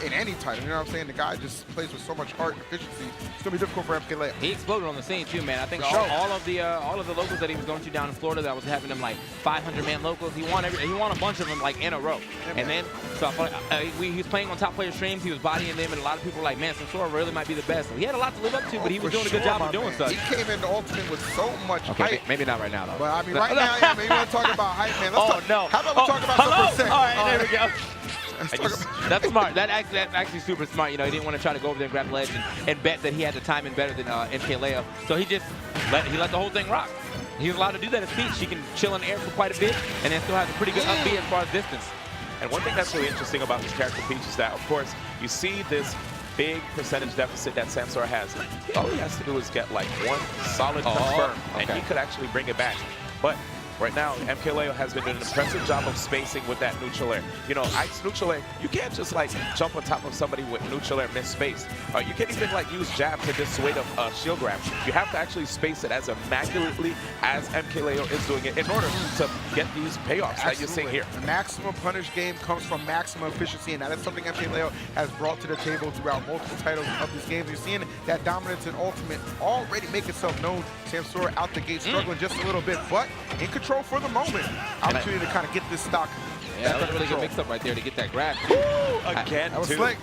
in any title. You know what I'm saying? The guy just plays with so much heart and efficiency. It's going to be difficult for MKLeo. He exploded on the scene too, man. I think all of the locals that he was going to down in Florida that was having them like 500-man locals, he won a bunch of them like in a row. And then, so I feel like, he was playing on top player streams, he was bodying them, and a lot of people were like, man, Samsora really might be the best. So he had a lot to live up to, but he was doing a good job of doing so. He came into Ultimate with so much hype. Maybe not right now, though. But I mean, right now, yeah, you want to talk about hype, man. How about we talk about some percent? All right, there we go. That's smart. That's actually super smart. You know, he didn't want to try to go over there and grab the ledge and bet that he had the timing better than MKLeo. So he just let the whole thing rock. He's allowed to do that at speed. He can chill in the air for quite a bit, and then still has a pretty good up B as far as distance. And one thing that's really interesting about this character Peach is that, of course, you see this big percentage deficit that Samsora has. All he has to do is get like one solid confirm, and he could actually bring it back. But Right now, MKLeo has been doing an impressive job of spacing with that neutral air. You know, ice neutral air, you can't just like jump on top of somebody with neutral air miss space. You can't even like use jab to dissuade a shield grab. You have to actually space it as immaculately as MKLeo is doing it in order to get these payoffs that you're seeing here. The maximum punish game comes from maximum efficiency, and that is something MKLeo has brought to the table throughout multiple titles of these games. You're seeing that dominance in Ultimate already make itself known. Samsora out the gate struggling just a little bit, but in control for the moment. Opportunity to kind of get this stock. Yeah, that was a really good mix-up right there to get that grab. Again, that was slick.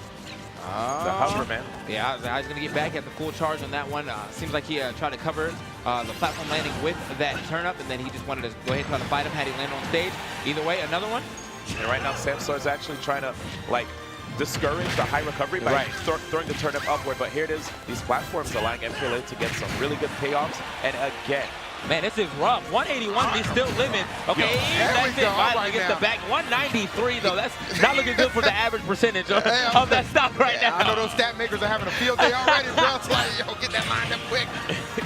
The hover, man. Yeah, he's going to get back. He had the full charge on that one. Seems like he tried to cover the platform landing with that turn-up, and then he just wanted to go ahead and try to fight him had he landed on stage. Either way, another one. And right now, Samsora is actually trying to, like, discourage the high recovery by throwing the turn-up upward. But here it is. These platforms allowing MKLeo to get some really good payoffs. And again, man, this is rough. 181, he's still living. Okay, that's it. Finally gets the back. 193, though. That's not looking good for the average percentage of that stock right now. I know those stat makers are having a field day already, bro. It's like, yo, get that lined up quick.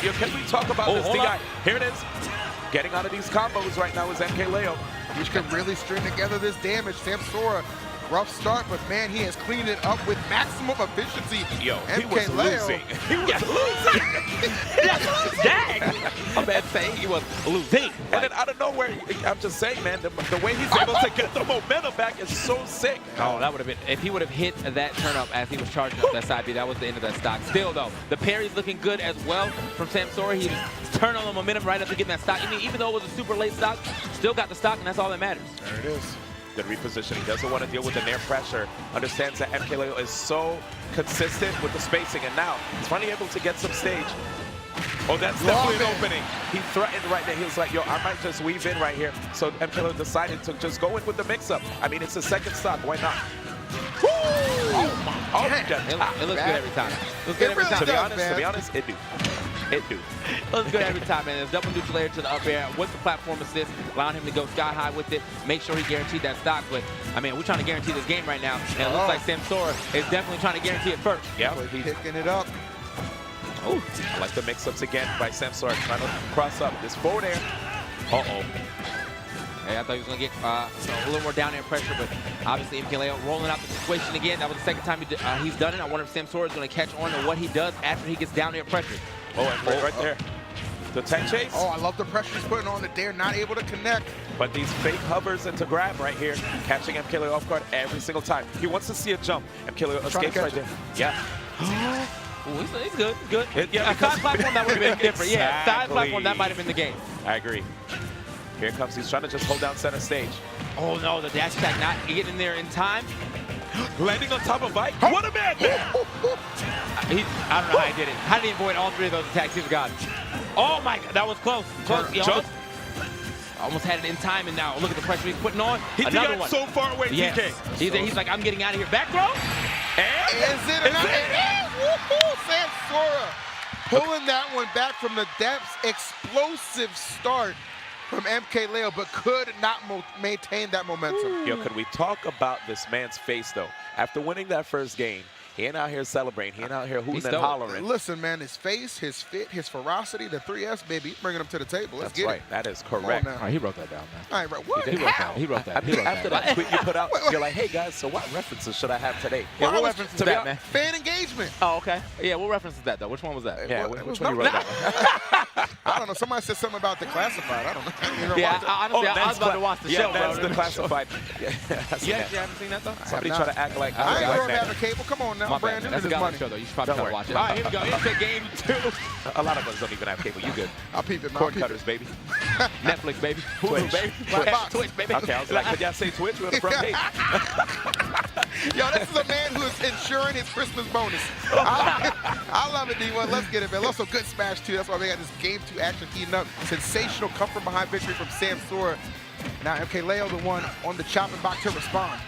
Yo, can we talk about this DI? Here it is. Getting out of these combos right now is MKLeo. Which can really string together this damage. Samsora, rough start, but man, he has cleaned it up with maximum efficiency. Yo, he MKLeo. was losing. He was losing. Dang! I'm about to say he was losing. And then out of nowhere, I'm just saying, man, the way he's able to get the momentum back is so sick. Oh, that would have been, if he would have hit that turn up as he was charging up that side B, that was the end of that stock. Still, though, the parry's looking good as well from Samsora. He turned on the momentum right after getting that stock. I mean, even though it was a super late stock, still got the stock, and that's all that matters. There it is. Good repositioning. Doesn't want to deal with the near pressure. Understands that MKLeo is so consistent with the spacing, and now he's finally able to get some stage. Oh, that's definitely an opening. He threatened right there. He was like, yo, I might just weave in right here. So MKLeo decided to just go in with the mix-up. I mean, it's a second stock. Why not? Woo! Oh, my God. It looks good every time. It looks good every time. To be honest, it do. It do. It looks good every time, man. There's double neutral air to the up air with the platform assist, allowing him to go sky high with it, make sure he guaranteed that stock. But, I mean, we're trying to guarantee this game right now, and it looks like Samsora is definitely trying to guarantee it first. Yeah, he's picking it up. Oh, I like the mix-ups again by Samsora, trying to cross up this forward air. Uh-oh. Hey, I thought he was going to get a little more down air pressure, but obviously MKLeo rolling out the situation again. That was the second time he's done it. I wonder if Samsora is going to catch on to what he does after he gets down air pressure. Oh, and right there. The tech chase. Oh, I love the pressure he's putting on it there, not able to connect. But these fake hovers into grab right here, catching MKLeo off guard every single time. He wants to see a jump. MKLeo escapes right there. Yeah. Ooh, he's good. He's good. Yeah, a side platform, that would have been different. Yeah, side platform, that might have been the game. I agree. Here comes. He's trying to just hold down center stage. Oh, no, the dash attack not getting in there in time. Landing on top of Ike. What a man! I don't know how he did it. How did he avoid all three of those attacks? He's got. Oh, my God. That was close. He almost had it in time, and now look at the pressure he's putting on. Another one. So far away, yes. TK. He's like, I'm getting out of here. Back throw. And is it another? Samsora pulling that one back from the depths. Explosive start from MKLeo, but could not maintain that momentum. Yo, could we talk about this man's face, though? After winning that first game, he ain't out here celebrating. He ain't out here hooting and hollering. Listen, man, his face, his fit, his ferocity, the 3S, baby, he's bringing him to the table. Let's That's right. That is correct. All right, he wrote that down, man. All right, what? He wrote that. After that tweet you put out, you're like, hey, guys, so what references should I have today? Yeah, what reference is that, man? Fan engagement. Oh, okay. Yeah, what reference is that, though? Which one was that? Yeah, which one you wrote that? I don't know. Somebody said something about Declassified. I don't know. Yeah, honestly, I was about to watch the show, bro. That's Declassified. You haven't seen that, though? Somebody try to act like I ain't going to have a cable. Come on now, brand new to this money. Show, though. You should probably try to watch it. All right, here we go. Into game 2. A lot of us don't even have cable. You good. I'll peep it, man. Cord cutters, baby. Netflix, baby. Hulu, baby. Twitch, baby. Okay, I was like, could y'all say Twitch? We're on the front page. Yo, this is a man who is insuring his Christmas bonus. I love it, D1. Let's get it, man. Also, good Smash 2. That's why we got this Game 2 action heating up. Sensational come from behind victory from Samsora. Now MKLeo, the one on the chopping block to respond.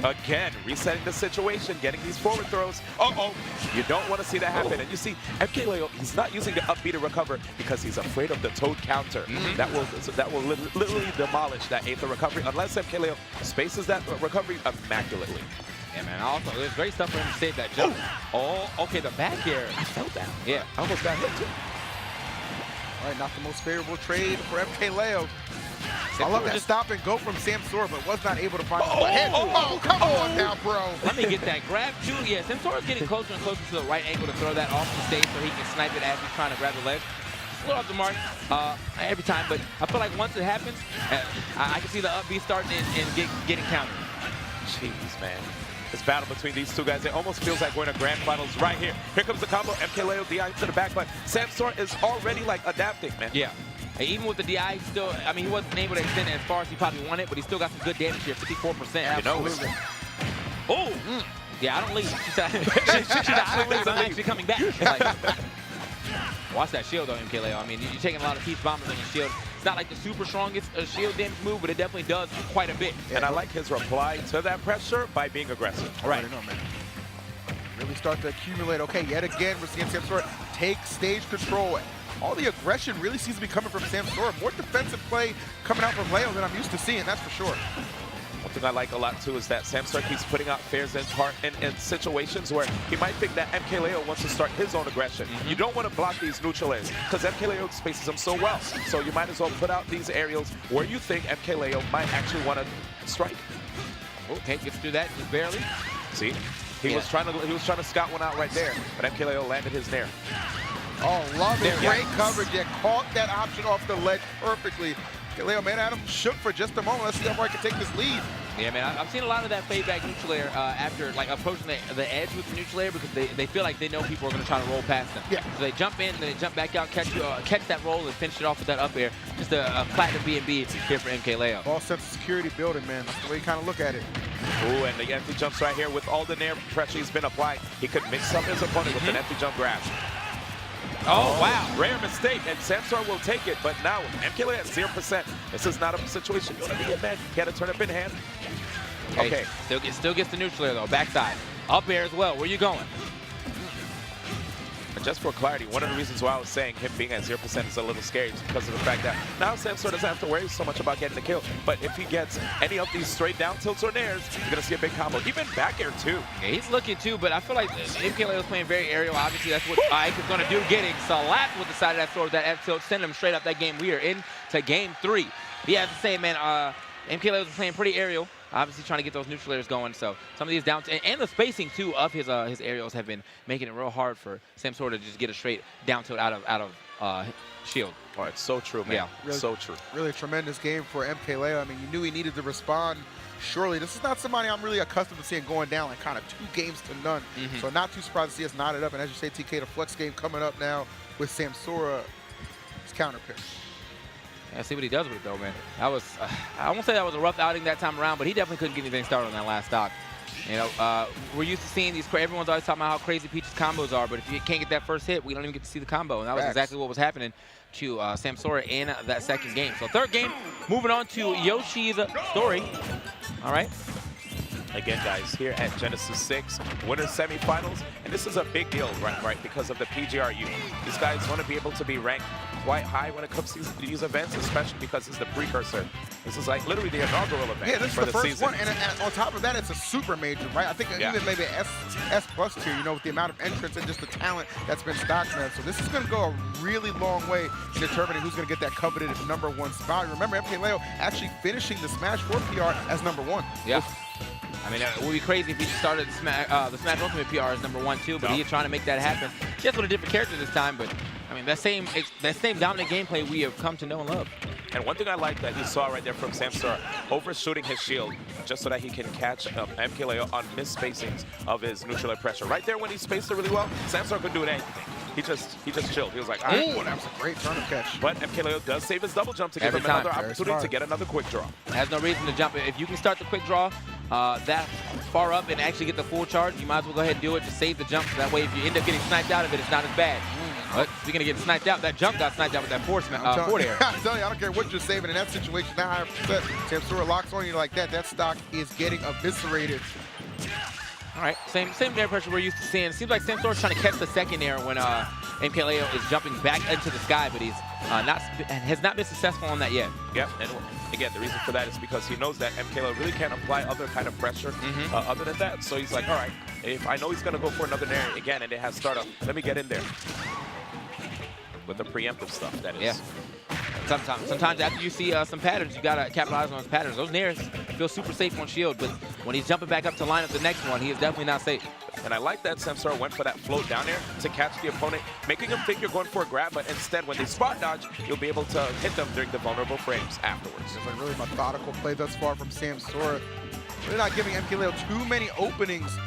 Again, resetting the situation, getting these forward throws. Uh-oh, you don't want to see that happen. And you see, MKLeo, he's not using the up B to recover because he's afraid of the Toad counter. That will literally demolish that 8th recovery unless MKLeo spaces that recovery immaculately. Yeah, man. Also, there's great stuff for him to save that jump. Oh, okay, the back air. I felt that. Yeah. I almost got hit, too. All right, not the most favorable trade for MKLeo. I love that stop and go from Samsora, but was not able to find the hit. Oh, come on now, bro. Let me get that grab, too. Yeah, Samsora's getting closer and closer to the right angle to throw that off the stage so he can snipe it as he's trying to grab the ledge. Just a little off the mark every time, but I feel like once it happens, I can see the up B starting and getting countered. Jeez, man. This battle between these two guys, it almost feels like we're in a grand finals right here. Here comes the combo, MKLeo, DI to the back, but Samsora is already like adapting, man. Yeah. And even with the DI, still, I mean, he wasn't able to extend it as far as he probably wanted, but he still got some good damage here, 54%. You know, oh! Yeah, I don't leave. She said, I don't leave, I'm actually coming back. Like, watch that shield, though, MKLeo. I mean, you're taking a lot of Peach bombers on your shield. It's not like the super strongest shield damage move, but it definitely does quite a bit. And I like his reply to that pressure by being aggressive. Right. I know, man. Really start to accumulate. Okay, yet again, we're seeing Samsora take stage control. All the aggression really seems to be coming from Samsora. More defensive play coming out from Leo than I'm used to seeing, that's for sure. One thing I like a lot, too, is that Samsora keeps putting out fairs in situations where he might think that MKLeo wants to start his own aggression. You don't want to block these neutral airs because MKLeo spaces them so well. So you might as well put out these aerials where you think MKLeo might actually want to strike. Okay, gets through that just barely. See, he was trying to scout one out right there, but MKLeo landed his nair. Oh, love it. Great coverage. Yeah, caught that option off the ledge perfectly. Leo, man, Adam shook for just a moment. Let's see how far I can take this lead. Yeah, man, I've seen a lot of that fade back neutral air after like approaching the edge with the neutral air because they feel like they know people are going to try to roll past them. Yeah. So they jump in, and then they jump back out, catch that roll, and finish it off with that up air. Just a platinum B&B here for MKLeo. All sense of security building, man. That's the way you kind of look at it. Ooh, and the empty jumps right here with all the nair pressure he's been applied. He could mix up his opponent with an empty jump grab. Oh, wow. Rare mistake, and Samsora will take it, but now MKLeo at 0%. This is not a situation you want to be in, man. He had to turn up in hand. Okay. Still gets the neutral air, though. Backside. Up air as well. Where you going? And just for clarity, one of the reasons why I was saying him being at 0% is a little scary is because of the fact that now Samsora doesn't have to worry so much about getting the kill. But if he gets any of these straight down tilts or nairs, you're going to see a big combo. Even back air, too. Yeah, he's looking, too, but I feel like MKLeo is playing very aerial. Obviously, that's what Ike is going to do, getting slapped with the side of that sword, that F tilt, send him straight up that game. We are into game 3. Yeah, as I say, man, MKLeo is playing pretty aerial. Obviously trying to get those neutral airs going. So some of these down and the spacing too of his aerials have been making it real hard for Samsora to just get a straight down tilt out of shield. Oh, it's so true, man. Yeah, really, so true. Really a tremendous game for MKLeo. I mean, you knew he needed to respond. Surely, this is not somebody I'm really accustomed to seeing going down like kind of 2 games to none. So not too surprised to see us knotted up. And as you say, TK, the flex game coming up now with Samsora. His counter pick. Yeah, see what he does with it, though, man. That was, I won't say that was a rough outing that time around, but he definitely couldn't get anything started on that last stock. You know, we're used to seeing these, everyone's always talking about how crazy Peach's combos are, but if you can't get that first hit, we don't even get to see the combo. And that was exactly what was happening to Samsora in that second game. So third game, moving on to Yoshi's story. All right. Again, guys, here at Genesis 6, winter semifinals, and this is a big deal, right, because of the PGRU. These guys want to be able to be ranked quite high when it comes to these events, especially because it's the precursor. This is like literally the inaugural event. Yeah, this for is the first season. one, and on top of that, it's a super major, right? I think even maybe S plus tier, you know, with the amount of entrants and just the talent that's been stocked, man. So this is going to go a really long way in determining who's going to get that coveted #1 spot. Remember, MKLeo actually finishing the Smash 4 PR as #1. Yeah. I mean, it would be crazy if he just started the Smash Ultimate PR as #1 too, but he's trying to make that happen. Just with a different character this time, but I mean, that same dominant gameplay we have come to know and love. And one thing I like that you saw right there from Samsora, overshooting his shield just so that he can catch MKLeo on missed spacings of his neutral air pressure. Right there when he spaced it really well, Samsora couldn't do anything. He just chilled. He was like, all right. Ooh, that was a great turnip catch. But MKLeo does save his double jump to give him another opportunity to get another quick draw. Has no reason to jump. If you can start the quick draw that far up and actually get the full charge, you might as well go ahead and do it. Just save the jump. So that way, if you end up getting sniped out of it, it's not as bad. But speaking of getting sniped out, that jump got sniped out with that forward air. I'm telling you, I don't care what you're saving in that situation. That 100%, Samsora locks on you like that. That stock is getting eviscerated. All right, same air pressure we're used to seeing. Seems like Samsora's trying to catch the second air when MKLeo is jumping back into the sky, but he's has not been successful on that yet. Yep, and again, the reason for that is because he knows that MKLeo really can't apply other kind of pressure other than that. So he's like, all right, if I know he's going to go for another nair again and it has startup, let me get in there. with the preemptive stuff, that is. Yeah. Sometimes after you see some patterns, you gotta capitalize on those patterns. Those nairs feel super safe on shield, but when he's jumping back up to line up the next one, he is definitely not safe. And I like that Samsara went for that float down there to catch the opponent, making him think you're going for a grab, but instead when they spot dodge, you'll be able to hit them during the vulnerable frames afterwards. It's a really methodical play thus far from Samsara. Really not giving MKLeo too many openings.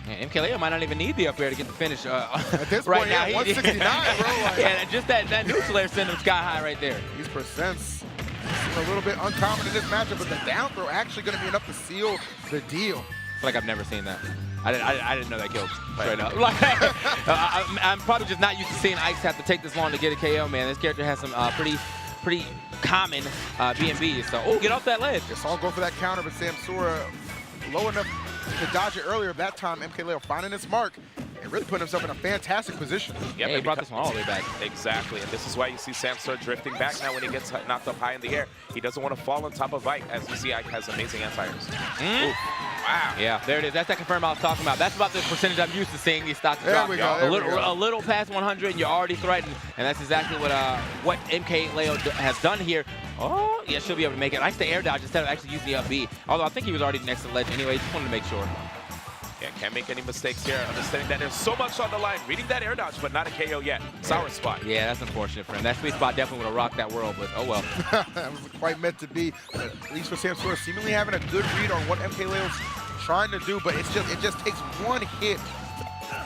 Yeah, MKLeo might not even need the up air to get the finish. At this right point, now, yeah, 169, bro. Like, yeah, just that neutral air sent him sky high right there. These percents seem a little bit uncommon in this matchup, but the down throw actually going to be enough to seal the deal. I feel like I've never seen that. I didn't know that killed straight up. Like, I'm probably just not used to seeing Ike's have to take this long to get a KO, man. This character has some pretty common B&Bs. So, oh, get off that ledge. It's all go for that counter, but Samsara low enough to dodge it earlier. That time, MKLeo finding its mark and really putting himself in a fantastic position. Yeah, he brought this one all the way back. Exactly, and this is why you see Samsara drifting back now when he gets knocked up high in the air. He doesn't want to fall on top of Ike. As you see, Ike has amazing anti-airs. Wow. Yeah, there it is. That's that confirm I was talking about. That's about the percentage I'm used to seeing these stocks There drop. we go, there we go. A little past 100, and you're already threatened. And that's exactly what MKLeo has done here. Oh, yeah, she'll be able to make it. Likes the air dodge instead of actually using the up B. Although I think he was already next to the ledge anyway. Just wanted to make sure. Yeah, can't make any mistakes here. Understanding that there's so much on the line. Reading that air dodge, but not a KO yet. Sour spot. Yeah, that's unfortunate for him. That sweet spot definitely would have rocked that world, but oh well. That was quite meant to be. But at least for Samsara, seemingly having a good read on what MKLeo's trying to do, but it just takes one hit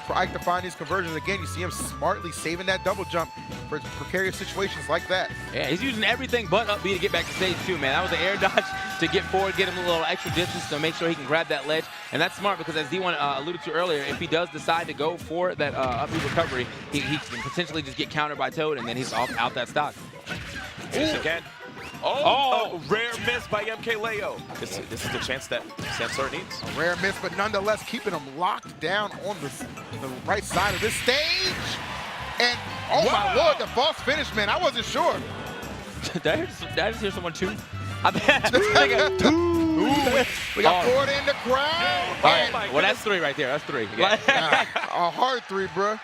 for Ike to find these conversions. Again, you see him smartly saving that double jump for precarious situations like that. Yeah, he's using everything but up B to get back to stage 2, man. That was an air dodge to get forward, get him a little extra distance to make sure he can grab that ledge. And that's smart because, as D1 alluded to earlier, if he does decide to go for that up B recovery, he can potentially just get countered by Toad, and then he's out that stock. Yes, again. Oh, a rare miss by MKLeo. This is the chance that Samsara needs. A rare miss, but nonetheless keeping him locked down on the right side of this stage. And, oh my lord, the false finish, man. I wasn't sure. Did I just hear someone too? I bet. We got 4 in the crowd. Oh my well, that's 3 right there. That's 3. Yeah. A hard 3, bro.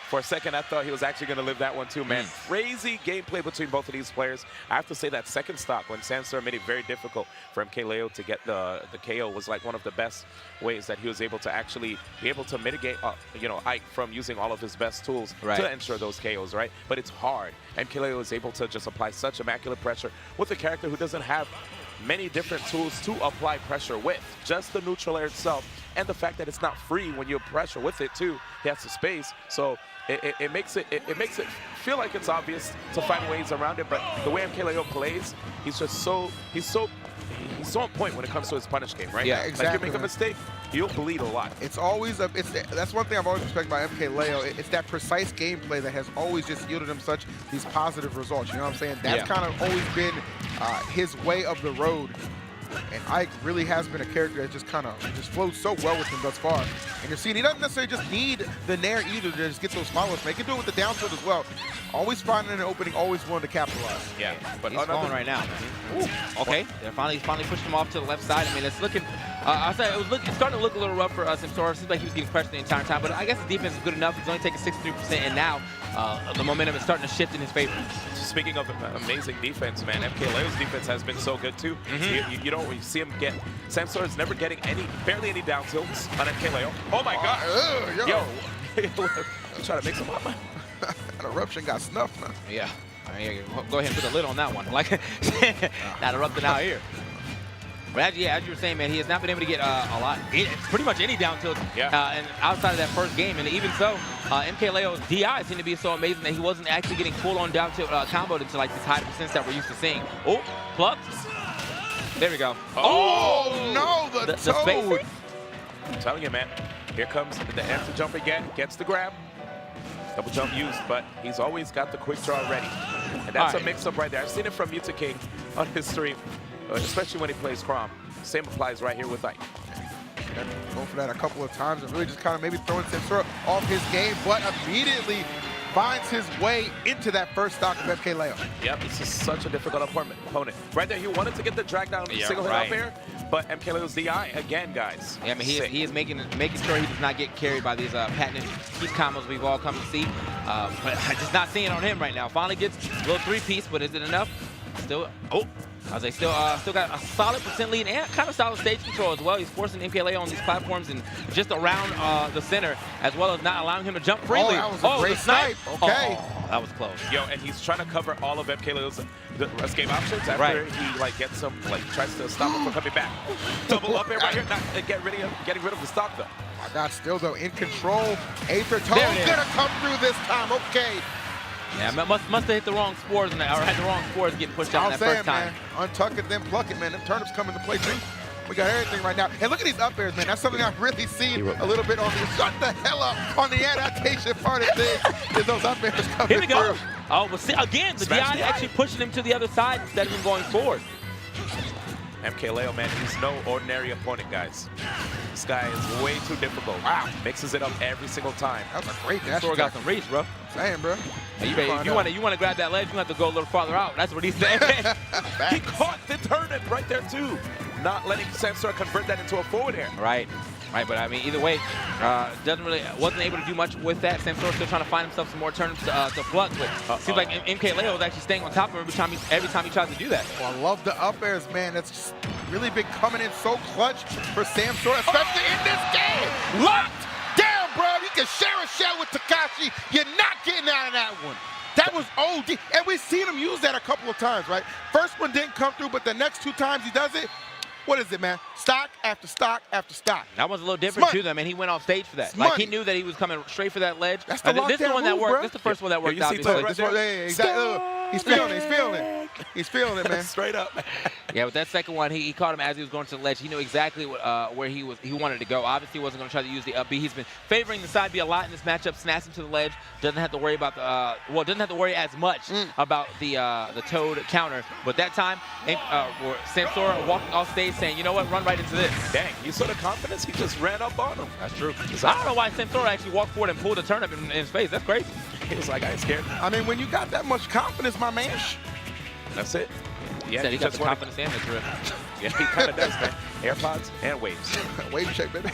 For a second, I thought he was actually going to live that one too, man. Crazy gameplay between both of these players. I have to say that second stock, when Samsara made it very difficult for MKLeo to get the KO, was like one of the best ways that he was able to actually be able to mitigate, Ike from using all of his best tools to ensure those KOs, right? But it's hard. MKLeo is able to just apply such immaculate pressure with a character who doesn't have many different tools to apply pressure with. Just the neutral air itself, and the fact that it's not free when you pressure with it too. He has the space, so it makes it feel like it's obvious to find ways around it. But the way MKLeo plays, he's so on point when it comes to his punish game, right? Yeah, exactly. Like you make a mistake, you'll bleed a lot. It's always that's one thing I've always respected by MKLeo. It's that precise gameplay that has always just yielded him such these positive results. You know what I'm saying? That's kind of always been his way of the road. And Ike really has been a character that just flows so well with him thus far. And you're seeing he doesn't necessarily just need the nair either to just get those follow-ups. He can do it with the down tilt as well. Always finding an opening, always willing to capitalize. Yeah, but he's falling right now. Ooh, okay, they're finally pushed him off to the left side. I mean, it's looking. I said it's starting to look a little rough for Samsara. Seems like he was getting pressured the entire time, but I guess the defense is good enough. He's only taking 63%, and now the momentum is starting to shift in his favor. Speaking of amazing defense, man, MKLeo's defense has been so good too. You don't see him get. Samsara's never getting barely any down tilts on MKLeo. Oh my God! Yo, I'm trying to make some up. That eruption got snuffed now. Yeah. Go ahead and put the lid on that one. Like, not erupting out here. But as you were saying, man, he has not been able to get pretty much any down tilt and outside of that first game. And even so, MKLeo's DI seemed to be so amazing that he wasn't actually getting full-on down tilt comboed into like these high percents that we're used to seeing. Oh, plucked. There we go. Oh no, the Toad. I'm telling you, man. Here comes the answer jump again. Gets the grab. Double jump used, but he's always got the quick draw ready. And that's a mix-up right there. I've seen it from King on his stream, especially when he plays Chrom. Same applies right here with Ike. Go for that a couple of times and really just kind of maybe throwing Samsara off his game, but immediately finds his way into that first stock of MKLeo. Yep, this is such a difficult opponent. Right there, he wanted to get the drag down single hit up air, but MKLeo's DI again, guys. Yeah, I mean, he is making sure he does not get carried by these patented keep combos we've all come to see. But I'm just not seeing it on him right now. Finally gets a little three-piece, but is it enough? Still, as they still got a solid percent lead and kind of solid stage control as well. He's forcing MKLeo on these platforms and just around the center, as well as not allowing him to jump freely. Oh, that was a great snipe. Okay. Oh, that was close. Yo, and he's trying to cover all of MKLeo's escape options after he like gets some, like tries to stop him from coming back. Double up here right here, not getting rid of the stock though. My God, still though in control. Aether Toad's gonna come through this time. Okay. Yeah, must have hit the wrong spores or had the wrong spores getting pushed out that first time. Man, untuck it, then pluck it, man. Them turnips come into play too. We got everything right now. And look at these up airs, man. That's something I've really seen a little bit on the shut the hell up on the adaptation part of things. Is those up airs coming Here we go. through. Oh, but see, again, the DI actually pushing him to the other side instead of him going forward. MKLeo, man, he's no ordinary opponent, guys. This guy is way too difficult. Wow. Mixes it up every single time. That was a great dash. Sora got some reach, bro. Saying, bro. Hey, if you want to grab that ledge, you have to go a little farther out. That's what he said. He caught the turnip right there, too. Not letting Samsora convert that into a forward air. Right, but I mean, either way, wasn't able to do much with that. Samsora still trying to find himself some more turnips to pluck with. Seems like MKLeo is actually staying on top of him every time he tries to do that. Well, I love the up airs, man. That's just really been coming in so clutch for Samsora, especially in this game. Locked down, bro. You can share a shell with Takashi. You're not getting out of that one. That was OD. And we've seen him use that a couple of times, right? First one didn't come through, but the next two times he does it, what is it, man? Stock after stock after stock. That was a little different, too, though, man. He went off stage for that. Like, he knew that he was coming straight for that ledge. That's the this is the one that worked. Bro. This is the first one that worked, obviously. obviously. Exactly. He's feeling it. He's feeling it. He's feeling it, man. Straight up. Yeah, with that second one, he caught him as he was going to the ledge. He knew exactly where he wanted to go. Obviously, he wasn't going to try to use the up B. He's been favoring the side B a lot in this matchup, snaps him to the ledge. Doesn't have to worry about doesn't have to worry as much about the Toad counter. But that time, Samsora walking off stage saying, you know what, run right into this. Dang, you saw the confidence? He just ran up on him. That's true. I don't know why Samsora actually walked forward and pulled a turnip in his face. That's crazy. He was like, I ain't scared. I mean, when you got that much confidence, my man. That's it. Yeah, he got the confidence and the drip. Yeah, he kind of does, man. AirPods and waves. Wave check, baby.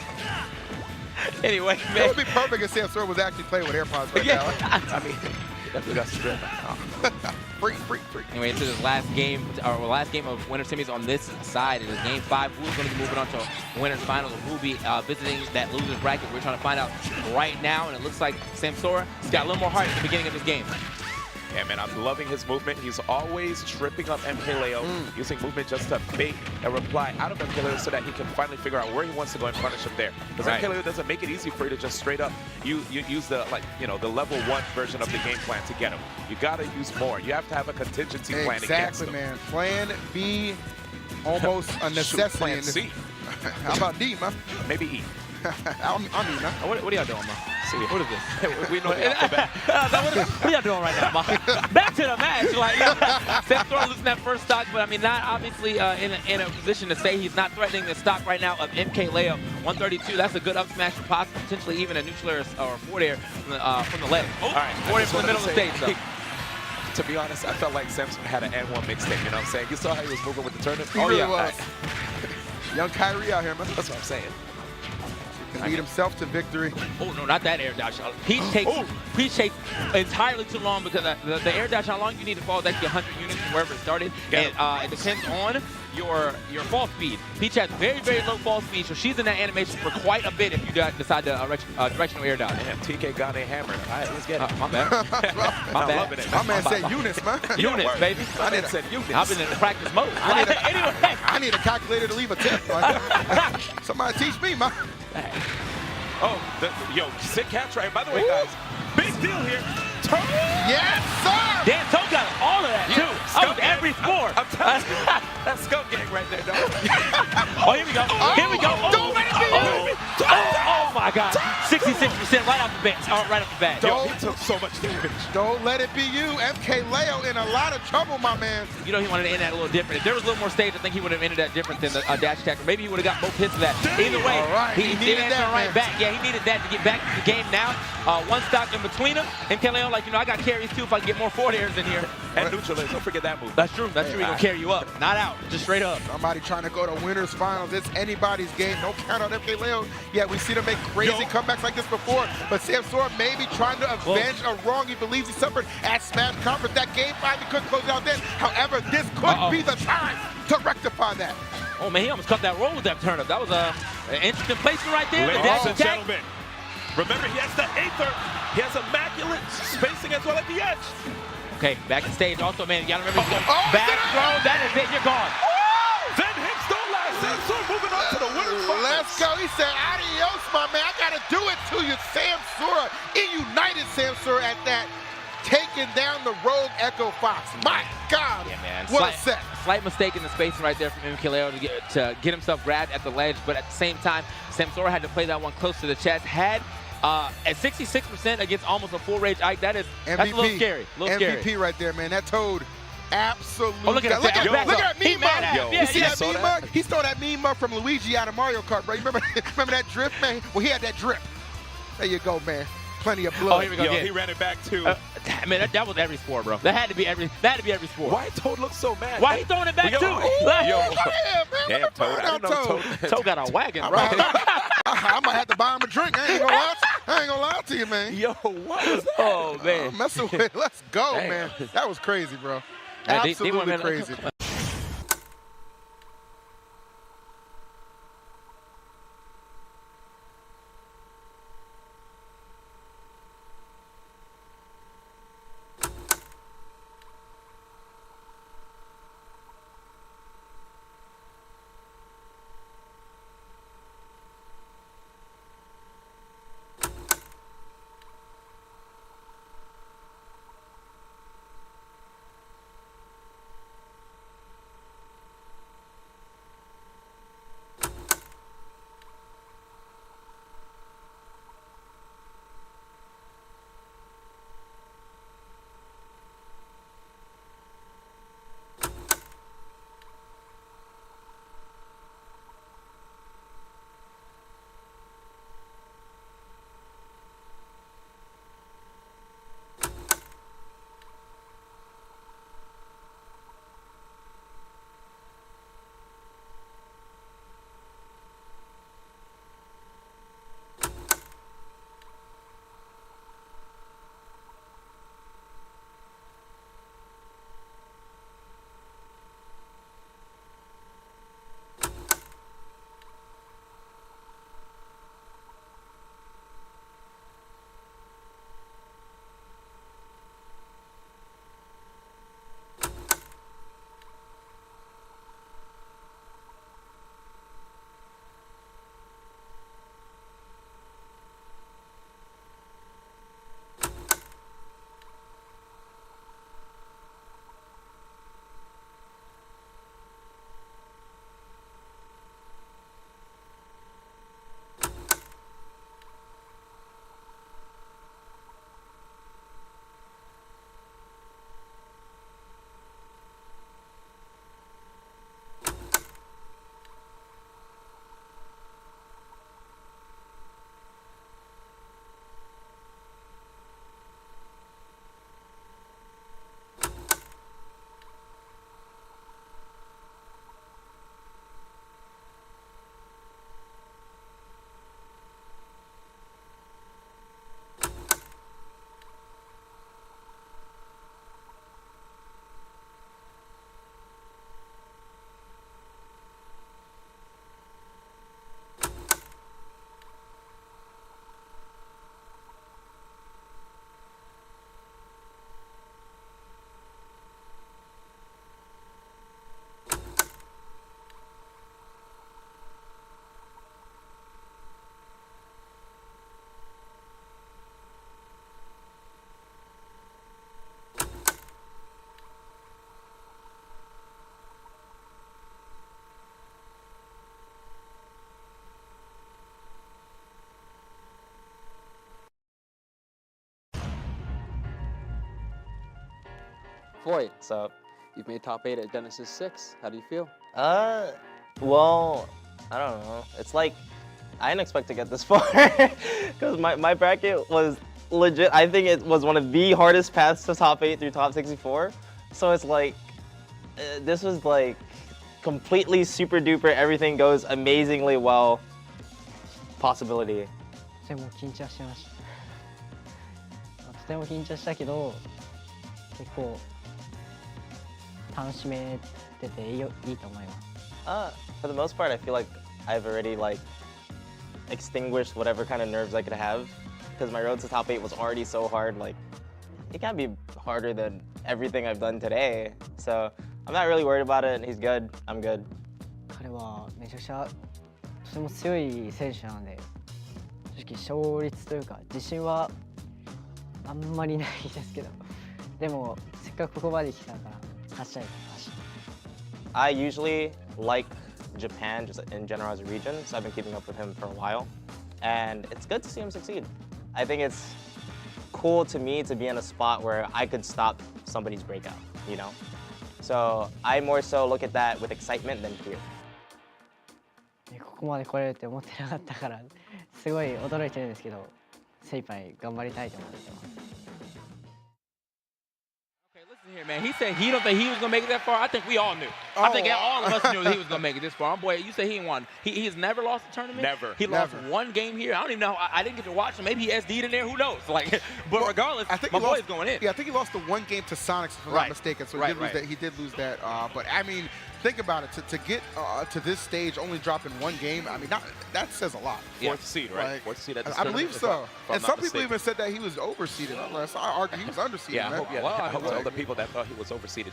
Anyway, man. It would be perfect if Samsora was actually playing with AirPods right now. I mean, he definitely got some drip. Freak. Anyway, into this last game of winner semis on this side. It is game 5. Who's going to be moving on to winners finals? Who will be visiting that loser's bracket? We're trying to find out right now, and it looks like Samsora has got a little more heart at the beginning of this game. Yeah, man, I'm loving his movement. He's always tripping up MKLeo, using movement just to bait a reply out of MKLeo so that he can finally figure out where he wants to go and punish him there. Because MKLeo doesn't make it easy for you to just straight up you use the the level 1 version of the game plan to get him. You gotta use more. You have to have a contingency plan against him. Exactly, man. Plan B, almost a necessity. Plan C. How about D, man? Maybe E. I mean, man. What are y'all doing, man? See, what is this? We know the alphabet. What are y'all doing right now, man? Back to the match. Samsora losing that first stock, but I mean, not obviously in a position to say he's not threatening the stock right now of MKLeo. 132, that's a good up smash, possibly potentially even a neutral air or forward air from the leg. All right, forward air from the middle of the stage, though. To be honest, I felt like Samson had an N1 mixtape, you know what I'm saying? You saw how he was moving with the turnip? He really was. Young Kyrie out here, man. That's what I'm saying. Can lead himself to victory. Oh, no, not that air dash. Peach takes entirely too long because the air dash, how long you need to fall is actually 100 units from wherever it started. And it depends on your fall speed. Peach has very, very low fall speed, so she's in that animation for quite a bit if you decide to directional air dodge. Damn, TK got a hammer. All right, let's get it. My bad. My bad. My man said units, man. Units, baby. I said units. I've been in practice mode. Anyway. I need a calculator to leave a tip. Somebody teach me, man. Oh, sick catch right. By the way, guys, big deal here. Yes, sir. Dan Toad got all of that, too. I was every sport. I'm telling you, that's Skunk Gang right there, dog. Oh, here we go. Here we go. Don't let it be oh, my God. 66% right off the bat. Right off the bat. Yo, he took so much damage. Don't let it be you. MKLeo in a lot of trouble, my man. You know he wanted to end that a little different. If there was a little more stage, I think he would have ended that different than the dash attack. Or maybe he would have got both hits of that. Either way, he needed that right back. Yeah, he needed that to get back to the game now. One stock in between them. MKLeo, I got carries too if I can get more forward airs in here. And neutral airs, don't forget that move. That's true. That's true. He's going to carry you up. Not out. Just straight up. Somebody trying to go to winners finals. It's anybody's game. Don't count on MKLeo. Yeah, we see them make crazy comebacks like this before. Samsora. But Samsora may be trying to avenge a wrong he believes he suffered at Smash Conference. That game finally couldn't close it out then. However, this could be the time to rectify that. Oh, man, he almost cut that roll with that turnip. That was an interesting placement right there. Ladies and gentlemen, remember he has the Aether. He has immaculate spacing as well at the edge. Okay, back to stage. Also, man, you gotta remember, back throw, that is it, you're gone. Then hips don't last. Samsora moving on to the winner's finals. Let's go. He said, adios, my man. I got to do it to you, Samsora. He united Samsora at that, taking down the rogue Echo Fox. My God, yeah, man. What a set. Slight mistake in the spacing right there from MKLeo to get himself grabbed at the ledge, but at the same time, Samsora had to play that one close to the chest. Had at 66% against almost a full rage Ike, that's a little scary. MVP right there, man. That Toad. Absolutely. Oh, look at that. Look at that meme mug. You see that meme mug? He stole that meme mug from Luigi out of Mario Kart, bro. You remember that drift, man? Well, he had that drip. There you go, man. Plenty of blood. Oh, here we go. He ran it back too. Man, that was every sport, bro. That had to be every sport. Why Toad looks so mad? Why he throwing it back too? Damn, Toad. I didn't know Toad got a wagon, bro. I might have to buy him a drink. I ain't gonna lie to you, man. Yo, what was that? Oh, man. Messing with it. Let's go, man. That was crazy, bro. Absolutely crazy. Floyd, so you've made top 8 at Genesis 6. How do you feel? Well, I don't know. It's like, I didn't expect to get this far because my bracket was legit. I think it was one of the hardest paths to top 8 through top 64. So it's like, this was like completely super duper, everything goes amazingly well possibility. ても緊張しました。とても緊張したけど、結構楽しめてていいと思います。For the most part, I feel like I've already like extinguished whatever kind of nerves I could have, because my road to top 8 was already so hard. Like, it can't be harder than everything I've done today. So I'm not really worried about it. He's good. I'm good. 彼はめちゃくちゃとても強い選手なので、正直勝率というか自信はあんまりないですけど、でもせっかくここまで来たから勝ちたいと思いました。I usually like Japan just in general as a region, so I've been keeping up with him for a while, and it's good to see him succeed. I think it's cool to me to be in a spot where I could stop somebody's breakout, you know? So I more so look at that with excitement than fear. ここまで来れるって思ってなかったからすごい驚いてるんですけど、精一杯頑張りたいと思ってます。Here, man. He said he don't think he was gonna make it that far. I think we all knew. I think all of us knew that he was gonna make it this far. Boy, you said he won. He has never lost a tournament. Never. He lost one game here. I don't even know. I didn't get to watch him. Maybe he SD'd in there. Who knows? Like, but regardless, I think my he lost, boy's going in. Yeah, I think he lost the one game to Sonics, if I'm not mistaken. So he did lose that. But I mean, think about it. To get to this stage, only dropping one game. I mean, that says a lot. Fourth seed, right? Like, Fourth seed at this I believe so. And some people even said said that he was overseeded. Unless I argue he was underseeded. Yeah, I hope well, all the people that thought he was overseeded.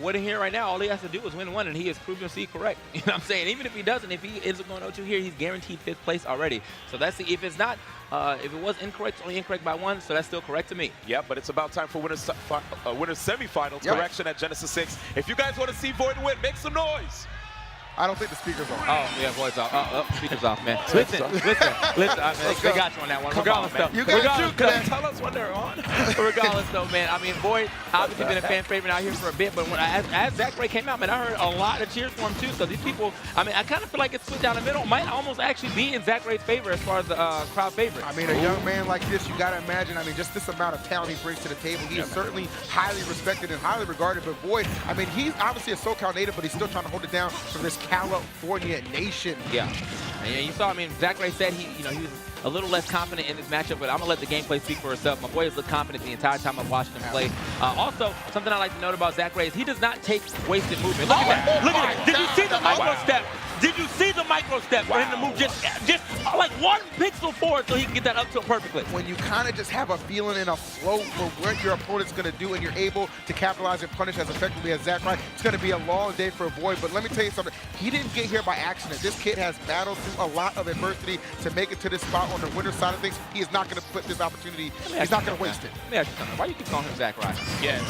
What in here right now, all he has to do is win one, and he is proven to be correct. You know what I'm saying? Even if he doesn't, if he isn't going 0-2 here, he's guaranteed 5th place already. So that's the, if it's not, if it was incorrect, only incorrect by one, so that's still correct to me. Yeah, but it's about time for winners semifinals. Correction at Genesis 6. If you guys want to see Void win, make some noise. I don't think the speaker's on. Oh, yeah, voice off. Speaker's off, man. Listen. They got you on that one. Regardless, though. Tell us when they're on. Regardless, though, man. I mean, Void obviously been a fan favorite out here for a bit, but as Zackray came out, man, I heard a lot of cheers for him, too. So these people, I mean, I kind of feel like it's split down the middle. Might almost actually be in Zackray's favor as far as the crowd favorite. I mean, a young man like this, you got to imagine, I mean, just this amount of talent he brings to the table. He is certainly highly respected and highly regarded, but Void, I mean, he's obviously a SoCal native, but he's still trying to hold it down for this California nation. Yeah. And you saw, I mean, Zackray said he was a little less confident in this matchup, but I'm going to let the gameplay speak for itself. My boy has looked confident the entire time I've watched him play. Also, something I like to note about Zackray is he does not take wasted movement. Look at that. Look at it. Did you see the micro step? Did you see the micro step for him to move just like 1 pixel forward so he can get that up tilt perfectly? When you kind of just have a feeling and a flow for what your opponent's going to do and you're able to capitalize and punish as effectively as Zackray, it's going to be a long day for Void. But let me tell you something. He didn't get here by accident. This kid has battled through a lot of adversity to make it to this spot on the winner's side of things. He is not going to put this opportunity. He's not going to waste it. Let me ask you something. Why you keep calling him Zackray? Yeah.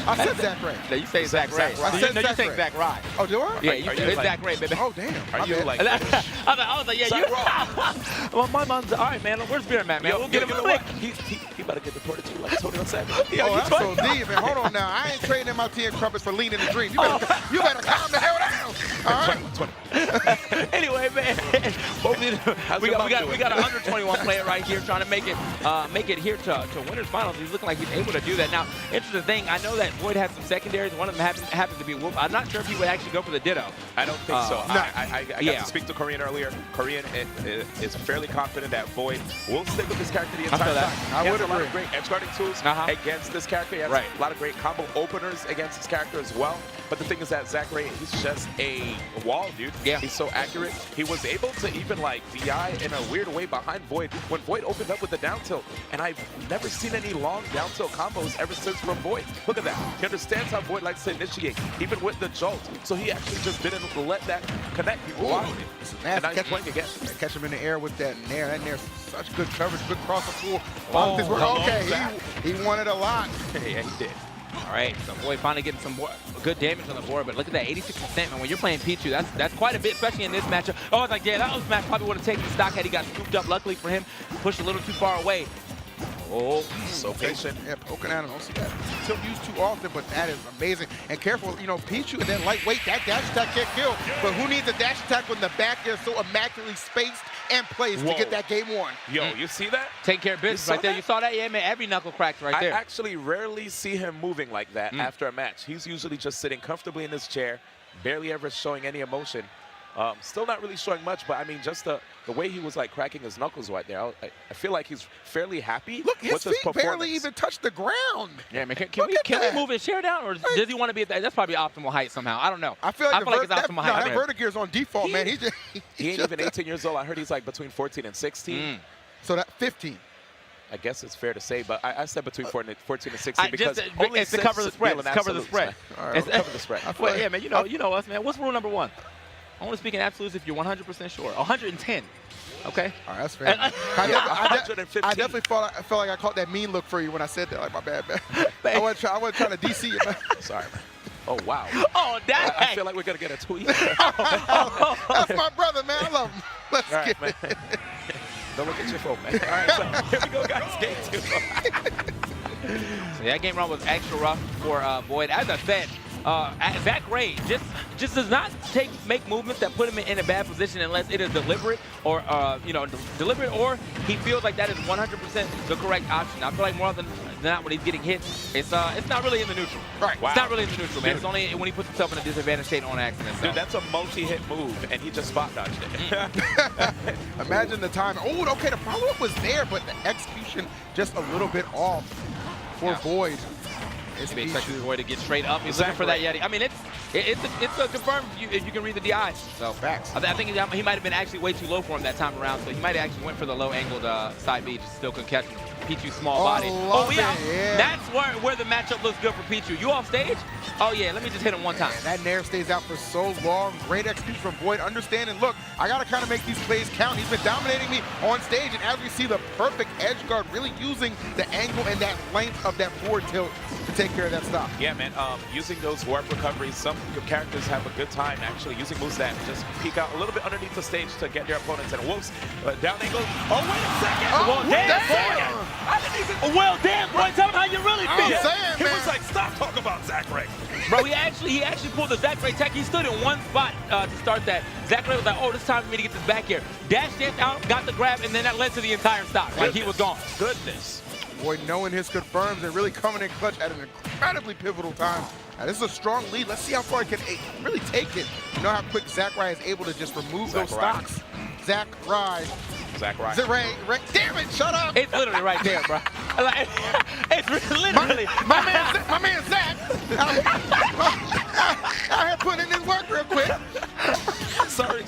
I said Zackray. No, you say Zackray. I said you say Zackray. Oh, do I? Yeah, it's Zackray, baby. Oh, damn. Are you like... I was like, yeah, you're wrong. Well, my mom's all right, man. Where's Beer Man, man? We'll get him a lick. He about to get deported too, like Tony on Saturday. Oh, that's so deep, man. Hold on now. I ain't trading MIT and Crumpets for lean in the dream. You better calm the hell down. All right. 20. Anyway, man, we got a 121 player right here trying to make it here to winners finals. He's looking like he's able to do that. Now, interesting thing, I know that Void has some secondaries. One of them happens to be Wolf. I'm not sure if he would actually go for the Ditto. I don't think so. I got to speak to Korean earlier. Korean is fairly confident that Void will stick with this character the entire time. I would agree. A lot agree. of great edge guarding tools against this character. He has a lot of great combo openers against this character as well. But the thing is that Zackray, he's just a wall, dude. Yeah. He's so accurate. He was able to even like DI in a weird way behind Void when Void opened up with the down tilt. And I've never seen any long down tilt combos ever since from Void. Look at that. He understands how Void likes to initiate, even with the jolt. So he actually just didn't let that connect. He blocked it. And now he's playing again. Catch him in the air with that nair. That nair's such good coverage, good crosser tool. Okay, he wanted a lot. Yeah, he did. All right, so Void finally getting some good damage on the board, but look at that 86%, man. When you're playing Pichu, that's quite a bit, especially in this matchup. Oh, I was like, yeah, that was match probably would have taken the stock had he got scooped up. Luckily for him, pushed a little too far away. Oh, so patient. Yeah, poking out. I don't see that tilt used too often, but that is amazing. And careful, you know, Pichu and then lightweight, that dash attack can't kill. But who needs a dash attack when the back is so immaculately spaced and placed to get that game won? Yo, you see that? Take care of business right there. You saw that? Yeah, man, every knuckle cracked right there. I actually rarely see him moving like that after a match. He's usually just sitting comfortably in his chair, barely ever showing any emotion. Still not really showing much, but I mean, just the way he was like cracking his knuckles right there, I feel like he's fairly happy Look, his with his feet performance. barely even touch the ground. Yeah, man. Can we move his chair down, or does he want to be at that? That's probably optimal height somehow. I don't know. I feel like, it's optimal height. That Vertigear's on default, man. He ain't even 18 years old. I heard he's like between 14 and 16. So that 15. I guess it's fair to say, but I said between 14 and 16 because only it's to cover the spread. It's cover the spread. All right, cover the spread. Well, yeah, man. You know us, man. What's rule number 1? Only speaking absolutes if you're 100% sure. 110. Okay. All right, that's fair. I definitely felt like I caught that mean look for you when I said that. Like, my bad, man. I wasn't trying to DC you, man. Sorry, man. Oh, wow. Oh, that. I feel like we're going to get a tweet. That's my brother, man. I love him. Let's get it. Don't look at your phone, man. All right, so here we go, guys. Game 2. So that game run was extra rough for Void. As I said, Zach Ray just does not make movements that put him in a bad position unless it is deliberate or deliberate, or he feels like that is 100% the correct option. I feel like more than not when he's getting hit, it's not really in the neutral. Right. Wow. It's not really in the neutral, man. It's only when he puts himself in a disadvantaged state on accident. So. Dude, that's a multi-hit move, and he just spot dodged it. Imagine the time. Oh, okay, the follow-up was there, but the execution just a little bit off for Void. It's expecting Void to get straight up. He's looking for that Yeti. I mean, it's a confirmed if you can read the DI. So facts. I think he might have been actually way too low for him that time around. So he might have actually went for the low-angled side B, just still couldn't catch him. Pichu's small body. Yeah. That's where the matchup looks good for Pichu. You off stage? Oh yeah, let me just hit him one time. Man, that Nair stays out for so long. Great execution from Void. Understanding, look, I got to kind of make these plays count. He's been dominating me on stage, and as we see the perfect edge guard, really using the angle and that length of that forward tilt to take care of that stop. Yeah, man, using those warp recoveries, some of your characters have a good time actually using moves that just peek out a little bit underneath the stage to get their opponents. And whoops, down angle. Oh, wait a second. Well, damn, I didn't even. Well, damn, boy, tell him how you really feel. He was like, stop talking about Zach Ray. Bro, he actually pulled the Zach Ray tech. He stood in one spot to start that. Zach Ray was like, oh, it's time for me to get this back here. Dash danced out, got the grab, and then that led to the entire stock. Like he was gone. Goodness. Void knowing his confirms and really coming in clutch at an incredibly pivotal time. Now, this is a strong lead. Let's see how far he can really take it. You know how quick Zach Ray is able to just remove those stocks. Zach Ray. Ray. Damn it, shut up. It's literally right there, bro. Like, it's literally. My man Zach. I had put in his work real quick. Sorry.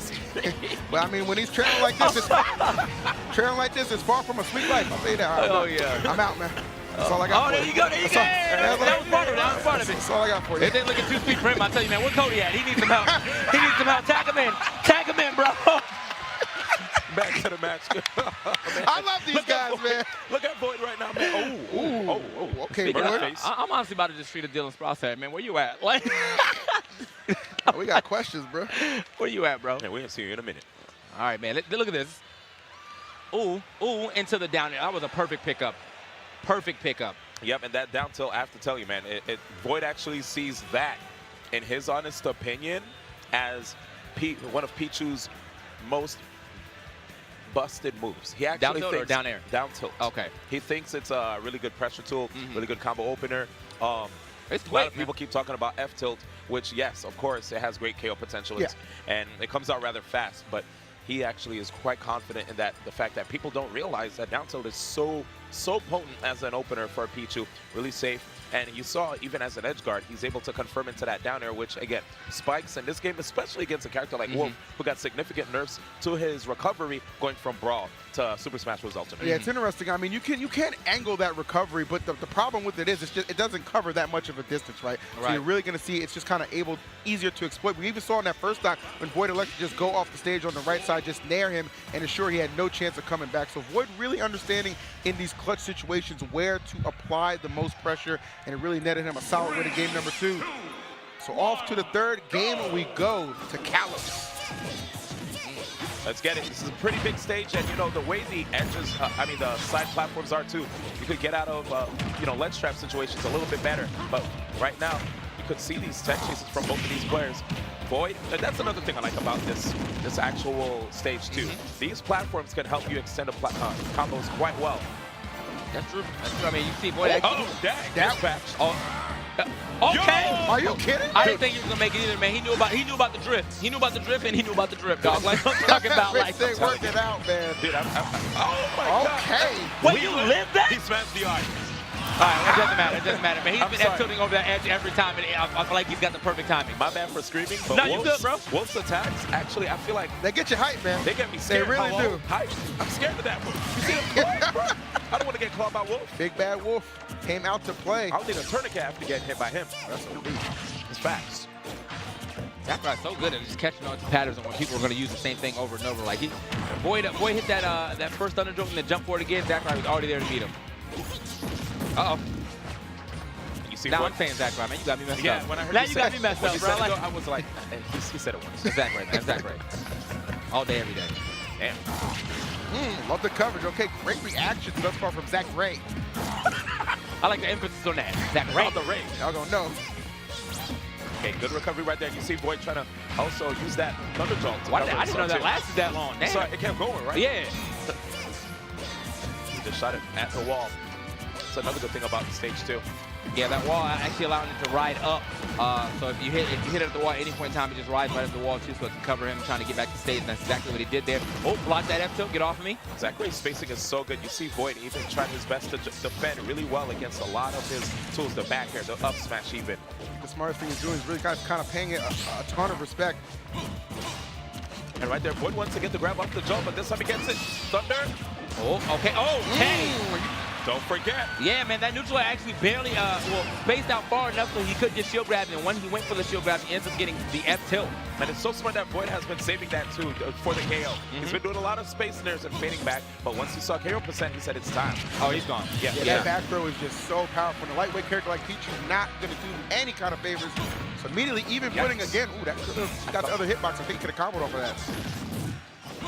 But I mean, when he's trailing like this, it's far from a sweet life. I'll say that. Oh, yeah. I'm out, man. That's all I got. Oh, there you go. There you go. That was part of it. That was part of it. That's all I got for you. It didn't look at 2 speed for him. I tell you, man, where Cody at? He needs some help. He needs some help. Tag him in. Tag him in, bro. Back to the match. I love these guys, man. Look at Void right now, man. Oh. Okay, Void. I'm honestly about to just treat a Dylan Sprouse head, man. Where you at? Like, we got questions, bro. Where you at, bro? Yeah, we're going to see you in a minute. All right, man. Look at this. Ooh, into the down air. That was a perfect pickup. Perfect pickup. Yep, and that down tilt, I have to tell you, man, Void actually sees that, in his honest opinion, as one of Pichu's most busted moves. He actually down tilt or down air? Down tilt. Okay. He thinks it's a really good pressure tool, really good combo opener. It's a lot of people keep talking about F tilt, which, yes, of course, it has great KO potential, and it comes out rather fast, but he actually is quite confident in that, the fact that people don't realize that down tilt is so potent as an opener for Pichu, really safe. And you saw, even as an edge guard, he's able to confirm into that down air, which, again, spikes in this game, especially against a character like Wolf, who got significant nerfs to his recovery going from Brawl to Super Smash Bros. Ultimate. Yeah, it's interesting. I mean, you can angle that recovery, but the problem with it is it doesn't cover that much of a distance, right? So you're really going to see it's just kind of easier to exploit. We even saw in that first time when Void elected just go off the stage on the right side, just nair him, and ensure he had no chance of coming back. So Void really understanding in these clutch situations where to apply the most pressure, and it really netted him a solid win in game number 2. So off to the third game we go to Kalos. Let's get it. This is a pretty big stage, and you know the way the edges, the side platforms are too. You could get out of ledge trap situations a little bit better. But right now, you could see these tech chases from both of these players. Void, and that's another thing I like about this actual stage too. These platforms can help you extend combos quite well. That's true. That's true. I mean, you see Void. Dang. Dispatch. Okay. Are you kidding? I didn't think he was gonna make it either, man. He knew about the drift. He knew about the drift and he knew about the drift, dog. Like I'm talking about, like. They worked it out, man. Dude, oh my God. Okay. Wait, you lived that? He smashed the eye. All right, it doesn't matter. It doesn't matter, man. He's been tilting over that edge every time, and I feel like he's got the perfect timing. My bad for screaming. But No, you good, bro. Wolf's attacks, actually, I feel like They get you hyped, man. they get me scared. They really do. Hyped. I'm scared of that move. You see him claw, bro? I don't want to get clawed by Wolf. Big Bad Wolf came out to play. I don't need a tourniquet after getting hit by him. That's what it is. It's facts. That guy's so good at just catching on to patterns and when people are going to use the same thing over and over. Like Boyd hit that first underdog and then jump for it again. Zachary was already there to meet him. Uh-oh. Now I'm saying Zachary, man. You got me messed up. Yeah, when I heard now you you say got me messed when up, you bro. said it, Like, I was like, he said it once. Zachary, man. Zachary. All day, every day. Damn. Love the coverage. Okay, great reactions thus far from Zach Ray. I like the emphasis on that. Zachary. Oh, the ring. Y'all gonna know. Okay, good recovery right there. You see Boyd trying to also use that thunder jolt. I didn't know that lasted that long. Damn. So it kept going, right? Yeah. He just shot it at the wall. That's another good thing about the stage too. Yeah, that wall actually allowing it to ride up. So if you hit it at the wall at any point in time, it just rides right up the wall too, so it can cover him trying to get back to stage. And that's exactly what he did there. Oh, block that F tilt, get off of me. Zachary's spacing is so good. You see Boyd even trying his best to defend really well against a lot of his tools, the back air, the up smash even. The smartest thing he's doing is really kind of paying it a ton of respect. And right there, Boyd wants to get the grab off the jump, but this time he gets it. Thunder. Oh, okay. Oh, okay. Don't forget. Yeah, man, that neutral actually barely, spaced out far enough so he could just shield grab. And when he went for the shield grab, he ends up getting the F tilt. And it's so smart that Boyd has been saving that too for the KO. He's been doing a lot of space snares and fading back, but once he saw KO percent, he said it's time. Oh, he's gone. Yeah, that back throw is just so powerful. And a lightweight character like Pichu is not going to do any kind of favors. So immediately, even putting again, ooh, that could have got the other hitbox. I think he could have comboed off of that.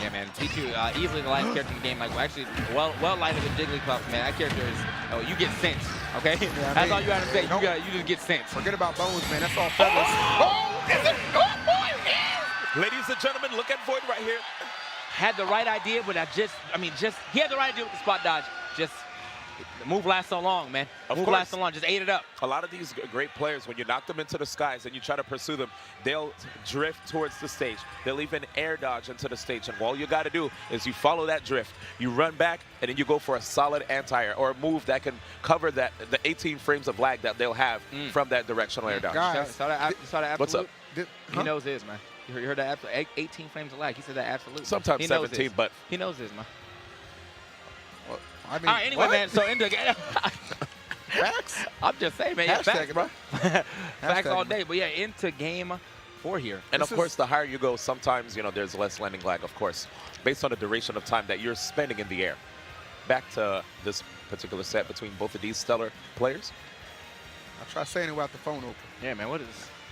Yeah, man, Pichu, easily the lightest character in the game. Like, actually, well lighter than Jigglypuff, man. That character is, you get sense, okay? Yeah, that's all you gotta say. You just get sense. Forget about bones, man. That's all feathers. Ladies and gentlemen, look at Boyd right here. Had the right idea, but he had the right idea with the spot dodge. Just, the move lasts so long, man. Of move course. lasts so long. Just ate it up. A lot of these great players, when you knock them into the skies and you try to pursue them, they'll drift towards the stage. They'll even air dodge into the stage. And all you got to do is you follow that drift. You run back, and then you go for a solid anti-air or a move that can cover the 18 frames of lag that they'll have from that directional air dodge. Guys, saw that absolute? What's up? He knows his, man. You heard that absolute? 18 frames of lag. He said that absolute. Sometimes he 17, but he knows his, man. Well, I mean, all right, anyway, man. So into facts. I'm just saying, man. Yeah, Hashtag, facts, bro. Facts all day. But yeah, into game 4 here. And of course, the higher you go, sometimes there's less landing lag, of course, based on the duration of time that you're spending in the air. Back to this particular set between both of these stellar players. I'll try saying it without the phone open. Yeah, man. What is?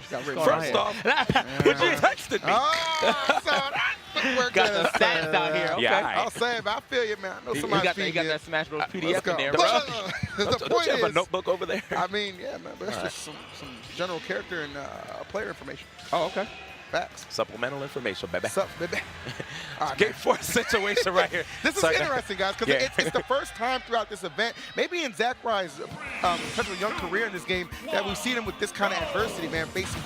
First off, what you texted me? Oh, so that got the stats out here. Okay. Yeah, I'll say it, but I feel you, man. I know You somebody's got that Smash Bros. PDF in there, Look, bro. the Don't point you have a is, notebook over there? I mean, yeah, man, but it's just some general character and player information. Oh, okay. Facts. Supplemental information, baby. Sup, baby. All right, Game man. 4 situation right here. This is interesting, guys, because it's the first time throughout this event, maybe in Zachary's such a young career in this game, that we've seen him with this kind of adversity, man, facing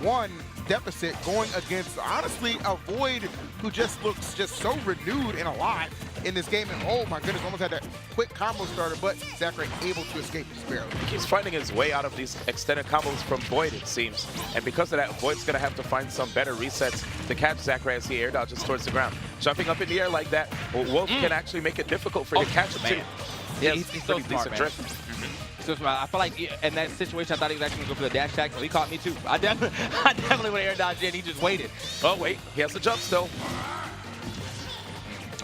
2-1 deficit going against, honestly, a Void who just looks just so renewed and alive in this game. And oh my goodness, almost had that quick combo starter, but Zachary able to escape just barely. He keeps finding his way out of these extended combos from Void, it seems. And because of that, Void's going to have to find some better resets to catch Zachary as he air dodges towards the ground. Jumping up in the air like that, Wolf can actually make it difficult for you to catch him too. Yeah, he's so smart, man. Drift. So smart. I feel like in that situation, I thought he was actually going to go for the dash attack, so he caught me too. I definitely would have air dodged in. He just waited. Oh, wait. He has to jump still.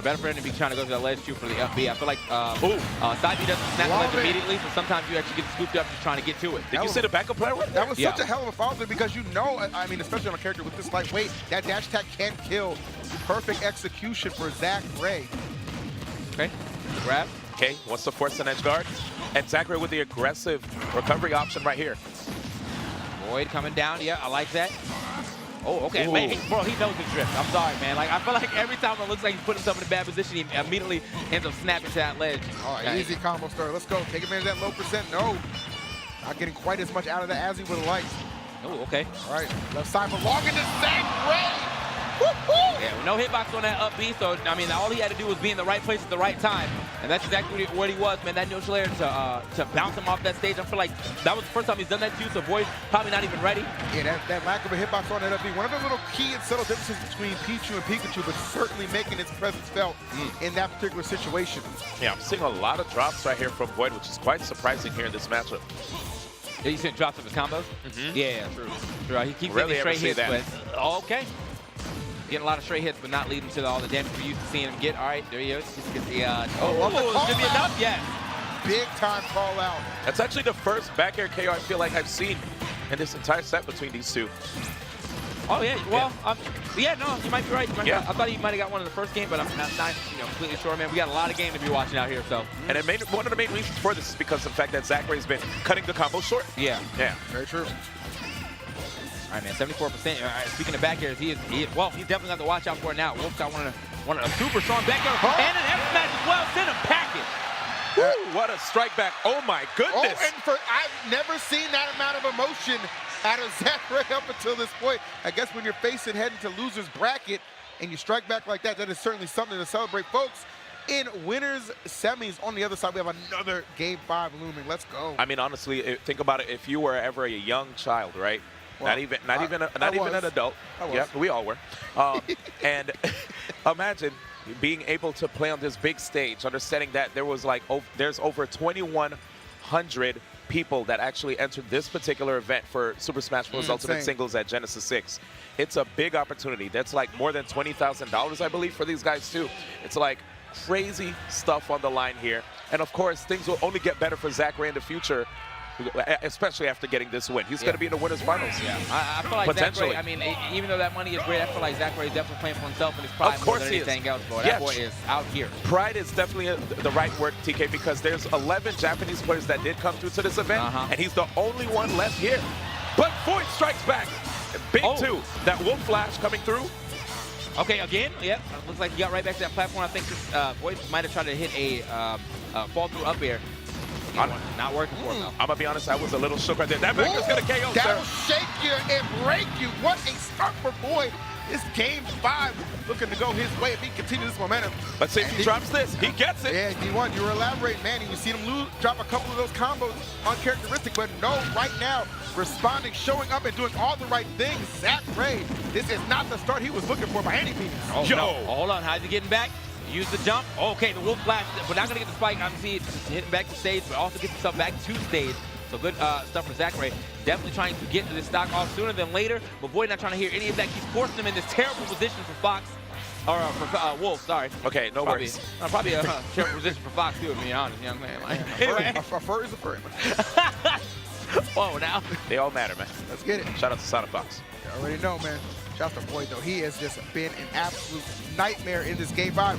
Better for him to be trying to go to that ledge shoot for the FB. I feel like side B doesn't snap the ledge immediately, so sometimes you actually get scooped up just trying to get to it. Did you see the backup player with that? Was such a hell of a follow through because I mean, especially on a character with this lightweight, that dash attack can kill. Perfect execution for Zach Ray. Okay, grab. Okay, wants to force an edge guard. And Zachary with the aggressive recovery option right here. Void coming down. Yeah, I like that. Oh, okay. Man, bro, he knows his drift. I'm sorry, man. Like, I feel like every time it looks like he's putting himself in a bad position, he immediately ends up snapping to that ledge. All right, easy combo starter. Let's go. Take advantage of that low percent. No. Not getting quite as much out of that as he would have liked. Oh, okay. All right, left side for long into Zach Ray. Yeah, well, no hitbox on that up B, so, I mean, all he had to do was be in the right place at the right time, and that's exactly what he was, man. That neutral air to bounce him off that stage, I feel like that was the first time he's done that too, so Void probably not even ready. Yeah, that lack of a hitbox on that up B, one of the little key and subtle differences between Pichu and Pikachu, but certainly making its presence felt in that particular situation. Yeah, I'm seeing a lot of drops right here from Void, which is quite surprising here in this matchup. Yeah, you said drops of his combos? Yeah, true. He keeps Rarely getting straight ever hits, see but okay. Getting a lot of straight hits, but not leading to all the damage we're used to seeing him get. All right, there he is. Just get the, it's gonna be enough, yes. Big time call out. That's actually the first back air KO I feel like I've seen in this entire set between these two. Oh yeah, well, yeah, no, you might be right. I thought he might have got one in the first game, but I'm not completely sure, man. We got a lot of game to be watching out here, so. And one of the main reasons for this is because of the fact that Zach Ray's been cutting the combo short. Yeah. Yeah. Very true. All right, man, 74%. All right, speaking of back airs, he's definitely got to watch out for it now. Wolf's got one of a super strong back air and an F smash as well. Send him packing. Woo, what a strike back. Oh my goodness. Oh, and I've never seen that amount of emotion out of Zach Ray up until this point. I guess when you're facing heading to loser's bracket and you strike back like that, that is certainly something to celebrate. Folks, in winners semis on the other side, we have another Game 5 looming. Let's go. I mean, honestly, think about it. If you were ever a young child, right? Well, not even an adult. Yeah, we all were. And imagine being able to play on this big stage, understanding that there's over 2,100 people that actually entered this particular event for Super Smash Bros. Ultimate Singles at Genesis 6. It's a big opportunity. That's like more than $20,000, I believe, for these guys too. It's like crazy stuff on the line here. And of course, things will only get better for Zach Ray in the future, especially after getting this win. He's going to be in the winners finals. Yeah, I feel like Zach Ray, I mean, even though that money is great, I feel like Zach Ray is definitely playing for himself and his pride more than anything else, boy. That boy is out here. Pride is definitely the right word, TK, because there's 11 Japanese players that did come through to this event, and he's the only one left here. But Void strikes back. Big two. That Wolf Flash coming through. Okay, again, yep. Looks like he got right back to that platform. I think this Void might have tried to hit a fall through up air. Not working for him, though. I'm going to be honest, I was a little shook right there. That back is going to KO, That'll shake you and break you. What a start for Void. This Game 5 looking to go his way if he continues this momentum. Let's see if he drops this. He gets it. Yeah, D1, you were elaborating, man. You see him drop a couple of those combos uncharacteristic, but no, right now, responding, showing up, and doing all the right things. Zach Ray, this is not the start he was looking for by any means. Oh, no. Hold on. How's he getting back? Use the jump. Okay, the Wolf Flash. We're not going to get the spike. Obviously, it's hitting back to stage, but also gets himself back to stage. So good stuff for Zach Ray. Definitely trying to get this stock off sooner than later, but Void not trying to hear any of that. Keeps forcing him in this terrible position for Fox. Or for Wolf, sorry. Okay, no worries. Probably a terrible position for Fox, too, to be honest, young man. Anyway, a fur is a fur. Whoa, now. They all matter, man. Let's get it. Shout out to Sonic Fox. You already know, man. Shout out to Void, though. He has just been an absolute nightmare in this Game 5.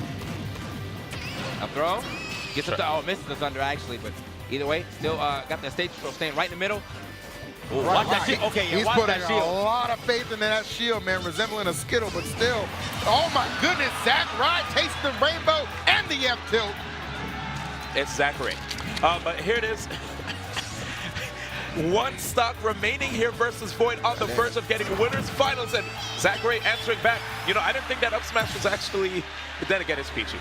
Up throw. Gets up to, oh, misses the Thunder, actually, but either way, still got that stage control staying right in the middle. Ooh, watch that shield. Okay, yeah, he's watch putting that shield. a lot of faith in that shield, man, resembling a Skittle, but still. Oh, my goodness, Zach Ray tastes the rainbow and the F-tilt. It's Zach Ray. But here it is. One stock remaining here versus Void on the verge of getting winners finals, and Zach Ray answering back. You know, I didn't think that up smash was actually, but then again, it's Pichu.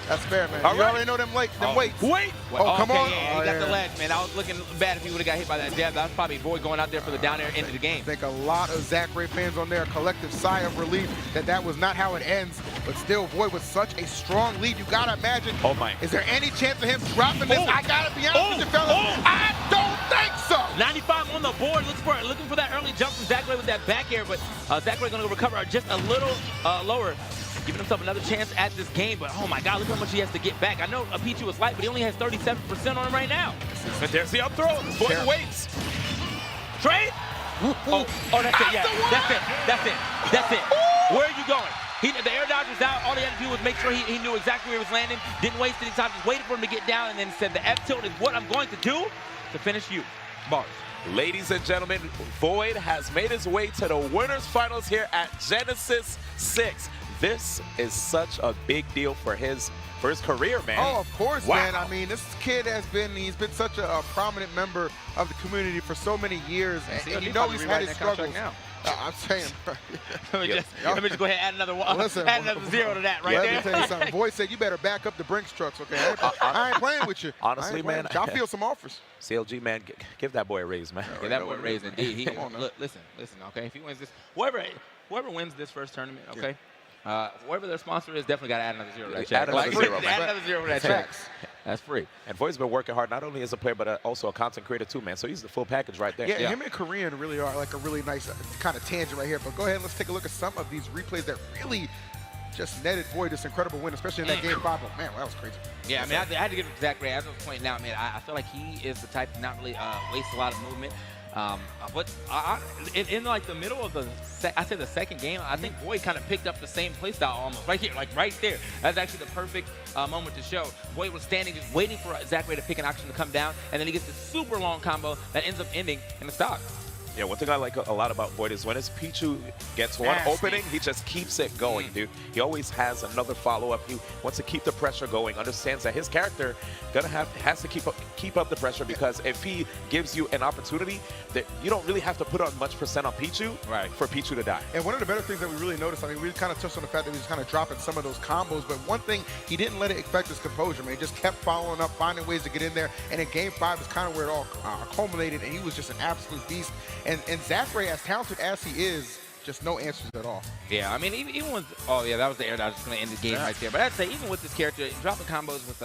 That's fair, man. All you already know them weights. Wait! Oh, come on. Yeah, he got the ledge, man. I was looking bad if he would have got hit by that jab. That was probably Void going out there for the down air end of the game. I think a lot of Zach Ray fans on there, a collective sigh of relief that was not how it ends, but still Void with such a strong lead. You got to imagine, is there any chance of him dropping this? I got to be honest with you, fellas. I don't think so. 95 on the board, looking for that early jump from Zach Ray with that back air, but Zach Ray going to recover just a little lower. Giving himself another chance at this game, but oh my God, look how much he has to get back. I know Pichu was light, but he only has 37% on him right now. And there's the up throw. Void waits. Trade? Oh, that's it, yeah. That's it. Where are you going? The air dodge was out. All he had to do was make sure he knew exactly where he was landing. Didn't waste any time, just waited for him to get down, and then said the F-tilt is what I'm going to do to finish you. Bars. Ladies and gentlemen, Void has made his way to the winners finals here at Genesis 6. This is such a big deal for his for his career, man. Oh, of course, Wow. man. I mean, this kid he's been such a prominent member of the community for so many years. And you know he's had his struggles. Now. I'm saying. let me just go ahead and add another one. Listen, add another 0 to that right let there. me tell you something. Boy said you better back up the Brinks trucks, okay? I ain't playing with you. Honestly, man. I'll feel some offers. CLG, man, give that boy a raise, man. Yeah, that boy a raise indeed. He, Come on, now. look, listen, okay? If he wins this, whoever wins this first tournament, okay? Whoever their sponsor is, definitely got to add another 0 to that check. Add another 0, man. Add another 0 to that check. That's free. And Void's been working hard, not only as a player, but also a content creator too, man. So he's the full package right there. Yeah, him and Korean really are like a really nice kind of tangent right here. But go ahead, let's take a look at some of these replays that really just netted Void this incredible win, especially in that game 5. Oh, man, that was crazy. Yeah, I mean, I had to give it to Zach Ray. As I was pointing out, man, I feel like he is the type to not really waste a lot of movement. But in like the middle of the second game, I think Void kind of picked up the same playstyle almost right here, like right there. That's actually the perfect moment to show. Void was standing just waiting for Zach Ray to pick an option to come down, and then he gets this super long combo that ends up ending in the stock. Yeah, one thing I like a lot about Void is when his Pichu gets one opening, he just keeps it going, dude. He always has another follow-up. He wants to keep the pressure going, understands that his character has to keep up the pressure, because if he gives you an opportunity, that you don't really have to put on much percent on Pichu for Pichu to die. And one of the better things that we really noticed, I mean, we kind of touched on the fact that he was kind of dropping some of those combos, but one thing, he didn't let it affect his composure, man. He just kept following up, finding ways to get in there, and in game 5 is kind of where it all culminated, and he was just an absolute beast. And Zach Ray, as talented as he is, just no answers at all. Yeah, I mean, even with, oh yeah, that was the air that was just going to end the game right there. But I'd say even with this character, dropping combos with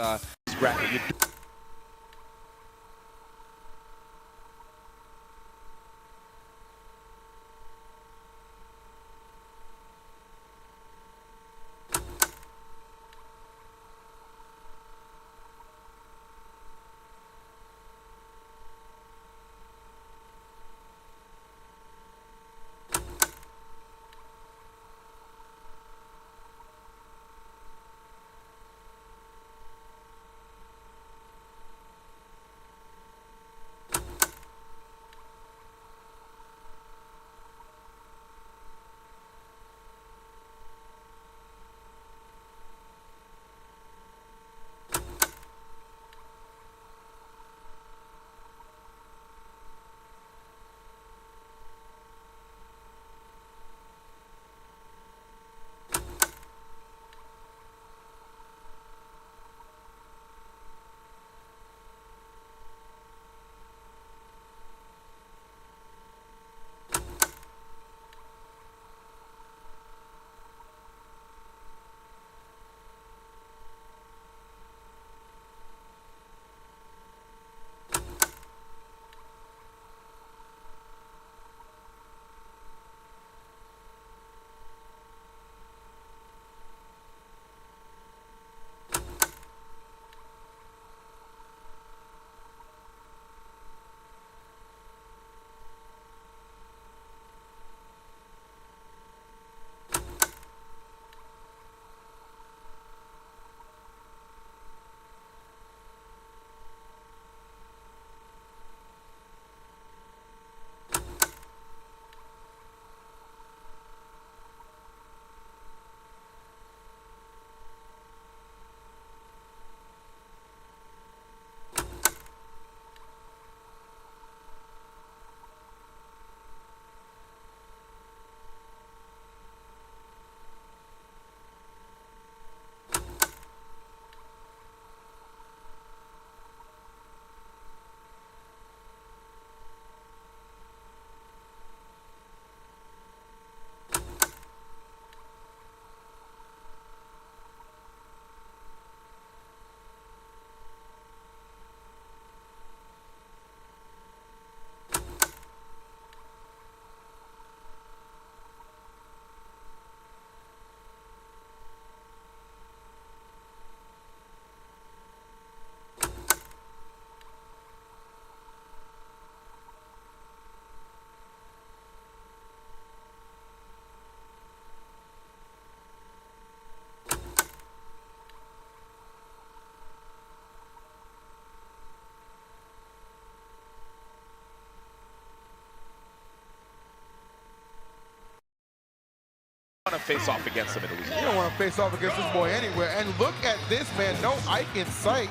face off against him in the You don't want to face off against this boy anywhere. And look at this, man. No Ike in sight.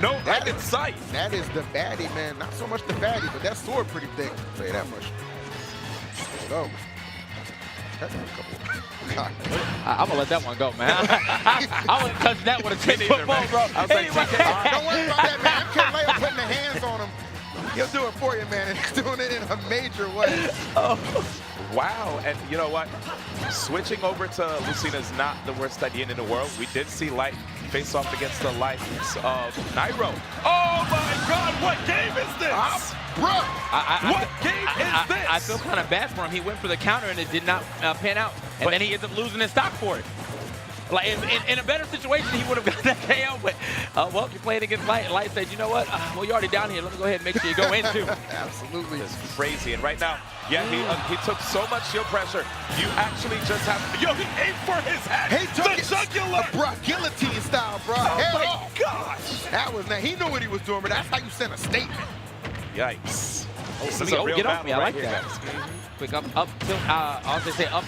No Ike in sight. That is the baddie, man. Not so much the baddie, but that sword pretty thick. I'll tell you that much. Let's go. I'm gonna let that one go, man. I wouldn't touch that with a 10 football, bro. I was like, don't worry about that, man. MK Leo putting the hands on him. He'll do it for you, man, and he's doing it in a major way. Oh, wow. And you know what? Switching over to Lucina is not the worst idea in the world. We did see Light face off against the likes of Nairo. Oh, my God. What game is this? Bro, what game is this? I feel kind of bad for him. He went for the counter, and it did not pan out. And then he ends up losing his stock for it. Like in a better situation, he would have got that KO. But well, you're playing against Light. Light said, you know what? Well, you're already down here. Let me go ahead and make sure you go in too. Absolutely. It's crazy. And right now, yeah, he took so much shield pressure. You actually just have. Yo, he aimed for his head. He took the jugular. Bro, guillotine style, bro. Oh my gosh. That was he knew what he was doing, but that's how you send a statement. Yikes. This is a real get off me. I like that. Quick up tilt. Also say up.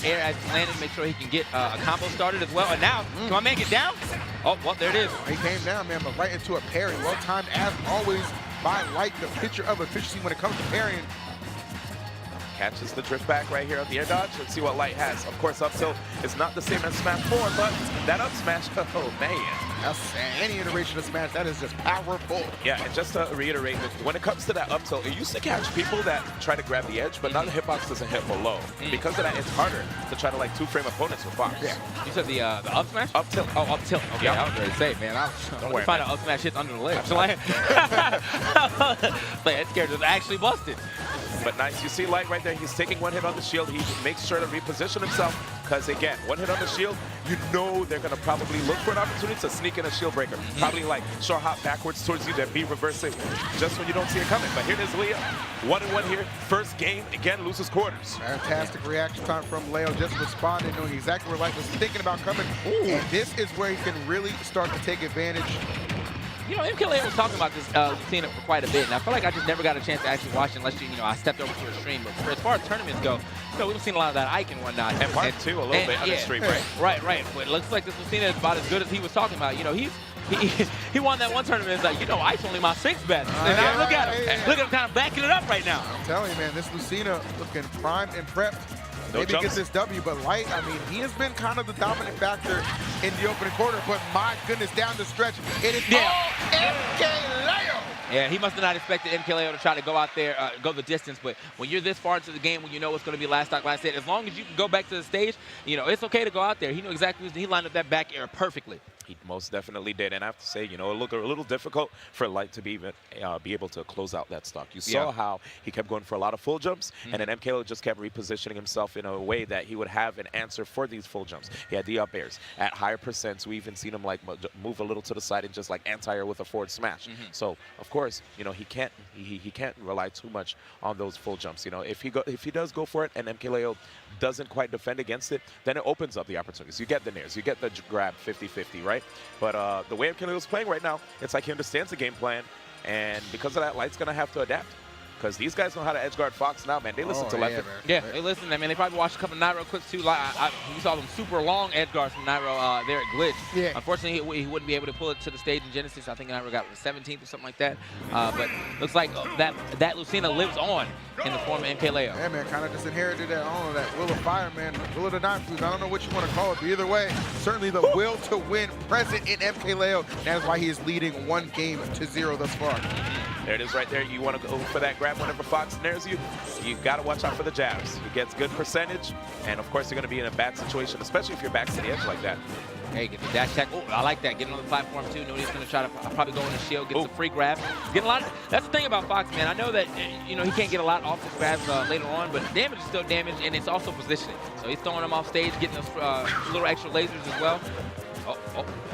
Air as he's landing, make sure he can get a combo started as well. And now, can my man get down? Oh, well, there it is. He came down, man, but right into a parry. Well timed, as always, by Light, the picture of efficiency when it comes to parrying. Catches the drift back right here on the air dodge. Let's see what Light has. Of course, up tilt is not the same as Smash 4, but that up smash, oh man. That's any iteration of Smash, that is just powerful. Yeah, and just to reiterate, when it comes to that up tilt, it used to catch people that try to grab the edge, but now the hitbox doesn't hit below. Because of that, it's harder to try to like two-frame opponents with Fox. Yeah. You said the up smash? Up tilt. Oh, up tilt. Okay, Yeah. I was ready to say, man. Don't worry, find an up smash hits under the ledge. Like, that character's actually busted. But nice, you see Light right there, he's taking one hit on the shield. He makes sure to reposition himself, because again, one hit on the shield, you know they're gonna probably look for an opportunity to sneak in a shield breaker. Probably like short hop backwards towards you, then be reversing just when you don't see it coming. But here it is, Leah, 1-1 here. First game, again, loses quarters. Fantastic reaction time from Leo, just responding, knowing exactly where Light was thinking about coming. And this is where he can really start to take advantage. You know, MKLeo was talking about this Lucina for quite a bit, and I feel like I just never got a chance to actually watch it unless I stepped over to a stream. But as far as tournaments go, we've seen a lot of that Ike and whatnot. And Mark too, a little bit on the stream, right? Right. But it looks like this Lucina is about as good as he was talking about. You know, he won that one tournament. It's like, Ike's only my 6th best. And now look at him. Look at him kind of backing it up right now. I'm telling you, man, this Lucina looking primed and prepped. Maybe gets this W, but Light, I mean, he has been kind of the dominant factor in the opening quarter, but my goodness, down the stretch, it is all MKLeo. Yeah, he must have not expected MKLeo to try to go out there, go the distance, but when you're this far into the game, when you know it's going to be last stock, last hit, as long as you can go back to the stage, it's okay to go out there. He knew exactly, he lined up that back air perfectly. He most definitely did, and I have to say, it looked a little difficult for Light to be able to close out that stock. You saw how he kept going for a lot of full jumps, and then MKLeo just kept repositioning himself in a way that he would have an answer for these full jumps. He had the up airs at higher percents. We even seen him like move a little to the side and just like anti-air with a forward smash. So of course, he can't rely too much on those full jumps. If he does go for it and MKLeo doesn't quite defend against it, then it opens up the opportunities. You get the nairs, you get the grab 50-50, right? But the way MKLeo's playing right now, it's like he understands the game plan, and because of that, Light's gonna have to adapt. Because these guys know how to edge guard Fox now, man. They listen to Left. Yeah, they listen. I mean, they probably watched a couple of Nairo clips too. We saw them super long edge guards from Nairo there at Glitch. Yeah. Unfortunately, he wouldn't be able to pull it to the stage in Genesis. I think Nairo got the 17th or something like that. But looks like that Lucina lives on in the form of MKLeo. Yeah, man, kind of just inherited that, that will of fire, man. Will of the knife, I don't know what you want to call it, but either way, certainly the will to win present in MKLeo. That's why he is leading 1-0 thus far. There it is right there. You want to go for that grab whenever Fox nares you. You got to watch out for the jabs. He gets good percentage, and of course you're going to be in a bad situation, especially if you're back to the edge like that. Hey, get the dash attack. Oh, I like that. Getting on the platform too. Know he's going to try to probably go in the shield, get some free grabs. Getting a lot. That's the thing about Fox, man. I know that he can't get a lot off his grabs later on, but damage is still damage, and it's also positioning. So he's throwing them off stage, getting those little extra lasers as well.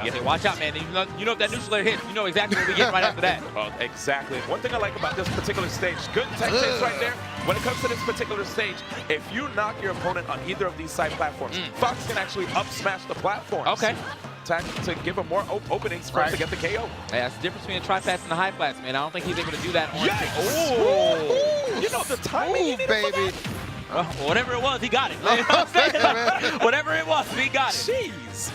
Yeah, watch out, man. You know if that neutral air hits, you know exactly what we get right after that. Oh, exactly. One thing I like about this particular stage, good tech chase right there. When it comes to this particular stage, if you knock your opponent on either of these side platforms, Fox can actually up smash the platforms. Okay. To give him more openings for him to get the KO. Yeah, that's the difference between the tri-flats and the high flats, man. I don't think he's able to do that on the timing, baby. Well, whatever it was, he got it. You know what I'm saying? Whatever it was, he got it. Jeez.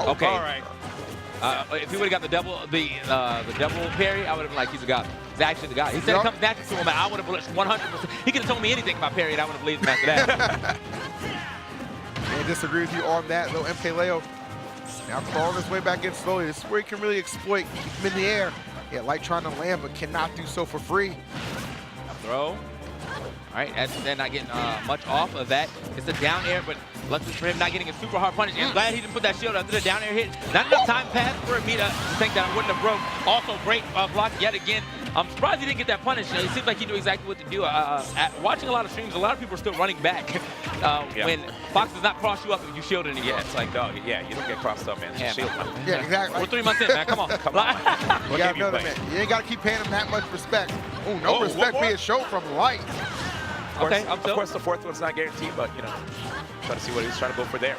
Okay. All right. If he would have got the double parry, I would have been like, he's a god. He's actually the god. He said it comes natural to him, and I would have believed 100%. He could have told me anything about parry, and I would have believed him after that. I disagree with you on that, though. MKLeo now crawling his way back in slowly. This is where he can really exploit, keep him in the air. Yeah, Light trying to land, but cannot do so for free. Throw. All right, as they're not getting much off of that. It's a down air, but luckily for him not getting a super hard punish. I'm glad he didn't put that shield after the down air hit. Not enough time passed for me to think that I wouldn't have broke. Also, great block yet again. I'm surprised he didn't get that punish. It seems like he knew exactly what to do. Watching a lot of streams, a lot of people are still running back when Fox does not cross you up if you shield anything. Yeah, it's like, dog, yeah, you don't get crossed up, man. Yeah, Shield. Yeah, exactly. We're 3 months in, man. Come on. Come on. You gotta know that, man. You ain't gotta keep paying him that much respect. Oh, no respect being shown from Light. Of course, the fourth one's not guaranteed, but, you know, try to see what he's trying to go for there.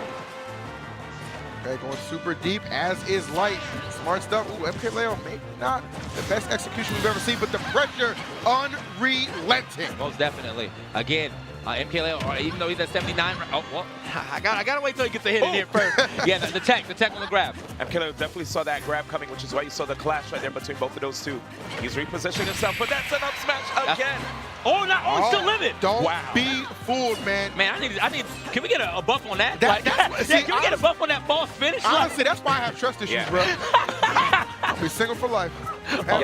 Okay, going super deep, as is Light. Smart stuff. Ooh, MKLeo, maybe not the best execution we've ever seen, but the pressure unrelenting. Most definitely. Again, MKLeo, even though he's at 79, oh, well, I gotta wait till he gets a hit in here first. Yeah, the tech on the grab. MKLeo definitely saw that grab coming, which is why you saw the clash right there between both of those two. He's repositioning himself, but that's an up smash again. He's still living. Don't be fooled, man. Man, I need. Can we get a buff on that? See, can we get a buff on that false finish? Honestly, that's why I have trust issues, bro. I'll be single for life. Do not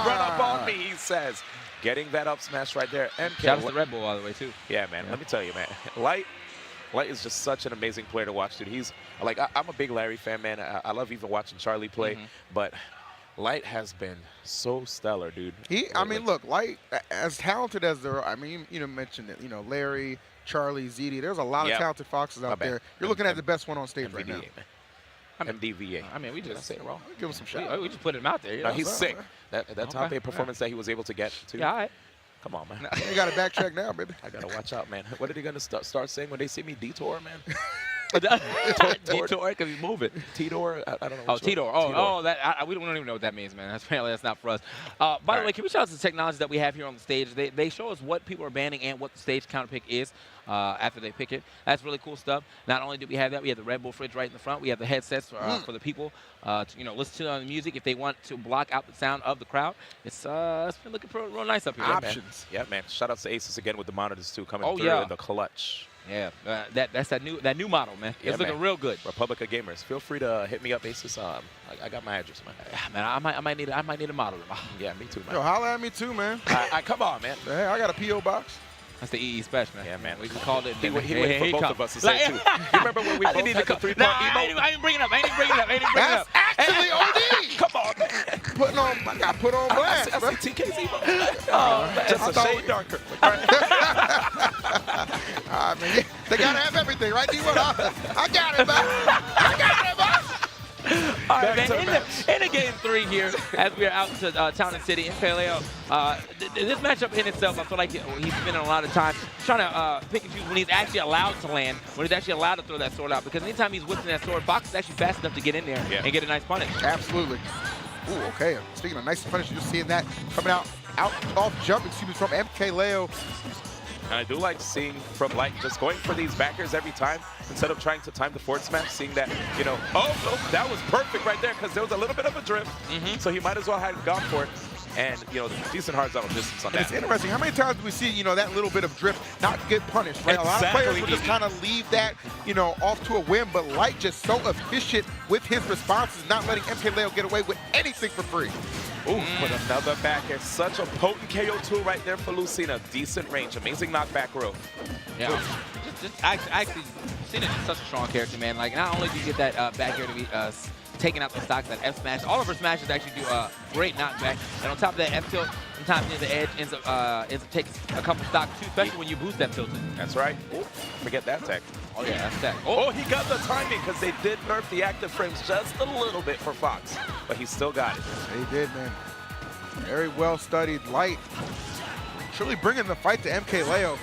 run up on me, he says. Getting that up smash right there. MK. Shout out to the Red Bull all the way, too. Yeah, man. Let me tell you, man. Light is just such an amazing player to watch, dude. He's like, I'm a big Larry fan, man. I love even watching Charlie play, but Light has been so stellar, dude. I mean, look, Light, as talented as there are, I mean, you know, mentioned it, you know, Larry, Charlie, ZD, there's a lot of talented Foxes out there. You're looking at the best one on stage right now. MDVA. I mean, we just say it wrong. Give him some shout. We just put him out there. You no, know? he's sick. That top 8 performance that he was able to get, too. Yeah, all right. Come on, man. You got to backtrack now, baby. I got to watch out, man. What are they going to start saying when they see me? Detour, man? Detour, because he's moving. Tidor? I don't know. Oh, Tidor. We don't even know what that means, man. Apparently, that's not for us. By the way, can we shout out the technology that we have here on the stage? They show us what people are banning and what the stage counter pick is after they pick it. That's really cool stuff. Not only do we have that, we have the Red Bull fridge right in the front. We have the headsets for the people to listen to the music if they want to block out the sound of the crowd. It's been looking real nice up here. Options. Yeah, man. Shout out to Asus again with the monitors, too, coming through in the clutch. Yeah, that's that new model, man. Yeah, it's looking real good. Republica Gamers, feel free to hit me up, Asus. I got my address, man. Man, I might need a model. Yeah, me too, man. Yo, holla at me too, man. Come on, man. Hey, I got a P.O. box. That's the EE special, man. Yeah, man. We just called it. He waited for both of us to say it, too. You remember when we both had the 3-part emote? I ain't bringing it up. That's actually OD. Come on, man. I got put on blast. I see TK's emote. Just a shade darker. Man, they got to have everything, right, D1? I got it, man. I got it, man. All right, man, in the game 3 here, as we are out to Town and City in MKLeo, this matchup in itself, I feel like he's spending a lot of time trying to pick and choose when he's actually allowed to land, when he's actually allowed to throw that sword out, because anytime he's whipping that sword, Fox is actually fast enough to get in there and get a nice punish. Absolutely. Ooh, okay. Speaking of nice punish, you're seeing that coming out off jump, from MKLeo. And I do like seeing from Light just going for these backers every time instead of trying to time the forward smash, seeing that, you know, that was perfect right there because there was a little bit of a drift. So he might as well have gone for it. And, you know, decent horizontal distance on that. It's interesting. How many times do we see, you know, that little bit of drift not get punished, right? Exactly. A lot of players will just kind of leave that, you know, off to a whim, but Light just so efficient with his responses, not letting MKLeo get away with anything for free. Ooh, but another back air. Such a potent KO tool right there for Lucina. Decent range, amazing knockback row. Yeah, actually, Lucina is such a strong character, man. Like, not only do you get that back air to be taking out the stock, that F smash, all of her smashes actually do great knockback. And on top of that, F tilt, sometimes near the edge, ends up taking a couple stock too, especially when you boost that tilted. That's right. Ooh, forget that tech. Oh yeah, that's tech. Oh, he got the timing because they did nerf the active frames just a little bit for Fox, but he still got it. He did, man. Very well studied. Light truly bringing the fight to MKLeo.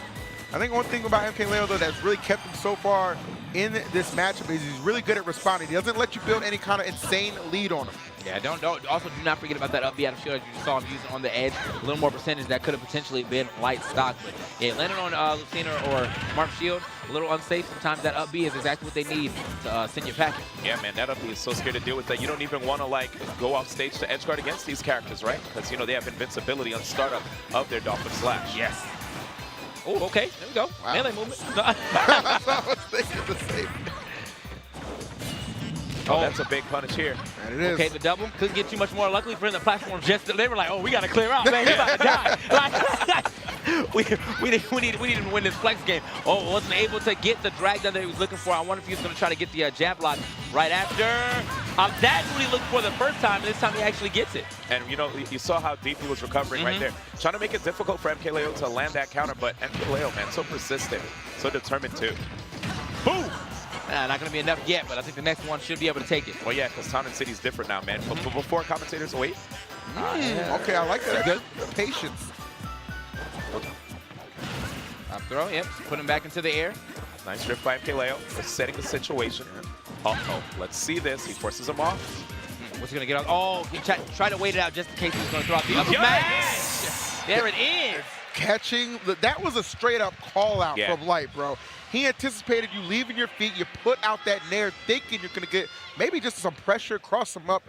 I think one thing about MKLeo, though, that's really kept him so far in this matchup is he's really good at responding. He doesn't let you build any kind of insane lead on him. Yeah, also do not forget about that up B out of shield as you saw him using on the edge. A little more percentage that could have potentially been light stock. But yeah, landing on Lucina or Mark Shield, a little unsafe. Sometimes that up B is exactly what they need to send you packing. Yeah, man, that up B is so scared to deal with that you don't even want to like go off stage to edge guard against these characters, right? Because you know they have invincibility on startup of their Dolphin Slash. Yes. Oh, okay, there we go. Wow. Melee movement. I was thinking the same. Oh, that's a big punish here. And it is. Okay, the double couldn't get too much more. Luckily for him, the platform just they were like, oh, we got to clear out, man. He's about to die. Like, we need to win this flex game. Oh, wasn't able to get the drag that he was looking for. I wonder if he was going to try to get the jab lock right after. That's what he looked for the first time. This time he actually gets it. And you know, you saw how deep he was recovering right there. Trying to make it difficult for MKLeo to land that counter, but MKLeo, man, so persistent, so determined too. Boom! Not going to be enough yet, but I think the next one should be able to take it. Well, yeah, because Town and City's different now, man. But before commentators, wait. Okay, I like that. Good patience. Up throw, yep. Put him back into the air. Nice drift by MKLeo. Just setting the situation. Uh-oh, let's see this. He forces him off. What's he going to get on? Oh, he tried to wait it out just in case he was going to throw out the up smash. There it is. Catching, that was a straight up call out from Light, bro. He anticipated you leaving your feet, you put out that nair thinking you're gonna get maybe just some pressure, cross him up,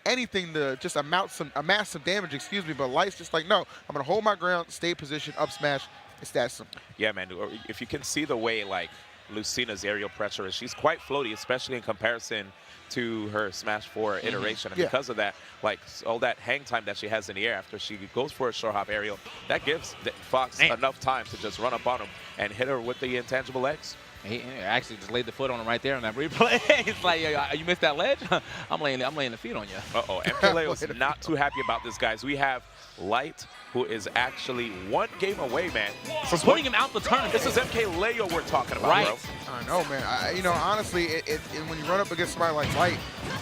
anything to just amass some damage, excuse me, but Light's just like, no, I'm gonna hold my ground, stay position, up smash. It's that simple. Yeah, man, if you can see the way like Lucina's aerial pressure is, she's quite floaty, especially in comparison to her Smash 4 iteration. And because of that, like all that hang time that she has in the air after she goes for a short hop aerial, that gives Fox enough time to just run up on him and hit her with the intangible legs. He actually just laid the foot on him right there on that replay. It's like, you missed that ledge? I'm laying the feet on you. Uh-oh, MKLeo is not too happy about this, guys. We have Light, who is actually one game away, man. From putting him out the tournament. This is MKLeo we're talking about, bro. I know, man. You know, honestly, when you run up against somebody like Light,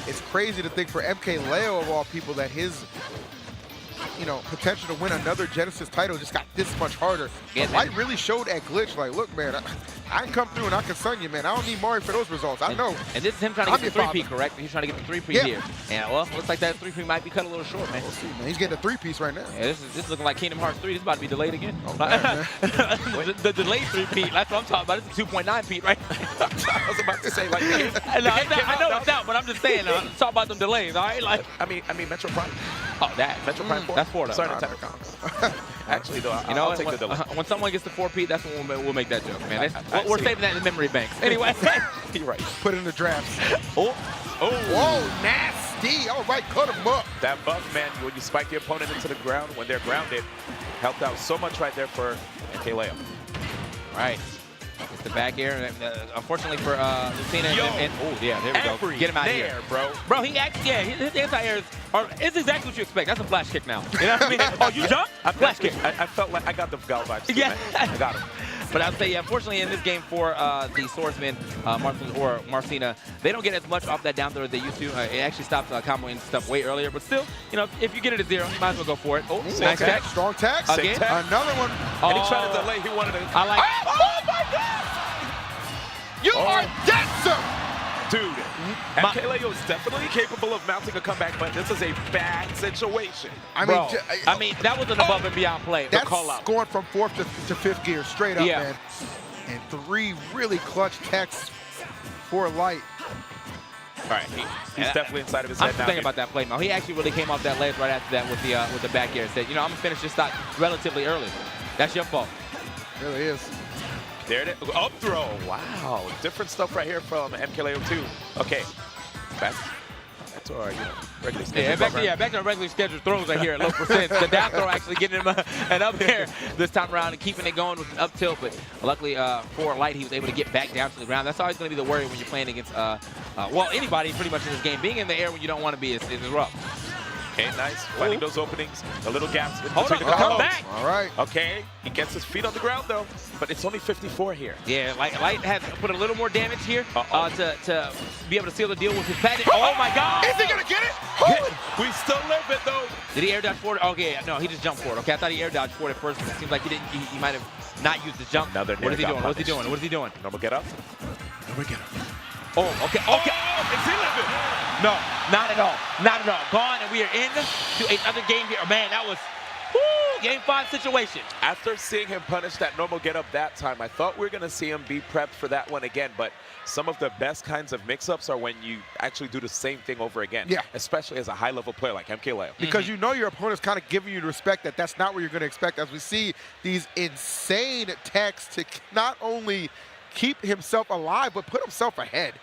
it's crazy to think for MKLeo of all people that his potential to win another Genesis title just got this much harder. Yeah, Light really showed at Glitch, like, look, man, I can come through and I can sun you, man. I don't need Mario for those results. I know. And this is him trying to get the 3P, correct? He's trying to get the 3P here. Yeah, well, looks like that 3P might be cut a little short, man. We'll see, man. He's getting a 3-piece right now. Yeah, this is looking like Kingdom Hearts 3. This is about to be delayed again. Oh, man. the delayed 3P. That's what I'm talking about. This is 2.9P, right? I was about to say, like, I know it's out, but I'm just saying. I'm talking about them delays, all right? Like, I mean, Metro Prime. Oh, that. Metro Prime 4. That's 4, though. Sorry, Actually, though, I'll take the delay. When someone gets the 4P, that's when we'll make that joke, man. We're saving that in the memory banks. Anyway. You're right. Put it in the drafts. Oh. Whoa, nasty. All right, cut him up. That buff, man, when you spike the opponent into the ground, when they're grounded, helped out so much right there for MKLeo. Right. It's the back air. Unfortunately for Lucina. Oh, yeah, there we go. Get him out of here. Bro. Bro, he actually, his anti-airs it's exactly what you expect. That's a flash kick now. You know what I mean? Oh, you jumped? Flash kick. I felt like I got the Gal vibes too, yeah. man. I got him. But I'll say, unfortunately, in this game for the swordsman, Marcina, they don't get as much off that down throw as they used to. It actually stops comboing stuff way earlier. But still, if you get it at 0, you might as well go for it. Oh, nice tech. Strong tech. Again. Another one. And he tried to delay. He wanted to. I like Oh, my God! You are dead, sir! Dude, MKLeo is definitely capable of mounting a comeback, but this is a bad situation. I mean, that was an above and beyond play. That's call out. Going from 4th to 5th gear, straight up, man. And 3 really clutch techs for Light. All right, he's definitely inside of his head now. I'm thinking about that play now. He actually really came off that ledge right after that with the back air. Said, I'm gonna finish this stock relatively early. That's your fault. It really is. There it is. Up throw. Wow. Different stuff right here from MKLeo 2. Okay. Back to our regular schedule. Back to our regular scheduled throws right here at low percent. The down throw actually getting him an up air this time around and keeping it going with an up tilt. But luckily for Light, he was able to get back down to the ground. That's always going to be the worry when you're playing against, anybody pretty much in this game. Being in the air when you don't want to be is rough. Okay, nice. Finding those openings, the little gaps. Hold on, come back. All right. Okay, he gets his feet on the ground, though, but it's only 54 here. Yeah, Light has put a little more damage here to be able to seal the deal with his patent. Oh, my God. Is he going to get it? We still live it, though. Did he air dodge forward? Okay, no, he just jumped forward. Okay, I thought he air dodged forward at first, but it seems like he might have not used the jump. Another what is he doing? punish. What is he doing? What is he doing? Normal get up. Normal get up. Oh, okay. Is he living? No, not at all. Not at all. Gone, and we are into another game here. Man, that was game 5 situation. After seeing him punish that normal get-up that time, I thought we were going to see him be prepped for that one again, but some of the best kinds of mix-ups are when you actually do the same thing over again, especially as a high-level player like MKLeo. Because you know your opponent's kind of giving you the respect that that's not what you're going to expect, as we see these insane techs to not only keep himself alive, but put himself ahead.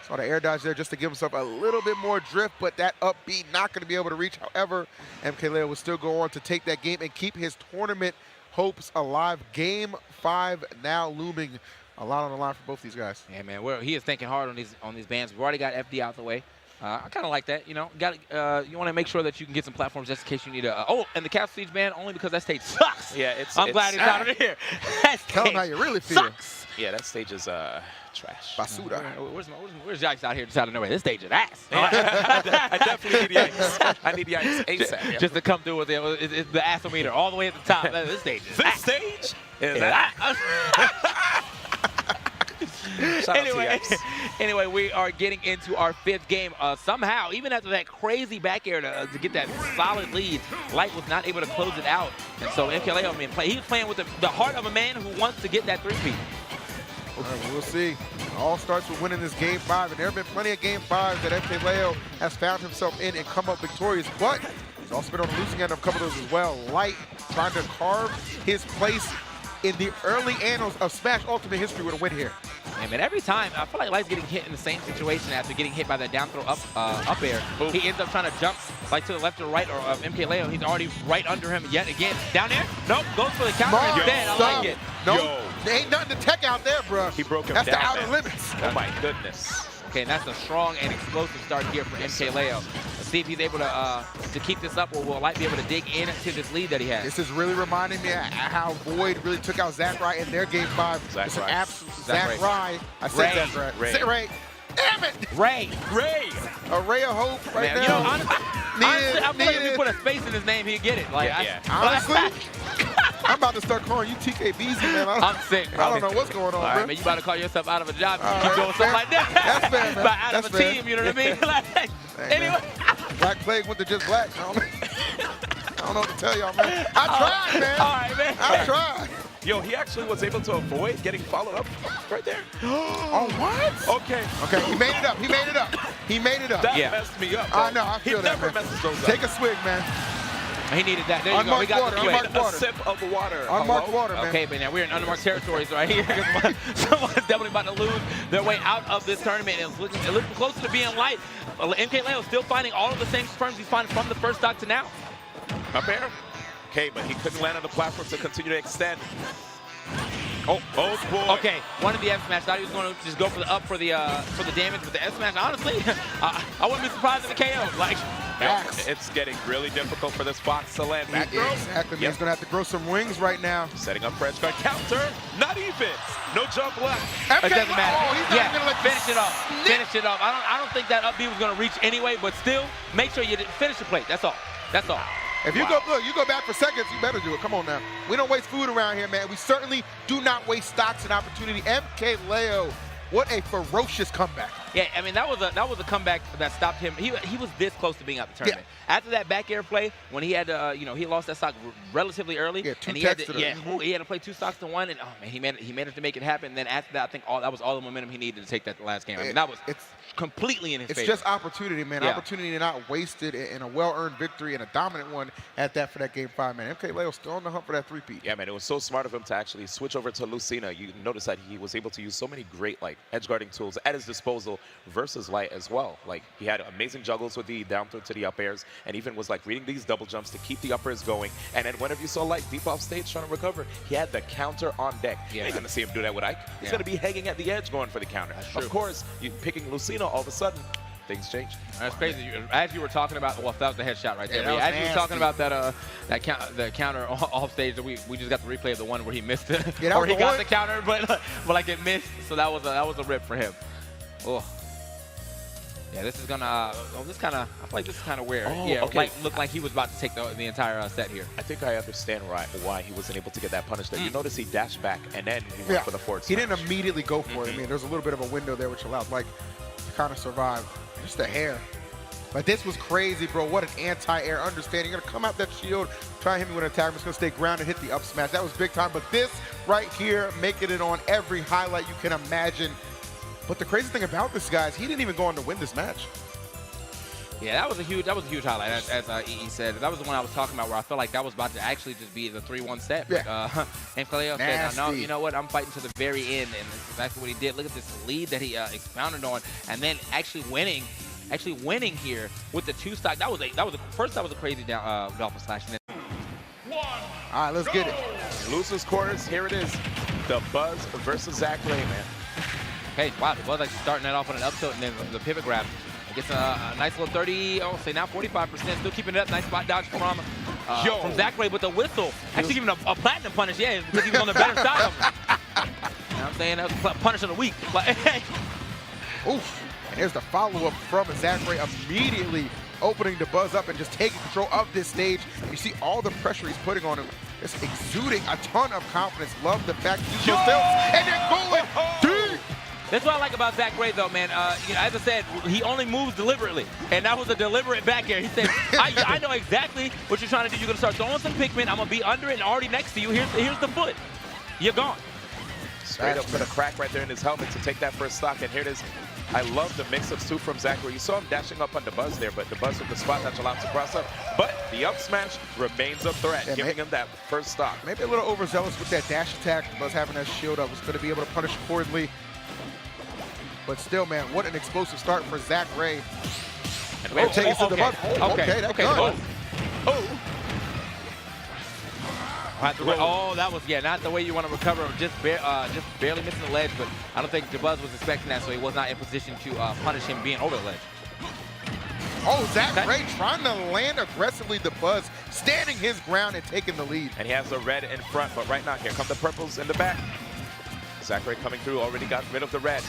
Saw the air dodge there just to give himself a little bit more drift, but that up B not going to be able to reach. However, MKLeo will still go on to take that game and keep his tournament hopes alive. Game 5 now looming. A lot on the line for both these guys. Yeah, man, he is thinking hard on these bans. We've already got FD out the way. I kind of like that, you know. You want to make sure that you can get some platforms just in case you need a. And the Castle Siege ban only because that stage sucks. Yeah, I'm glad it's out of here. Tell them how you really feel. Sucks. Yeah, that stage is trash. Basura. Where's Yikes out here just out of nowhere? This stage is ass. I definitely need Yikes. I need Yikes ASAP. Just to come through with it's the assometer all the way at the top. This stage is ass. Stage is ass. Anyway, we are getting into our 5th game. Somehow, even after that crazy back air to get that solid lead, Light was not able to close it out. And so MKLeo, he was playing with the heart of a man who wants to get that 3-peat. All right, we'll see. It all starts with winning this Game 5, and there have been plenty of Game 5s that MKLeo has found himself in and come up victorious, but he's also been on the losing end of a couple of those as well. Light trying to carve his place in the early annals of Smash Ultimate history with a win here. Yeah, man, every time, I feel like Light's getting hit in the same situation after getting hit by that down throw up air. He ends up trying to jump like to the left or right of MKLeo. He's already right under him yet again. Down there? Nope, goes for the counter instead. I like it. No, there ain't nothing to tech out there, bro. He broke him down. That's the outer man. limits. Oh my goodness. Okay, and that's a strong and explosive start here for MKLeo. Let's see if he's able to keep this up, or will Light be able to dig into this lead that he has. This is really reminding me of how Void really took out Zackrai in their Game 5. It's an absolute Zackrai. I said Zackrai. Say Ray. Damn it! Ray. A ray of hope right man, now. You know, honestly, I feel like if you put a space in his name, he'd get it. Like, honestly, I'm about to start calling you TKBZ, man. I'm sick, bro. I don't know what's going on, all right, bro. man, you about to call yourself out of a job. You keep doing something like that. That's fair, man. But out of a team, you know what I mean? Like, anyway. Black Plague went to just black. I don't know what to tell y'all, man. I tried, man. All right, man. I tried. Yo, he actually was able to avoid getting followed up right there. Oh, what? Okay. Okay, he made it up. He made it up. He made it up. That messed me up. Bro. I know. I feel that, man. Messes those Take up. a swig, man. He needed that. There you go. We got the unmarked water. A sip of water. Unmarked water, man. Okay, but now we're in unmarked territories right here. Someone's definitely about to lose their way out of this tournament. And it's looking closer to being Light. MKLeo still finding all of the same sperms he's finding from the first stock to now. Up air. Okay, but he couldn't land on the platform to continue to extend. Oh boy. Okay, one of the F smash. Thought he was going to just go for the up for the damage, but the F smash. Honestly, I wouldn't be surprised if the KO. Like, it's getting really difficult for this Fox to land back throw. Exactly. He's gonna have to grow some wings right now. Setting up for edge guard counter. Not even. No jump left. It doesn't matter. Oh, he's not gonna finish it off. Finish it off. I don't think that up B was going to reach anyway, but still, make sure you finish the plate. That's all. That's all. If you go back for seconds, you better do it. Come on now. We don't waste food around here, man. We certainly do not waste stocks and opportunity. MKLeo, what a ferocious comeback. Yeah, I mean, that was a comeback that stopped him. He was this close to being out the tournament. Yeah. After that back air play, when he had to, he lost that stock relatively early. Yeah, and he had to play 2 stocks to 1, and oh man, he managed to make it happen. And then after that, I think that was all the momentum he needed to take that last game. I mean, that was completely in his favor. It's just opportunity, man. Yeah. Opportunity to not waste it in a well-earned victory and a dominant one at that for that Game 5, man. MKLeo still on the hunt for that 3-peat. Yeah, man, it was so smart of him to actually switch over to Lucina. You notice that he was able to use so many great edge guarding tools at his disposal versus Light as well. Like, he had amazing juggles with the down throw to the up airs, and even was reading these double jumps to keep the up airs going. And then whenever you saw Light deep off stage trying to recover, he had the counter on deck. Yeah. You ain't gonna see him do that with Ike. He's gonna be hanging at the edge going for the counter. Of course, you picking Lucina, all of a sudden, things change. That's crazy. As you were talking about, well, that was the headshot right there. Yeah, as you were talking about the counter off stage, we just got the replay of the one where he missed it, or he got the counter, but like it missed. So that was a rip for him. Oh. Yeah, this is gonna. This kind of. I feel like this is kind of where. Oh, yeah, okay. looked like he was about to take the entire set here. I think I understand why he wasn't able to get that punish there. You notice he dashed back and then he went for the forward He smash. didn't immediately go for it. I mean, there's a little bit of a window there which allowed Mike to kind of survive. Just a hair. But this was crazy, bro. What an anti-air understanding. You're going to come out that shield, try and hit me with an attack. I'm just going to stay grounded, hit the up smash. That was big time. But this right here, making it on every highlight you can imagine. But the crazy thing about this, guys, he didn't even go on to win this match. Yeah, that was a huge highlight, as EE said. That was the one I was talking about where I felt like that was about to actually just be the 3-1 set. Yeah. And Kaleo said, no, you know what, I'm fighting to the very end, and that's exactly what he did. Look at this lead that he expounded on, and then actually winning here with the 2-stock. First that was a crazy Dolphin slash. And then all right, let's get it. Losers quarters, here it is. The Buzz versus Zach Ray, man. Okay, wow, the Buzz actually starting that off on an up tilt and then the pivot grab. Gets a nice little 30, say now 45%, still keeping it up. Nice spot dodge from Zach Ray with the whistle. Actually giving a platinum punish, yeah, because he was on the better side of him. You know what I'm saying? That was punish of the week. Oof. And here's the follow-up from Zach Ray, immediately opening the Buzz up and just taking control of this stage. You see all the pressure he's putting on him. It's exuding a ton of confidence. Love the fact that he tilts and then going deep. That's what I like about Zach Ray, though, man. You know, as I said, he only moves deliberately, and that was a deliberate back air. He said, I know exactly what you're trying to do. You're going to start throwing some Pikmin. I'm going to be under it and already next to you. Here's the foot. You're gone. Straight up put a crack right there in his helmet to take that first stock, and here it is. I love the mix-ups, too, from Zach Ray. You saw him dashing up on the Buzz there, but the Buzz with the spot touch allowed him to cross up. But the up smash remains a threat, giving him that first stock. Maybe a little overzealous with that dash attack. Buzz having that shield up was going to be able to punish accordingly. But still, man, what an explosive start for Zach Ray. And we're taking to the Buzz. Okay, that's good. Oh, that was, yeah, not the way you want to recover. Just barely missing the ledge, but I don't think DeBuzz was expecting that, so he was not in position to punish him being over the ledge. Oh, Zach Ray trying to land aggressively. The Buzz standing his ground and taking the lead. And he has the red in front, but right now, here come the purples in the back. Zach Ray coming through, already got rid of the red.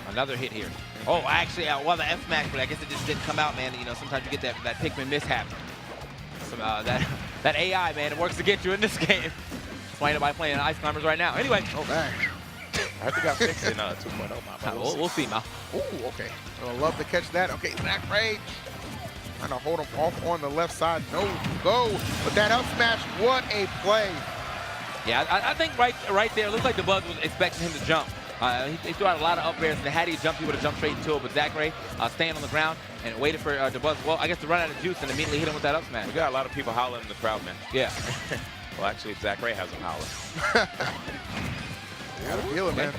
Another hit here. Oh, actually, well, the F smash, but I guess it just didn't come out, man. You know, sometimes you get that Pikmin mishap. That AI, man, it works to get you in this game. That's why nobody playing Ice Climbers right now. Anyway. Oh, man. I think I fixed it in 2.0. We'll see, Mal. Ooh, okay. I'd love to catch that. Okay, Zach Ray trying to hold him off on the left side. No go. But that up smash, what a play. Yeah, I think right there, it looks like the Buzz was expecting him to jump. He threw out a lot of up airs, and had he jumped, he would have jumped straight into it. But Zach Ray staying on the ground and waited for DeBuzz, well, I guess, to run out of juice and immediately hit him with that up smash. We got a lot of people howling in the crowd, man. Yeah. Well, actually, Zach Ray has him howling. Gotta feel it, man.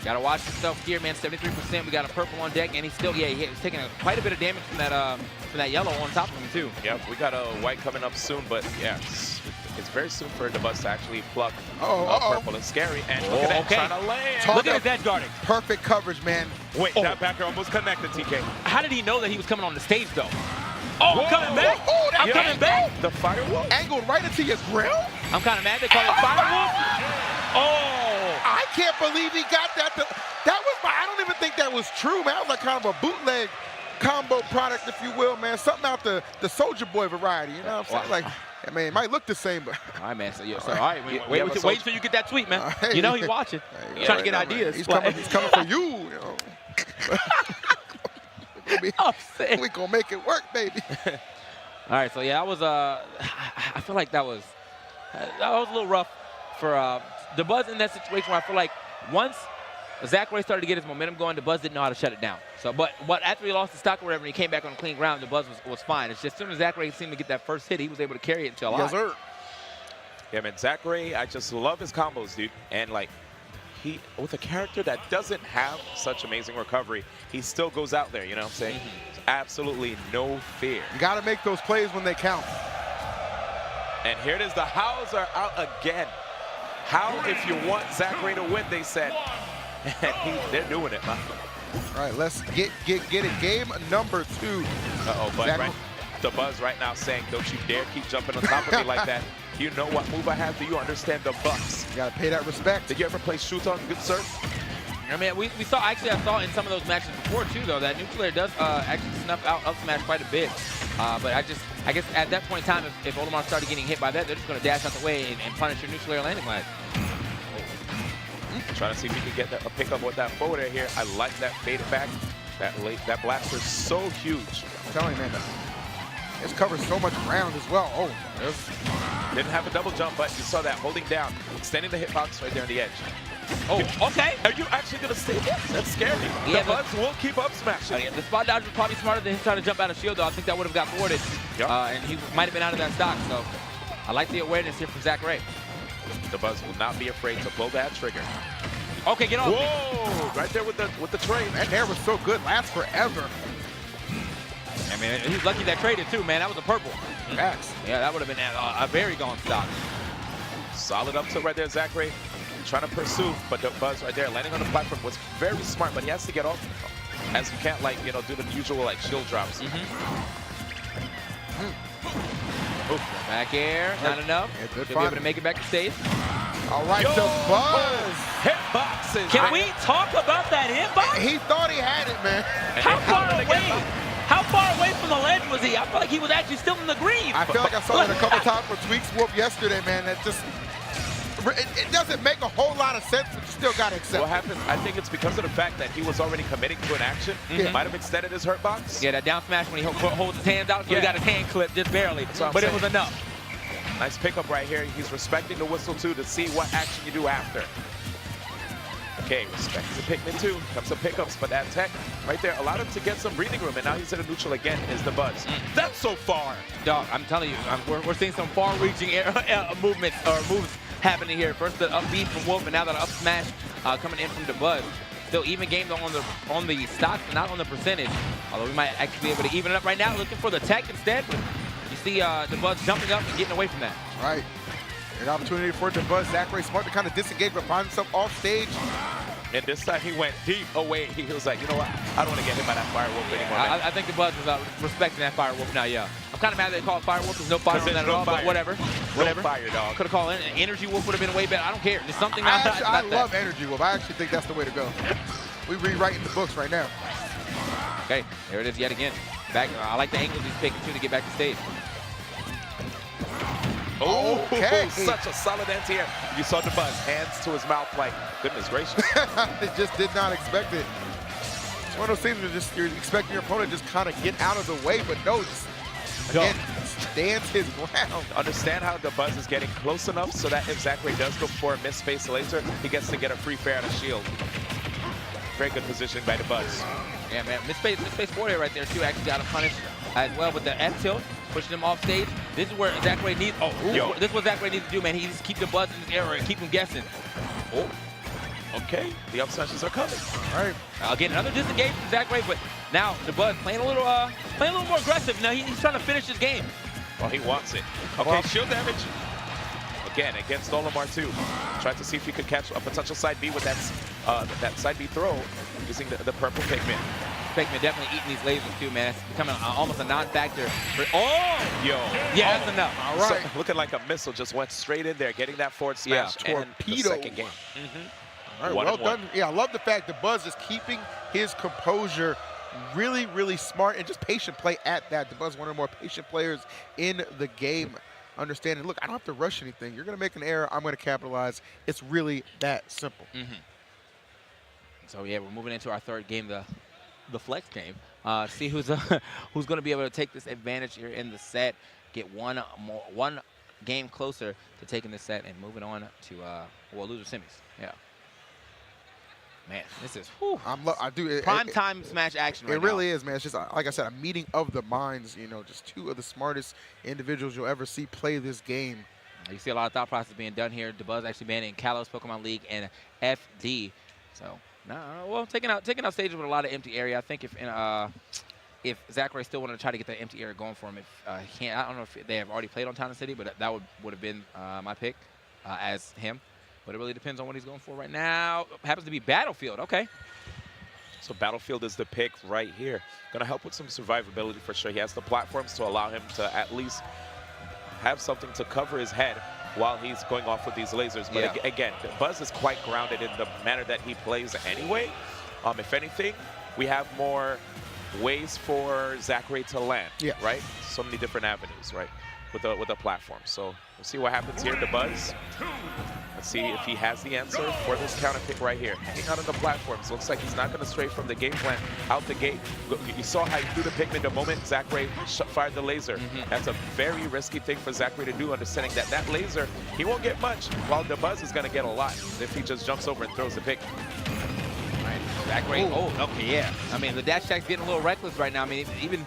Gotta watch himself here, man. 73%. We got a purple on deck, and he's still, yeah, he's taking quite a bit of damage from that yellow on top of him, too. Yep, we got a white coming up soon, but yeah, it's very soon for DeBuzz to actually pluck purple. It's scary, and look at that, trying to land. Look at his edge guarding. Perfect coverage, man. Wait, that back air almost connected, TK. How did he know that he was coming on the stage, though? Oh, I'm coming back. I'm coming back. The firewall angled right into your grill. I'm kind of mad they call it firewall. Oh, I can't believe he got that. That was, I don't even think that was true, man. That was like kind of a bootleg combo product, if you will, man. Something out the Soulja Boy variety, you know what I'm saying? Like, I mean, it might look the same, but. All right, man. So, yeah, all right. Wait until you get that tweet, man. You know he's watching. He's trying to get ideas. He's coming for you, you know. We gonna make it work, baby. All right, so yeah, that was I feel like that was a little rough for DeBuzz in that situation where I feel like once Zach Ray started to get his momentum going, DeBuzz didn't know how to shut it down. So, but after he lost the stock or whatever, and he came back on the clean ground, DeBuzz was fine. It's just as soon as Zach Ray seemed to get that first hit, he was able to carry it until Yes, sir. Yeah, man, Zach Ray, I just love his combos, dude. And like, he, with a character that doesn't have such amazing recovery, he still goes out there, you know what I'm saying? Absolutely no fear. You got to make those plays when they count. And here it is, the hows are out again. How, if you want Zach Ray to win, they said. And they're doing it, man. All right, let's get it. Game number 2. Uh-oh, but right, DeBuzz right now saying, don't you dare keep jumping on top of me like that. You know what move I have? Do you understand the bucks? You got to pay that respect. Did you ever play Shoot On, good sir? I mean, we saw, actually I saw in some of those matches before too, though, that Nuclear does actually snuff out up smash quite a bit. But I guess at that point in time, if Olimar started getting hit by that, they're just going to dash out the way and punish your Nuclear landing lag. Trying to see if we can get a pickup with that forward air here. I like that faded back. That blaster is so huge. I'm telling you, man, it's covered so much ground as well. Oh, didn't have a double jump, but you saw that holding down, extending the hitbox right there on the edge. Oh, okay. Are you actually going to stay there? That's scary. Yeah, the Buzz will keep up smashing. The spot dodge was probably smarter than him trying to jump out of shield, though. I think that would have got thwarted. Yep. And he might have been out of that stock. So I like the awareness here from Zackray. The Buzz will not be afraid to pull that trigger. Okay, get off. Whoa! Right there with the trade. That hair was so good, lasts forever. I mean, he's lucky that traded too, man. That was a purple. Facts. Yeah, that would have been a very gone stock. Solid up tilt right there, Zackray. Trying to pursue, but the Buzz right there landing on the platform was very smart, but he has to get off as you can't, like, you know, do the usual like shield drops. Back air, not enough. Yeah, good Should be able to make it back to stage. All right, Yo, the Buzz. Hitboxes. Can we talk about that hitbox? He thought he had it, man. How far away from the ledge was he? I feel like he was actually still in the green. I feel like I saw it a couple times for Tweaks Whoop yesterday, man. That just, it doesn't make a whole lot of sense, but you still got to accept What happened? I think it's because of the fact that he was already committing to an action. Might have extended his hurt box. Yeah, that down smash when he holds his hands out, so he got his hand clipped just barely, but it was enough. Nice pickup right here. He's respecting the whistle too to see what action you do after. Okay, respect the Pikmin too. Comes some pickups, but that tech right there allowed him to get some breathing room, and now he's in a neutral again. Is the Buzz? That's so far. Dog, I'm telling you, we're seeing some far-reaching movements or moves happening here. First the up B from Wolf, and now that up smash coming in from the Buzz. Still even game though on the stocks, not on the percentage. Although we might actually be able to even it up right now, looking for the tech instead. But you see the Buzz jumping up and getting away from that. Right. An opportunity for the Buzz. Zackray smart to kind of disengage, but find himself off stage. And this time he went deep away. He was like, you know what? I don't want to get hit by that Firewolf anymore. I think the Buzz is respecting that Firewolf now, yeah. I'm kind of mad they call it Firewolf. There's no fire on that at all, but whatever. Whatever. No fire, dog. Could have called it an Energy Wolf, would have been way better. I don't care. There's something I love Energy Wolf. I actually think that's the way to go. We rewriting the books right now. Okay, there it is yet again. Back. I like the angles he's picking too to get back to stage. Oh, okay. Such a solid anti-air. You saw the Buzz, hands to his mouth like, goodness gracious. They just did not expect it. It's one of those things where just you're expecting your opponent to just kind of get out of the way, but no, just again, stands his ground. Understand how the Buzz is getting close enough so that if Zackray does go for a missed space laser, he gets to get a free fair on a shield. Very good positioning by the Buzz. Yeah, man, missed space forward here right there too. Actually got to punish as well with the F tilt. Pushing him off stage. This is where Zackray needs. This is what Zackray needs to do, man. He needs to keep the Buzz in the air and keep him guessing. Oh, okay. The up smashes are coming. All right. Again, another disengage from Zackray, but now the Buzz playing a little more aggressive. Now he's trying to finish this game. Well, he wants it. Okay, shield damage. Again, against Olimar too. Tried to see if he could catch a potential side B with that side B throw using the purple Pikmin. Pikmin definitely eating these lasers too, man. It's becoming almost a non-factor. Oh! Yo. Yeah, that's enough. All right. So, looking like a missile, just went straight in there, getting that forward smash. Torpedo. And the second game. All right, well done. Yeah, I love the fact the Buzz is keeping his composure. Really, really smart and just patient play at that. The Buzz is one of the more patient players in the game. Understanding, look, I don't have to rush anything. You're going to make an error. I'm going to capitalize. It's really that simple. So, yeah, we're moving into our third game, the flex game. See who's going to be able to take this advantage here in the set, get one game closer to taking this set and moving on to loser semis. Yeah. Man, this is prime time smash action right now. It really is, man. It's just, like I said, a meeting of the minds. You know, just two of the smartest individuals you'll ever see play this game. You see a lot of thought process being done here. The Buzz actually banned in Kalos Pokemon League and FD. So, well, taking out stages with a lot of empty area. I think if Zackray still wanted to try to get that empty area going for him, if he can't, I don't know if they have already played on Town and City, but that would have been my pick as him. But it really depends on what he's going for right now. Happens to be Battlefield. Okay. So Battlefield is the pick right here. Going to help with some survivability for sure. He has the platforms to allow him to at least have something to cover his head. while he's going off with these lasers. But again, Buzz is quite grounded in the manner that he plays anyway. If anything, we have more ways for Zachary to land, right? So many different avenues, right, with a platform. So we'll see what happens here to Buzz. Let's see if he has the answer for this counter pick right here. Hanging out on the platforms. Looks like he's not going to stray from the game plan out the gate. You saw how he threw the Pikmin the moment Zachary fired the laser. That's a very risky thing for Zachary to do, understanding that that laser, he won't get much, while the Buzz is going to get a lot if he just jumps over and throws the pick. Right, Zachary, okay, yeah. I mean, the dash attack's getting a little reckless right now. I mean, even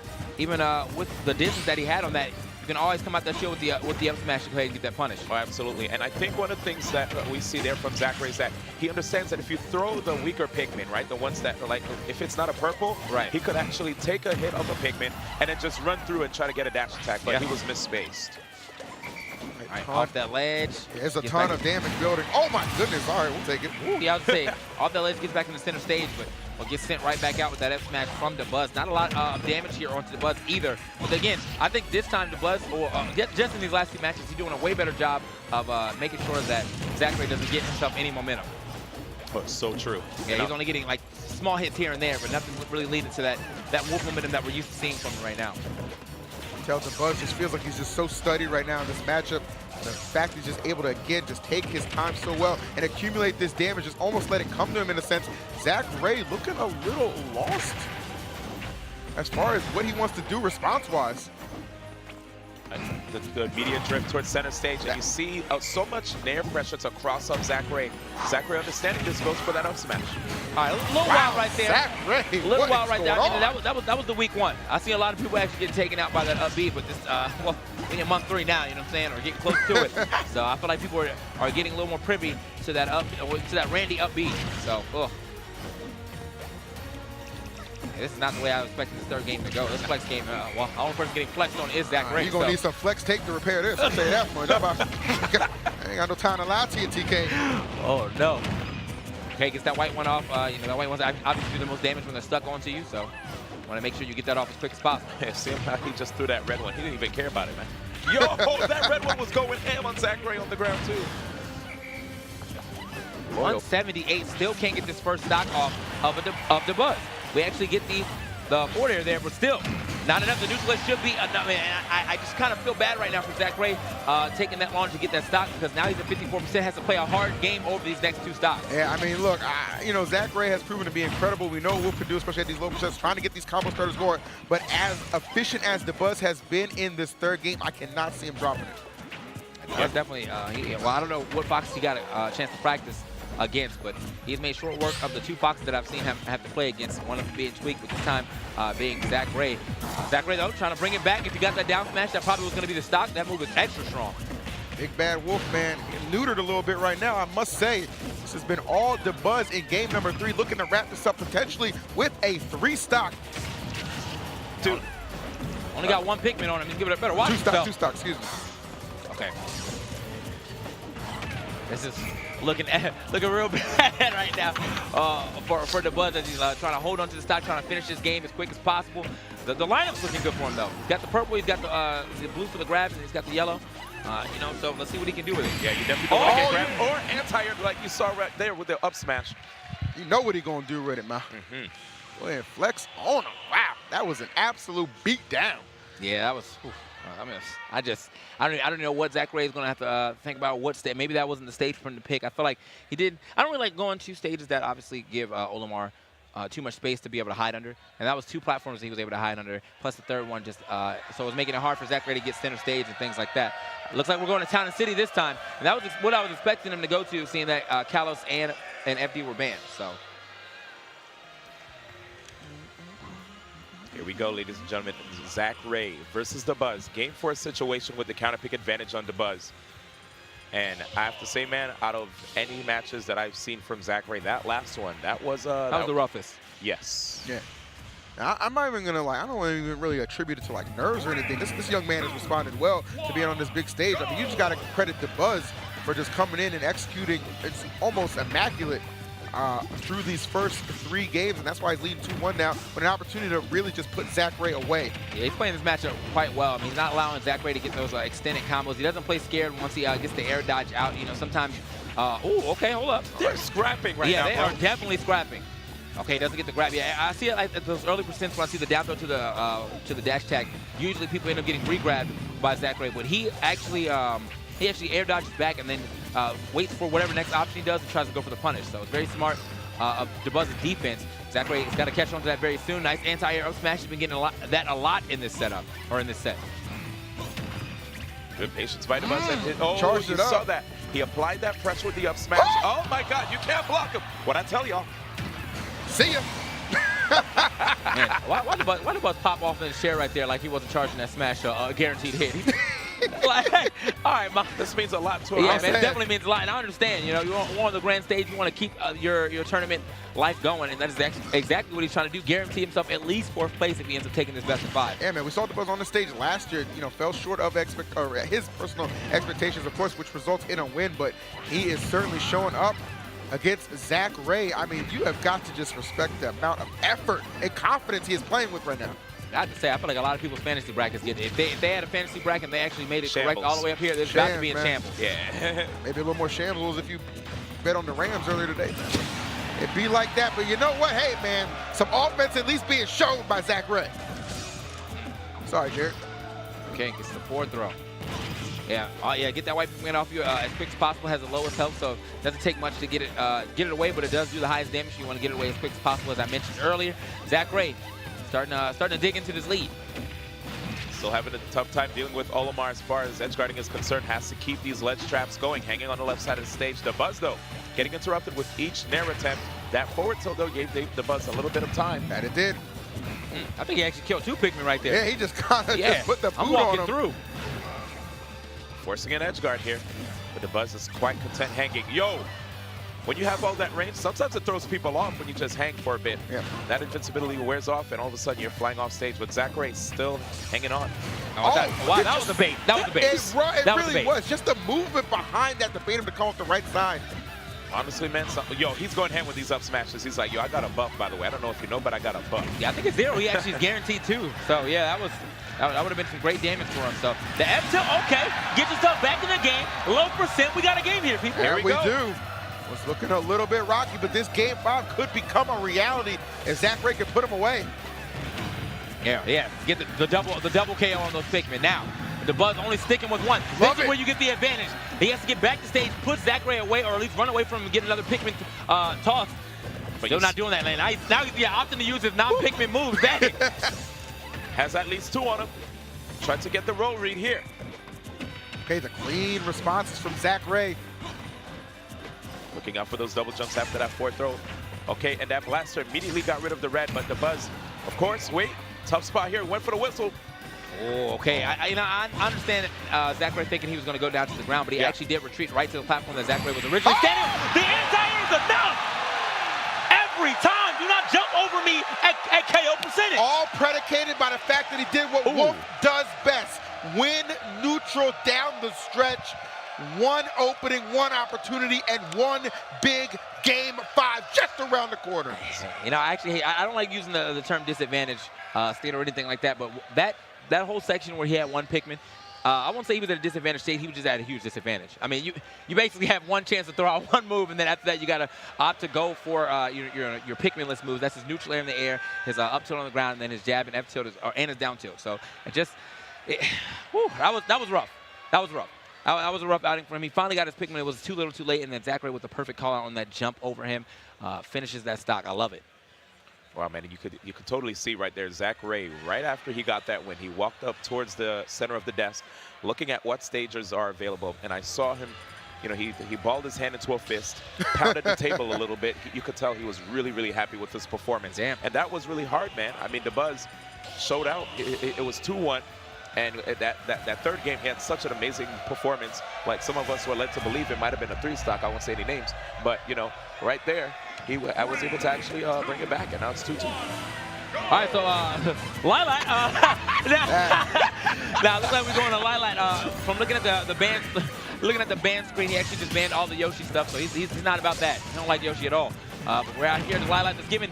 with the distance that he had on that, you can always come out that shield with the up smash to go ahead and get that punish. Oh, absolutely. And I think one of the things that we see there from Zachary is that he understands that if you throw the weaker Pikmin, right, the ones that are like, if it's not a purple, right, he could actually take a hit of a Pikmin and then just run through and try to get a dash attack, but he was misspaced. Right, off that ledge. There's a ton of damage building. Oh my goodness, all right, we'll take it. Ooh, yeah, I would say off that ledge, gets back in the center stage, but will get sent right back out with that F smash from the Buzz. Not a lot of damage here onto the Buzz either. But again, I think this time the Buzz, or just in these last few matches, he's doing a way better job of making sure that Zachary doesn't get himself any momentum. Oh, so true. Yeah, he's only getting like small hits here and there, but nothing really leading to that wolf momentum that we're used to seeing from him right now. Tell the Buzz just feels like he's just so steady right now in this matchup. The fact he's just able to, again, just take his time so well and accumulate this damage, just almost let it come to him in a sense. Zach Ray looking a little lost as far as what he wants to do response-wise. And the immediate drift towards center stage, and you see so much nair pressure to cross up Zachary. Zachary understanding this goes for that up smash. All right, a little wild right there. Zachary, a little wild right there. That was the weak one. I see a lot of people actually getting taken out by that up B, but this, well, we're in month 3 now, you know what I'm saying, or getting close to it. So I feel like people are getting a little more privy to that Randy up B. So, this is not the way I was expecting this third game to go. This flex game, well, the only person getting flexed on is Zach Ray. You're going to need some flex tape to repair this. I'll say that much. I ain't got no time to lie to you, TK. Oh, no. Okay, gets that white one off. You know, that white one's obviously do the most damage when they're stuck onto you, so want to make sure you get that off as quick as possible. Yeah, see how he just threw that red one. He didn't even care about it, man. Yo, that red one was going ham on Zach Ray on the ground, too. 178, still can't get this first stock off of the Buzz. We actually get the forward air there, but still not enough. The neutral edge should be enough. I just kind of feel bad right now for Zach Ray taking that long to get that stock, because now he's at 54%, has to play a hard game over these next 2 stocks. Yeah, I mean, look, you know, Zach Ray has proven to be incredible. We know what we'll do, especially at these low percents, trying to get these combo starters going. But as efficient as the Buzz has been in this third game, I cannot see him dropping it. That's definitely, well, I don't know what Fox he got a chance to practice against, but he's made short work of the 2 Foxes that I've seen him have to play against, one of them being Tweak, but this time being Zach Ray. Zach Ray, though, trying to bring it back. If you got that down smash, that probably was going to be the stock. That move is extra strong. Big Bad Wolf, man, neutered a little bit right now. I must say, this has been all the Buzz in game number 3, looking to wrap this up potentially with a 3 stock. Dude. Only got 1 Pikmin on him. He's giving it a better watch. 2 stock, excuse me. Okay. This is looking real bad right now for the Buzz, as he's trying to hold on to the stock, trying to finish this game as quick as possible. The lineup's looking good for him, though. He's got the purple, he's got the blue for the grabs, and he's got the yellow. You know, so let's see what he can do with it. Yeah, you definitely don't want to get grabbed. Or anti-air, like you saw right there with the up smash. You know what he's going to do with it, man. Go ahead, flex on him. Wow, that was an absolute beat down. Yeah, that was. I mean, I don't know what Zach Ray is going to have to think about. What stage? Maybe that wasn't the stage for him to pick. I feel like he did. I don't really like going to stages that obviously give Olimar too much space to be able to hide under. And that was 2 platforms he was able to hide under, plus the third one just so it was making it hard for Zach Ray to get center stage and things like that. It looks like we're going to Town and City this time, and that was what I was expecting him to go to, seeing that Kalos and FD were banned. So. Here we go, ladies and gentlemen. Zach Ray versus the Buzz. Game 4 situation with the counter pick advantage on the Buzz. And I have to say, man, out of any matches that I've seen from Zach Ray, that last one, that was the roughest. Yes. Yeah. Now, I'm not even gonna I don't even really attribute it to like nerves or anything. This young man has responded well to being on this big stage. I mean, you just gotta credit the Buzz for just coming in and executing. It's almost immaculate through these first 3 games, and that's why he's leading 2-1 now, with an opportunity to really just put Zach Ray away. Yeah, he's playing this matchup quite well. I mean, he's not allowing Zach Ray to get those extended combos. He doesn't play scared once he gets the air dodge out. You know, sometimes, oh, okay, hold up. They're scrapping right now, Yeah, they bro. are definitely scrapping. Okay, doesn't get the grab. Yeah, I see it at those early percents when I see the down throw to the dash tag. Usually people end up getting re-grabbed by Zach Ray, but he actually air dodges back and then waits for whatever next option he does and tries to go for the punish. So it's very smart of Dabuzz's defense. Zach Ray has got to catch on to that very soon. Nice anti-air up smash. He's been getting a lot in this setup, or in this set. Good patience by Dabuzz. Oh, Charged you it up. saw that. He applied that pressure with the up smash. Oh my God, you can't block him. What I tell y'all. See ya. Man, why Dabuzz pop off in the chair right there like he wasn't charging that smash a guaranteed hit? Like, hey, all right, this means a lot to him. Yeah, man, it definitely means a lot. And I understand, you know, you're on the grand stage, you want to keep your tournament life going, and that is exactly what he's trying to do, guarantee himself at least 4th place if he ends up taking this best of 5. Yeah, man, we saw Dabuzz on the stage last year, you know, fell short of his personal expectations, of course, which results in a win, but he is certainly showing up against Zach Ray. I mean, you have got to just respect the amount of effort and confidence he is playing with right now. I have to say, I feel like a lot of people's fantasy brackets get it. If they had a fantasy bracket and they actually made it correct all the way up here, they've got to be in shambles. Yeah. Maybe a little more shambles if you bet on the Rams earlier today. It'd be like that, but you know what? Hey, man, some offense at least being shown by Zach Ray. Sorry, Jared. Okay, gets the forward throw. Yeah, yeah, get that white win off you as quick as possible. Has the lowest health, so it doesn't take much to get it away, but it does do the highest damage. You want to get it away as quick as possible, as I mentioned earlier. Zach Ray starting to dig into this lead. Still having a tough time dealing with Olimar as far as edge guarding is concerned. Has to keep these ledge traps going, hanging on the left side of the stage. Dabuzz, though, getting interrupted with each nair attempt. That forward tilt, though, gave Dabuzz a little bit of time. That it did. I think he actually killed 2 Pikmin right there. Yeah, he just kind of just put the boot I'm walking on him. through. Forcing an edge guard here, but Dabuzz is quite content hanging. Yo, when you have all that range, sometimes it throws people off when you just hang for a bit. Yeah. That invincibility wears off, and all of a sudden you're flying off stage. But Zach Ray still hanging on. Wow, that was a bait. That was a bait. It really was. Just the movement behind that to bait him to come off the right side. Honestly, man, yo, he's going hand with these up smashes. He's like, yo, I got a buff, by the way. I don't know if you know, but I got a buff. Yeah, I think it's 0. He actually is guaranteed 2. So, yeah, that would have been some great damage for him. So, the F tilt, okay. Get yourself back in the game. Low percent. We got a game here, people. Here we do. Was looking a little bit rocky, but this game 5 could become a reality if Zach Ray can put him away. Yeah. Get the double KO on those Pikmin. Now, Dabuzz only sticking with 1. This is where you get the advantage. He has to get back to stage, put Zach Ray away, or at least run away from him and get another Pikmin toss. But still not doing that, man. Now he's opting to use his non-Pikmin moves. Dang. Has at least 2 on him. Tries to get the roll read here. Okay, the clean responses from Zach Ray. Looking out for those double jumps after that 4th throw. Okay, and that blaster immediately got rid of the red, but Dabuzz, of course, tough spot here. Went for the whistle. Oh, okay. I understand that Zach Ray thinking he was going to go down to the ground, but he actually did retreat right to the platform that Zach Ray was originally standing on. The anti-air is enough! Every time! Do not jump over me at KO percentage! All predicated by the fact that he did what Wolf does best. Win neutral down the stretch. 1 opening, 1 opportunity, and 1 big game 5 just around the corner. You know, actually, I don't like using the term disadvantage state or anything like that, but that whole section where he had 1 Pikmin, I won't say he was at a disadvantage state, he was just at a huge disadvantage. I mean, you basically have 1 chance to throw out 1 move, and then after that you got to opt to go for your Pikmin-less moves. That's his neutral air in the air, his up tilt on the ground, and then his jab and F tilt and his down tilt. So that was rough. That was rough. That was a rough outing for him. He finally got his Pikmin. It was too little too late, and then Zach Ray with the perfect call out on that jump over him finishes that stock. I love it. Wow, man, you could totally see right there, Zach Ray, right after he got that win, he walked up towards the center of the desk, looking at what stages are available, and I saw him, you know, he balled his hand into a fist, pounded the table a little bit. You could tell he was really, really happy with his performance. Damn. And that was really hard, man. I mean, Dabuzz showed out. It was 2-1. And that 3rd game, he had such an amazing performance. Like some of us were led to believe it might have been a 3 stock. I won't say any names. But, you know, right there, I was able to actually bring it back, and now it's 2-2. All right, so Lilac, now looks like we're going to Lilac. From looking at the ban screen, he actually just banned all the Yoshi stuff, so he's not about that. He don't like Yoshi at all. But we're out here. The Lilac is giving,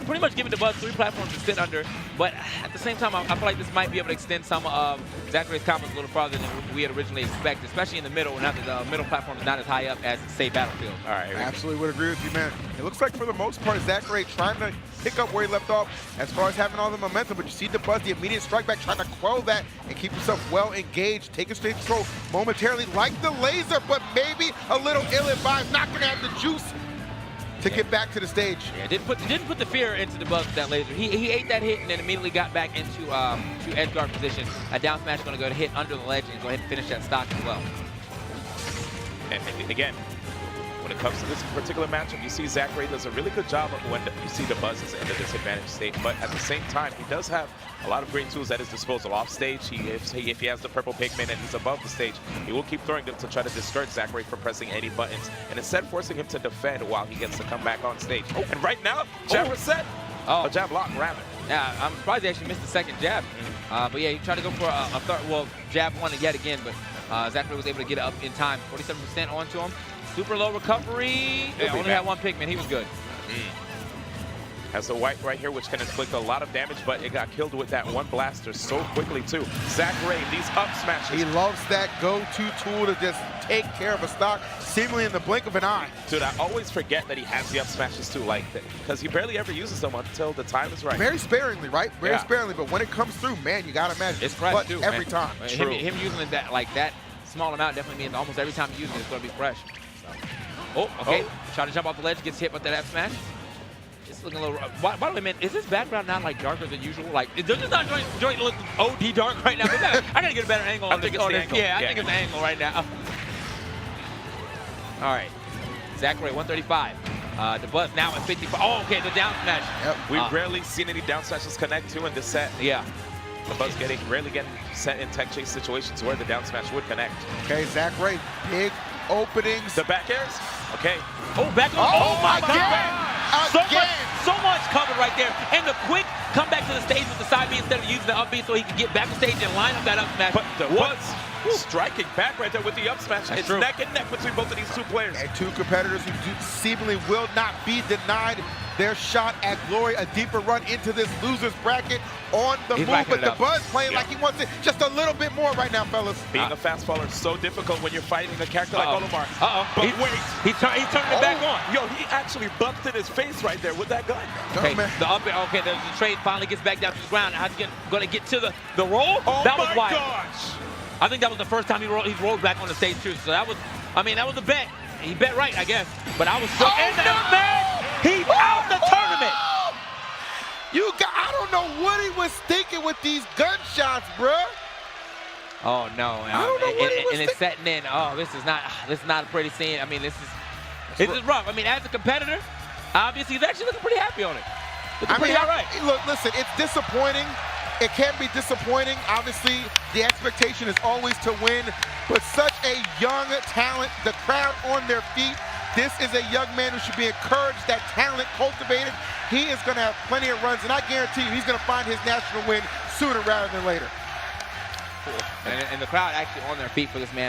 pretty much giving the Buzz 3 platforms to sit under. But at the same time, I feel like this might be able to extend some of Zachary's combos a little farther than we had originally expected, especially in the middle. Now that the middle platform is not as high up as, say, Battlefield. All right. I absolutely would agree with you, man. It looks like for the most part, Zachary trying to pick up where he left off as far as having all the momentum, but you see the Buzz, the immediate strike back, trying to quell that and keep himself well engaged, taking stage control momentarily like the laser, but maybe a little ill-advised, not going to have the juice to get back to the stage. Yeah, didn't put the fear into the Buzz with that laser. He ate that hit and then immediately got back into to edge guard position. A down smash is going to go to hit under the ledge and go ahead and finish that stock as well. And again, when it comes to this particular matchup, you see Zachary does a really good job when you see the Buzz is in the disadvantaged state, but at the same time, he does have a lot of great tools at his disposal off stage. If he has the purple pigment and he's above the stage, he will keep throwing them to try to discourage Zachary from pressing any buttons, and instead forcing him to defend while he gets to come back on stage. Oh, and right now, jab reset. Oh. A jab lock, rather. Yeah, I'm surprised he actually missed the second jab. But yeah, he tried to go for a third, well, jab one yet again, but Zachary was able to get it up in time. 47% onto him. Super low recovery. Yeah, only had one pigment. He was good. Has the white right here, which can inflict a lot of damage, but it got killed with that one blaster so quickly, too. Zachary, these up smashes. He loves that go-to tool to just take care of a stock, seemingly in the blink of an eye. Dude, I always forget that he has the up smashes, too, like, because he barely ever uses them until the time is right. Very sparingly, right? Very sparingly, but when it comes through, man, you got to imagine. It's fresh, too, every man. time. Him using it that small amount definitely means almost every time you use it, it's going to be fresh. So. Oh, okay. Trying to jump off the ledge, gets hit with that F smash. It's looking a little. By the way, man, is this background not like darker than usual? Like, does this not joint look OD dark right now? I gotta get a better angle on this. Yeah, I think it's the angle right now. All right, Zachary 135. The Buzz now at 55. Oh, okay, the down smash. Yep. We've rarely seen any down smashes connect to in this set. Yeah. The Buzz rarely getting set in tech chase situations where the down smash would connect. Okay, Zachary, big openings. The back airs. Okay. Oh, back on. Oh my God. So much covered right there. And the quick come back to the stage with the side B instead of using the up B so he can get back to stage and line up that up smash. But the Buzz striking back right there with the up smash. It's neck and neck between both of these two players. And two competitors who seemingly will not be denied their shot at glory. A deeper run into this loser's bracket on the move, but the Buzz playing like he wants it just a little bit more right now, fellas. Being a fast faller is so difficult when you're fighting a character like Olimar. But wait. He turned it back on. Yo, he actually bumped in his face right there with that gun. Okay, the trade finally gets back down to the ground. How's he going to get to the roll? Oh, that was wild. Gosh. I think that was the first time he's rolled back on the stage, too. So that was a bet. He bet right, I guess. But I was so he's out the tournament. I don't know what he was thinking with these gunshots, bruh. Oh no! I don't know what he was and it's setting in. Oh, this is not a pretty scene. I mean, this is rough. I mean, as a competitor, obviously he's actually looking pretty happy on it. Looking all right. Look, listen, it's disappointing. It can be disappointing. Obviously, the expectation is always to win, but such a young talent, the crowd on their feet. This is a young man who should be encouraged, that talent cultivated. He is going to have plenty of runs, and I guarantee you he's going to find his national win sooner rather than later. And the crowd actually on their feet for this man.